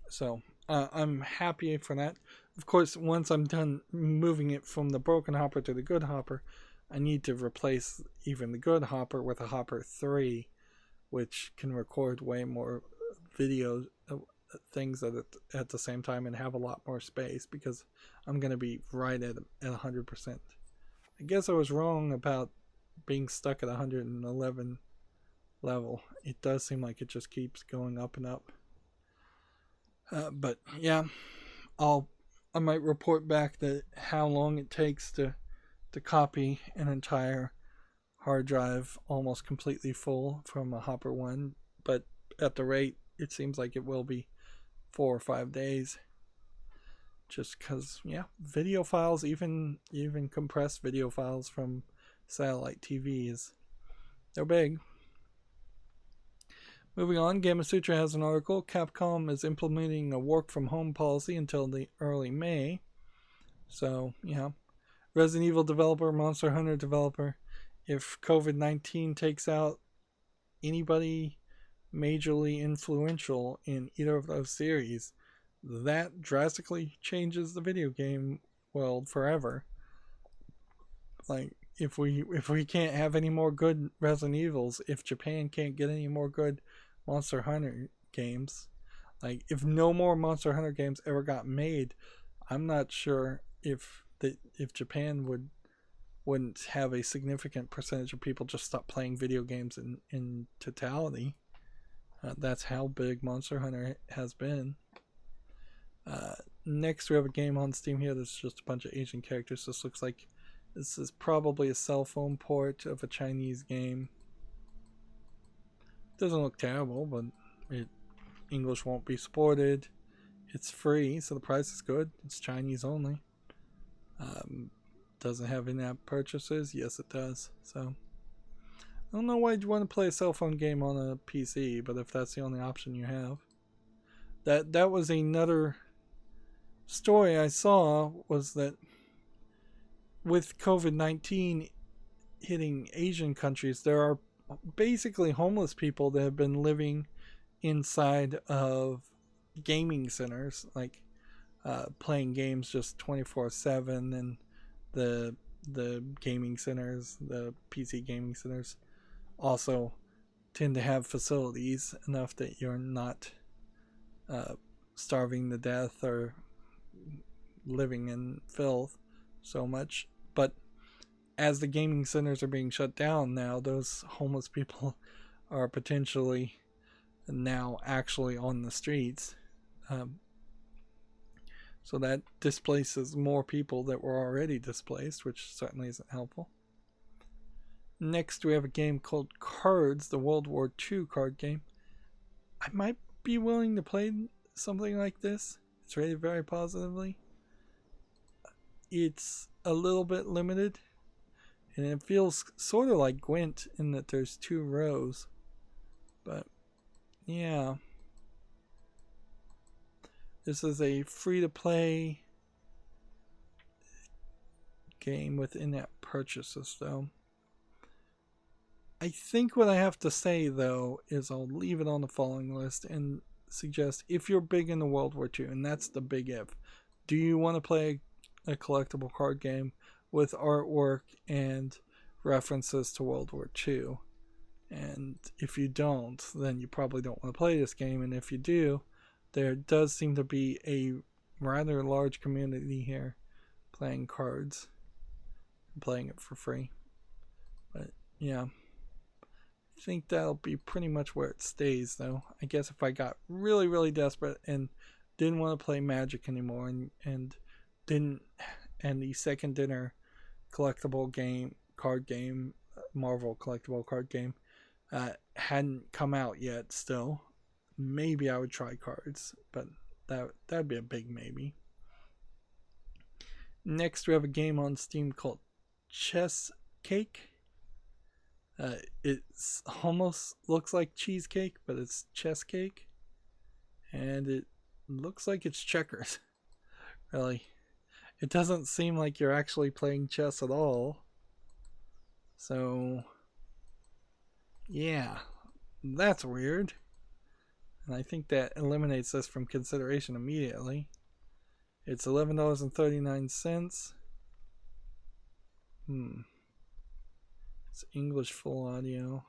So I'm happy for that. Of course, once I'm done moving it from the broken hopper to the good hopper, I need to replace even the good hopper with a hopper 3, which can record way more videos, things at the same time, and have a lot more space, because I'm going to be right at 100%. I guess I was wrong about being stuck at 111 level. It does seem like it just keeps going up and up. But yeah, I might report back that how long it takes to copy an entire hard drive almost completely full from a Hopper 1, but at the rate it seems like it will be 4 or 5 days. Just because, yeah, video files, even compressed video files from satellite TVs, they're big. Moving on, Gamasutra has an article. Capcom is implementing a work-from-home policy until the early May. So, yeah. Resident Evil developer, Monster Hunter developer. If COVID-19 takes out anybody majorly influential in either of those series, that drastically changes the video game world forever. Like, if we can't have any more good Resident Evils, if Japan can't get any more good Monster Hunter games, like if no more Monster Hunter games ever got made, I'm not sure if Japan wouldn't have a significant percentage of people just stop playing video games in totality. That's how big Monster Hunter has been. Next, we have a game on Steam here that's just a bunch of Asian characters. This looks like this is probably a cell phone port of a Chinese game. Doesn't look terrible, but English won't be supported. It's free, so the price is good. It's Chinese only. Doesn't have in-app purchases. Yes, it does. So I don't know why you'd want to play a cell phone game on a PC, but if that's the only option you have. That was another story I saw, was that with COVID-19 hitting Asian countries, there are basically homeless people that have been living inside of gaming centers, like playing games just 24/7, and the gaming centers, the PC gaming centers, also tend to have facilities enough that you're not starving to death or living in filth so much. But as the gaming centers are being shut down now, those homeless people are potentially now actually on the streets. So that displaces more people that were already displaced, which certainly isn't helpful. Next, we have a game called Cards, the World War II card game. I might be willing to play something like this. It's rated very positively. It's a little bit limited, and it feels sort of like Gwent in that there's 2 rows. But yeah, this is a free-to-play game with in-app purchases, though. I think what I have to say, though, is I'll leave it on the following list and suggest, if you're big into World War II, and that's the big if, do you want to play a collectible card game with artwork and references to World War II? And if you don't, then you probably don't want to play this game. And if you do, there does seem to be a rather large community here playing cards and playing it for free. But yeah, I think that'll be pretty much where it stays, though. I guess if I got really, really desperate and didn't want to play Magic anymore, and the second dinner collectible game, card game, Marvel collectible card game, hadn't come out yet still, maybe I would try Cards, but that'd be a big maybe. Next, we have a game on Steam called Chess Cake. It almost looks like cheesecake, but it's chess cake, and it looks like it's checkers. Really, it doesn't seem like you're actually playing chess at all. So yeah, that's weird, and I think that eliminates this from consideration immediately. It's $11.39. It's English full audio.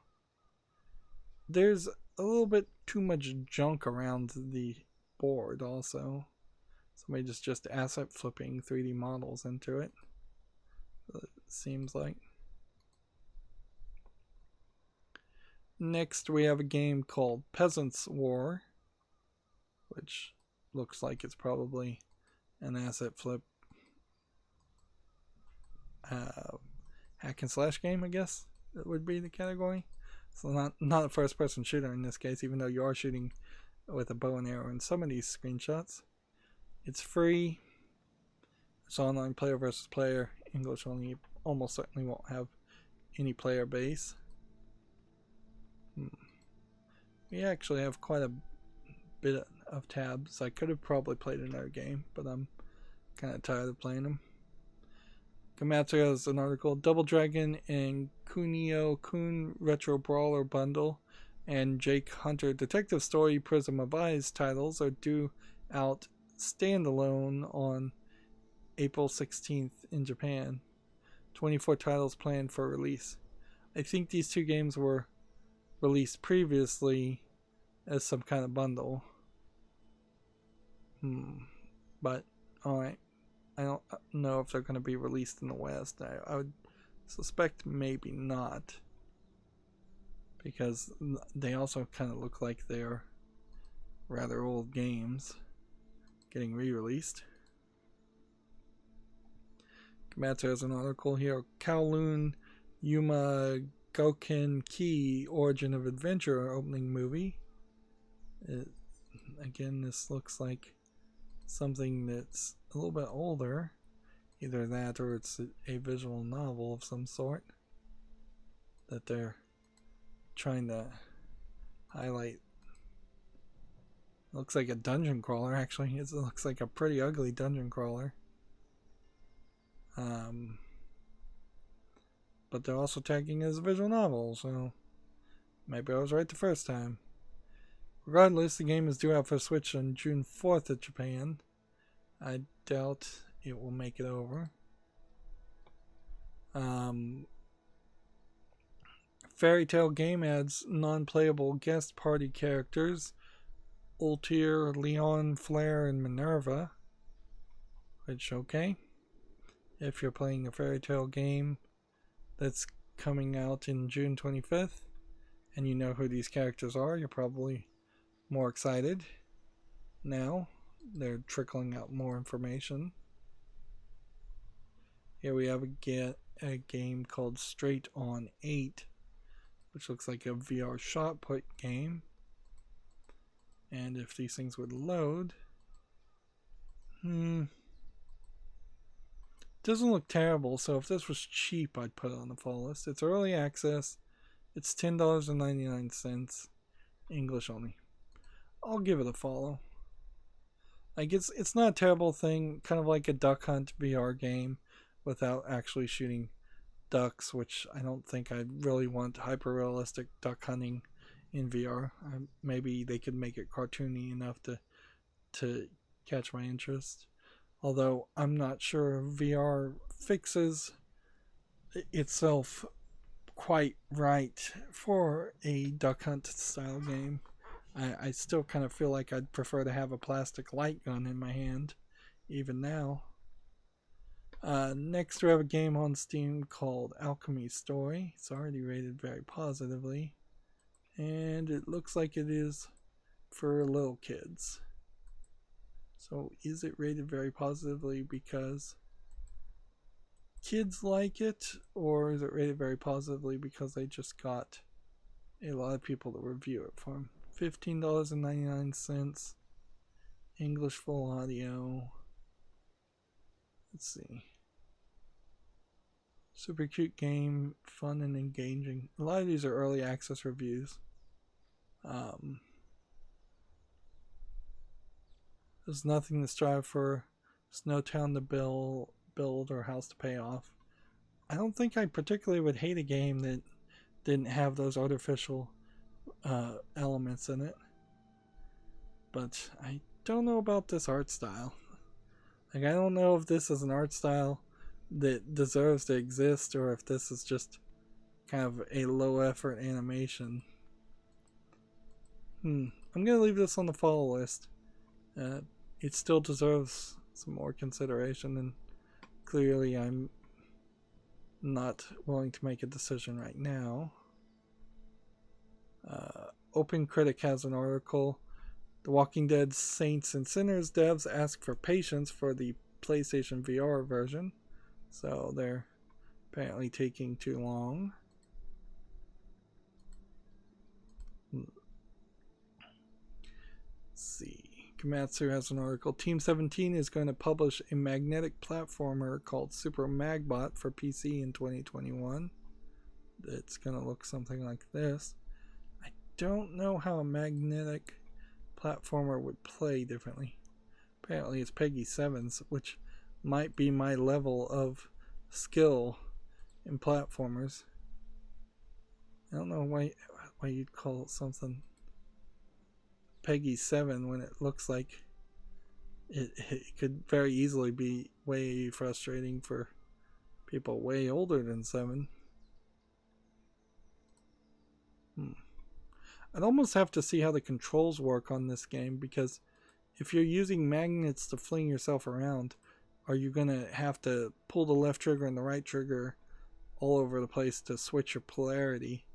There's a little bit too much junk around the board also. Somebody just asset flipping 3D models into it, it seems like. Next, we have a game called Peasants War, which looks like it's probably an asset flip hack and slash game, I guess. that would be the category. So not a first-person shooter in this case, even though you are shooting with a bow and arrow in some of these screenshots. It's free. It's online player versus player. English only. Almost certainly won't have any player base. We actually have quite a bit of tabs. I could have probably played another game, but I'm kind of tired of playing them. Komatsu has an article. Double Dragon and Kunio Kun Retro Brawler Bundle and Jake Hunter Detective Story Prism of Eyes titles are due out standalone on April 16th in Japan. 24 titles planned for release. I think these two games were released previously as some kind of bundle. But, alright. I don't know if they're going to be released in the West. I would suspect maybe not. Because they also kind of look like they're rather old games getting re-released. Komatsu has an article here. Kowloon Yuma Goken Ki Origin of Adventure opening movie. Again, this looks like something that's a little bit older. Either that or it's a visual novel of some sort that they're trying to highlight. Looks like a dungeon crawler, actually. It looks like a pretty ugly dungeon crawler. But they're also tagging it as a visual novel, so maybe I was right the first time. Regardless, the game is due out for Switch on June 4th at Japan. I doubt it will make it over. Fairy Tail game adds non-playable guest party characters. Ultir, Leon, Flare, and Minerva. Which, okay. If you're playing a Fairy Tail game that's coming out in June 25th, and you know who these characters are, you're probably more excited. Now, they're trickling out more information. Here we have a game called Straight On 8, which looks like a VR shot put game. And if these things would load, doesn't look terrible. So if this was cheap, I'd put it on the fall list. It's early access. It's $10.99, English only. I'll give it a follow. Like it's not a terrible thing, kind of like a Duck Hunt VR game without actually shooting ducks, which I don't think I'd really want hyper realistic duck hunting in VR. Maybe they could make it cartoony enough to catch my interest. Although I'm not sure VR fixes itself quite right for a duck hunt style game. I still kind of feel like I'd prefer to have a plastic light gun in my hand, even now. Next we have a game on Steam called Alchemy Story. It's already rated very positively. And it looks like it is for little kids. So is it rated very positively because kids like it? Or is it rated very positively because they just got a lot of people to review it for them? $15.99. English full audio. Let's see. Super cute game, fun and engaging. A lot of these are early access reviews. There's nothing to strive for. There's no town to build or house to pay off. I don't think I particularly would hate a game that didn't have those artificial elements in it. But I don't know about this art style. Like, I don't know if this is an art style that deserves to exist or if this is just kind of a low effort animation. I'm gonna leave this on the follow list. It still deserves some more consideration, and clearly I'm not willing to make a decision right now. Open Critic has an article. The Walking Dead Saints and Sinners devs ask for patience for the PlayStation VR version. So they're apparently taking too long. Komatsu has an article. Team 17 is going to publish a magnetic platformer called Super Magbot for PC in 2021. It's going to look something like this. I don't know how a magnetic platformer would play differently. Apparently it's Peggy 7s, which might be my level of skill in platformers. I don't know why you'd call it something Peggy 7 when it looks like it could very easily be way frustrating for people way older than 7. I'd almost have to see how the controls work on this game, because if you're using magnets to fling yourself around, are you going to have to pull the left trigger and the right trigger all over the place to switch your polarity?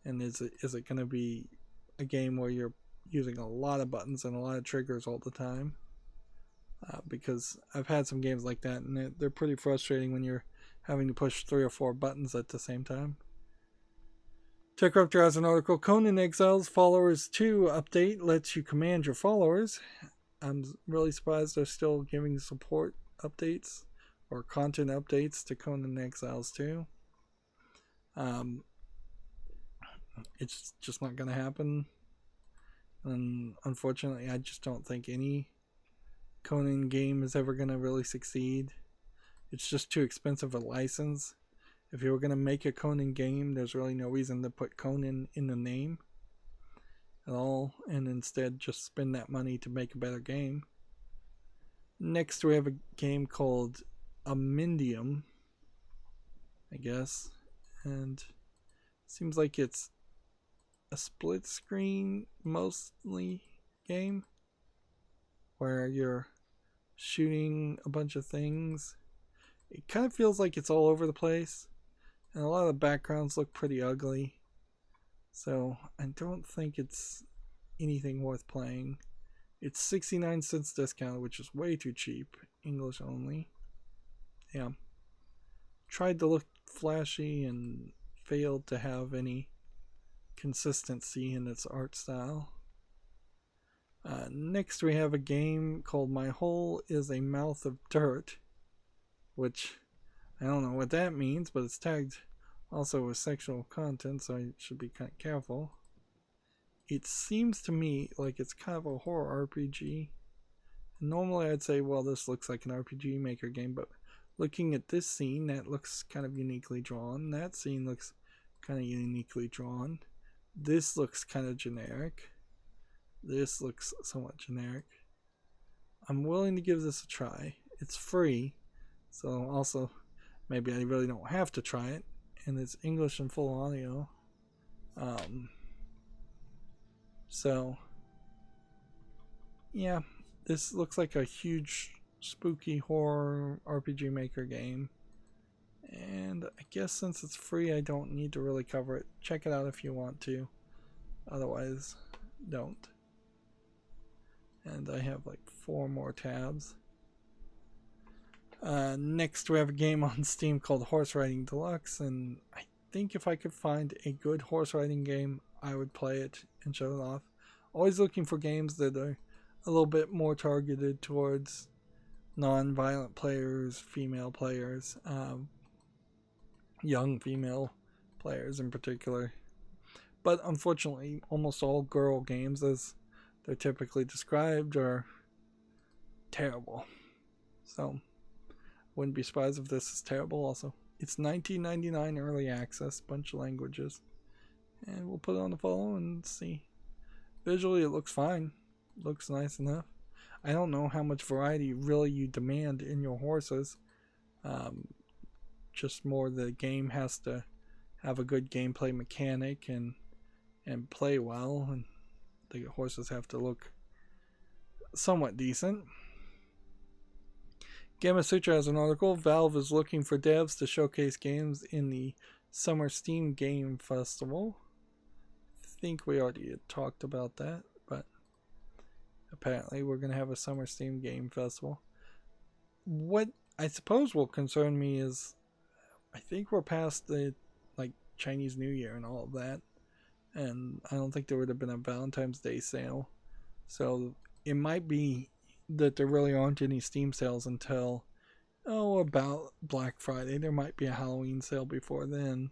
And is it going to be a game where you're using a lot of buttons and a lot of triggers all the time? Because I've had some games like that, and they're pretty frustrating when you're having to push 3 or 4 buttons at the same time. TechRuptor has an article. Conan Exile's Followers 2 update lets you command your followers. I'm really surprised they're still giving support updates or content updates to Conan Exiles 2. It's just not going to happen. And unfortunately, I just don't think any Conan game is ever going to really succeed. It's just too expensive a license. If you were going to make a Conan game, there's really no reason to put Conan in the name at all, and instead just spend that money to make a better game. Next, we have a game called Amendium, I guess, and seems like it's a split screen mostly game where you're shooting a bunch of things. It kind of feels like it's all over the place, and a lot of the backgrounds look pretty ugly, so I don't think it's anything worth playing. It's 69 cents discount, which is way too cheap. English only. Yeah. Tried to look flashy and failed to have any consistency in its art style. Next we have a game called My Hole is a Mouth of Dirt, which I don't know what that means, but it's tagged also with sexual content, so I should be kind of careful. It seems to me like it's kind of a horror RPG. Normally I'd say, well, this looks like an RPG Maker game, but looking at this scene, that looks kind of uniquely drawn. That scene looks kind of uniquely drawn. This looks kind of generic. This looks somewhat generic. I'm willing to give this a try. It's free, so also maybe I really don't have to try it, and it's English and full audio. So yeah, this looks like a huge spooky horror RPG Maker game, and I guess since it's free I don't need to really cover it. Check it out if you want to, otherwise don't. And I have like 4 more tabs. Next we have a game on Steam called Horse Riding Deluxe, and I think if I could find a good horse riding game, I would play it and show it off. Always looking for games that are a little bit more targeted towards non-violent players, female players, young female players in particular. But unfortunately, almost all girl games, as they're typically described, are terrible. So wouldn't be surprised if this is terrible also. It's $19.99 early access, bunch of languages. And we'll put it on the follow and see. Visually it looks fine. Looks nice enough. I don't know how much variety really you demand in your horses. Just more the game has to have a good gameplay mechanic and play well, and the horses have to look somewhat decent. Gamma Sutra has an article. Valve is looking for devs to showcase games in the Summer Steam Game Festival. I think we already had talked about that, but apparently we're going to have a Summer Steam Game Festival. What I suppose will concern me is I think we're past the Chinese New Year and all of that, and I don't think there would have been a Valentine's Day sale. So it might be that there really aren't any Steam sales until, about Black Friday. There might be a Halloween sale before then,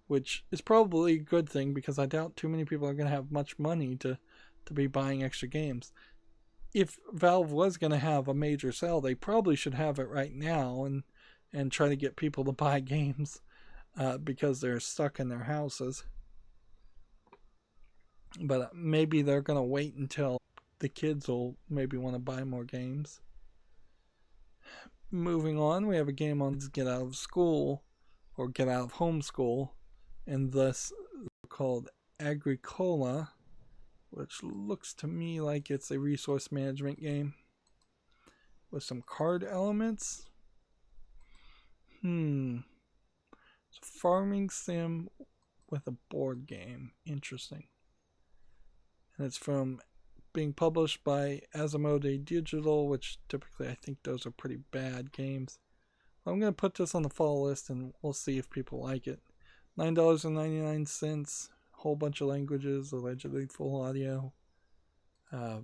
which is probably a good thing because I doubt too many people are going to have much money to be buying extra games. If Valve was going to have a major sale, they probably should have it right now and try to get people to buy games because they're stuck in their houses. But maybe they're going to wait until the kids will maybe want to buy more games. Moving on, we have a game on Get Out of School or Get Out of Homeschool, and thus called Agricola, which looks to me like it's a resource management game with some card elements. It's a farming sim with a board game. Interesting. And it's being published by Asmodee Digital, which typically I think those are pretty bad games. I'm going to put this on the fall list and we'll see if people like it. $9.99, whole bunch of languages, allegedly full audio. Right.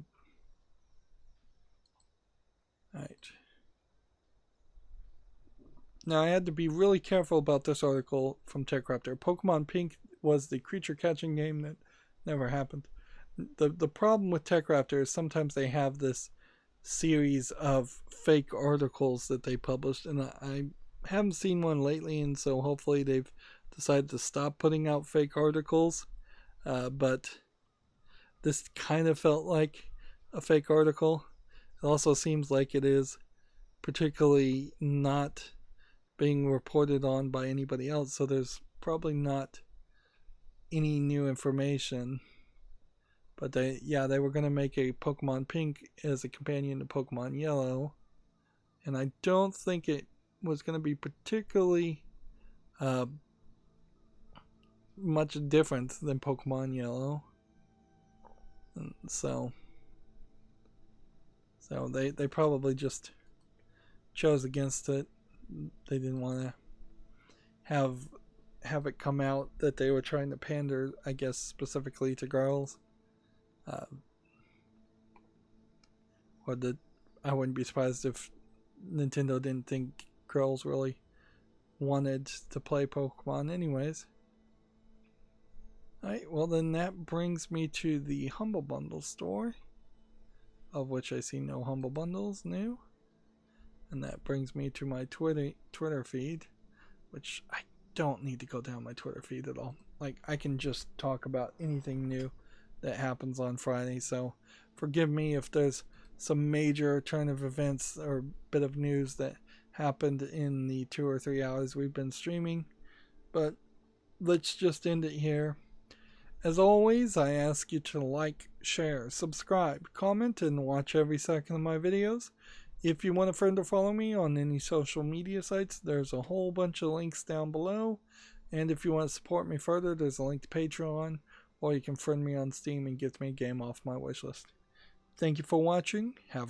Now I had to be really careful about this article from TechRaptor. Pokemon Pink was the creature catching game that never happened. The problem with TechRaptor is sometimes they have this series of fake articles that they published, and I haven't seen one lately, and so hopefully they've decided to stop putting out fake articles. But this kind of felt like a fake article. It also seems like it is particularly not being reported on by anybody else, so there's probably not any new information. But they were going to make a Pokemon Pink as a companion to Pokemon Yellow, and I don't think it was going to be particularly much different than Pokemon Yellow. And so they probably just chose against it. They didn't want to have it come out that they were trying to pander, I guess, specifically to girls. Or that I wouldn't be surprised if Nintendo didn't think girls really wanted to play Pokemon anyways. Alright, well then that brings me to the Humble Bundle store, of which I see no Humble Bundles new. And that brings me to my Twitter feed, which I don't need to go down my Twitter feed at all. Like, I can just talk about anything new that happens on Friday, so forgive me if there's some major turn of events or bit of news that happened in the 2 or 3 hours we've been streaming, but let's just end it here. As always, I ask you to like, share, subscribe, comment, and watch every second of my videos. If you want a friend to follow me on any social media sites, there's a whole bunch of links down below. And if you want to support me further, there's a link to Patreon, or you can friend me on Steam and get me a game off my wishlist. Thank you for watching. Have a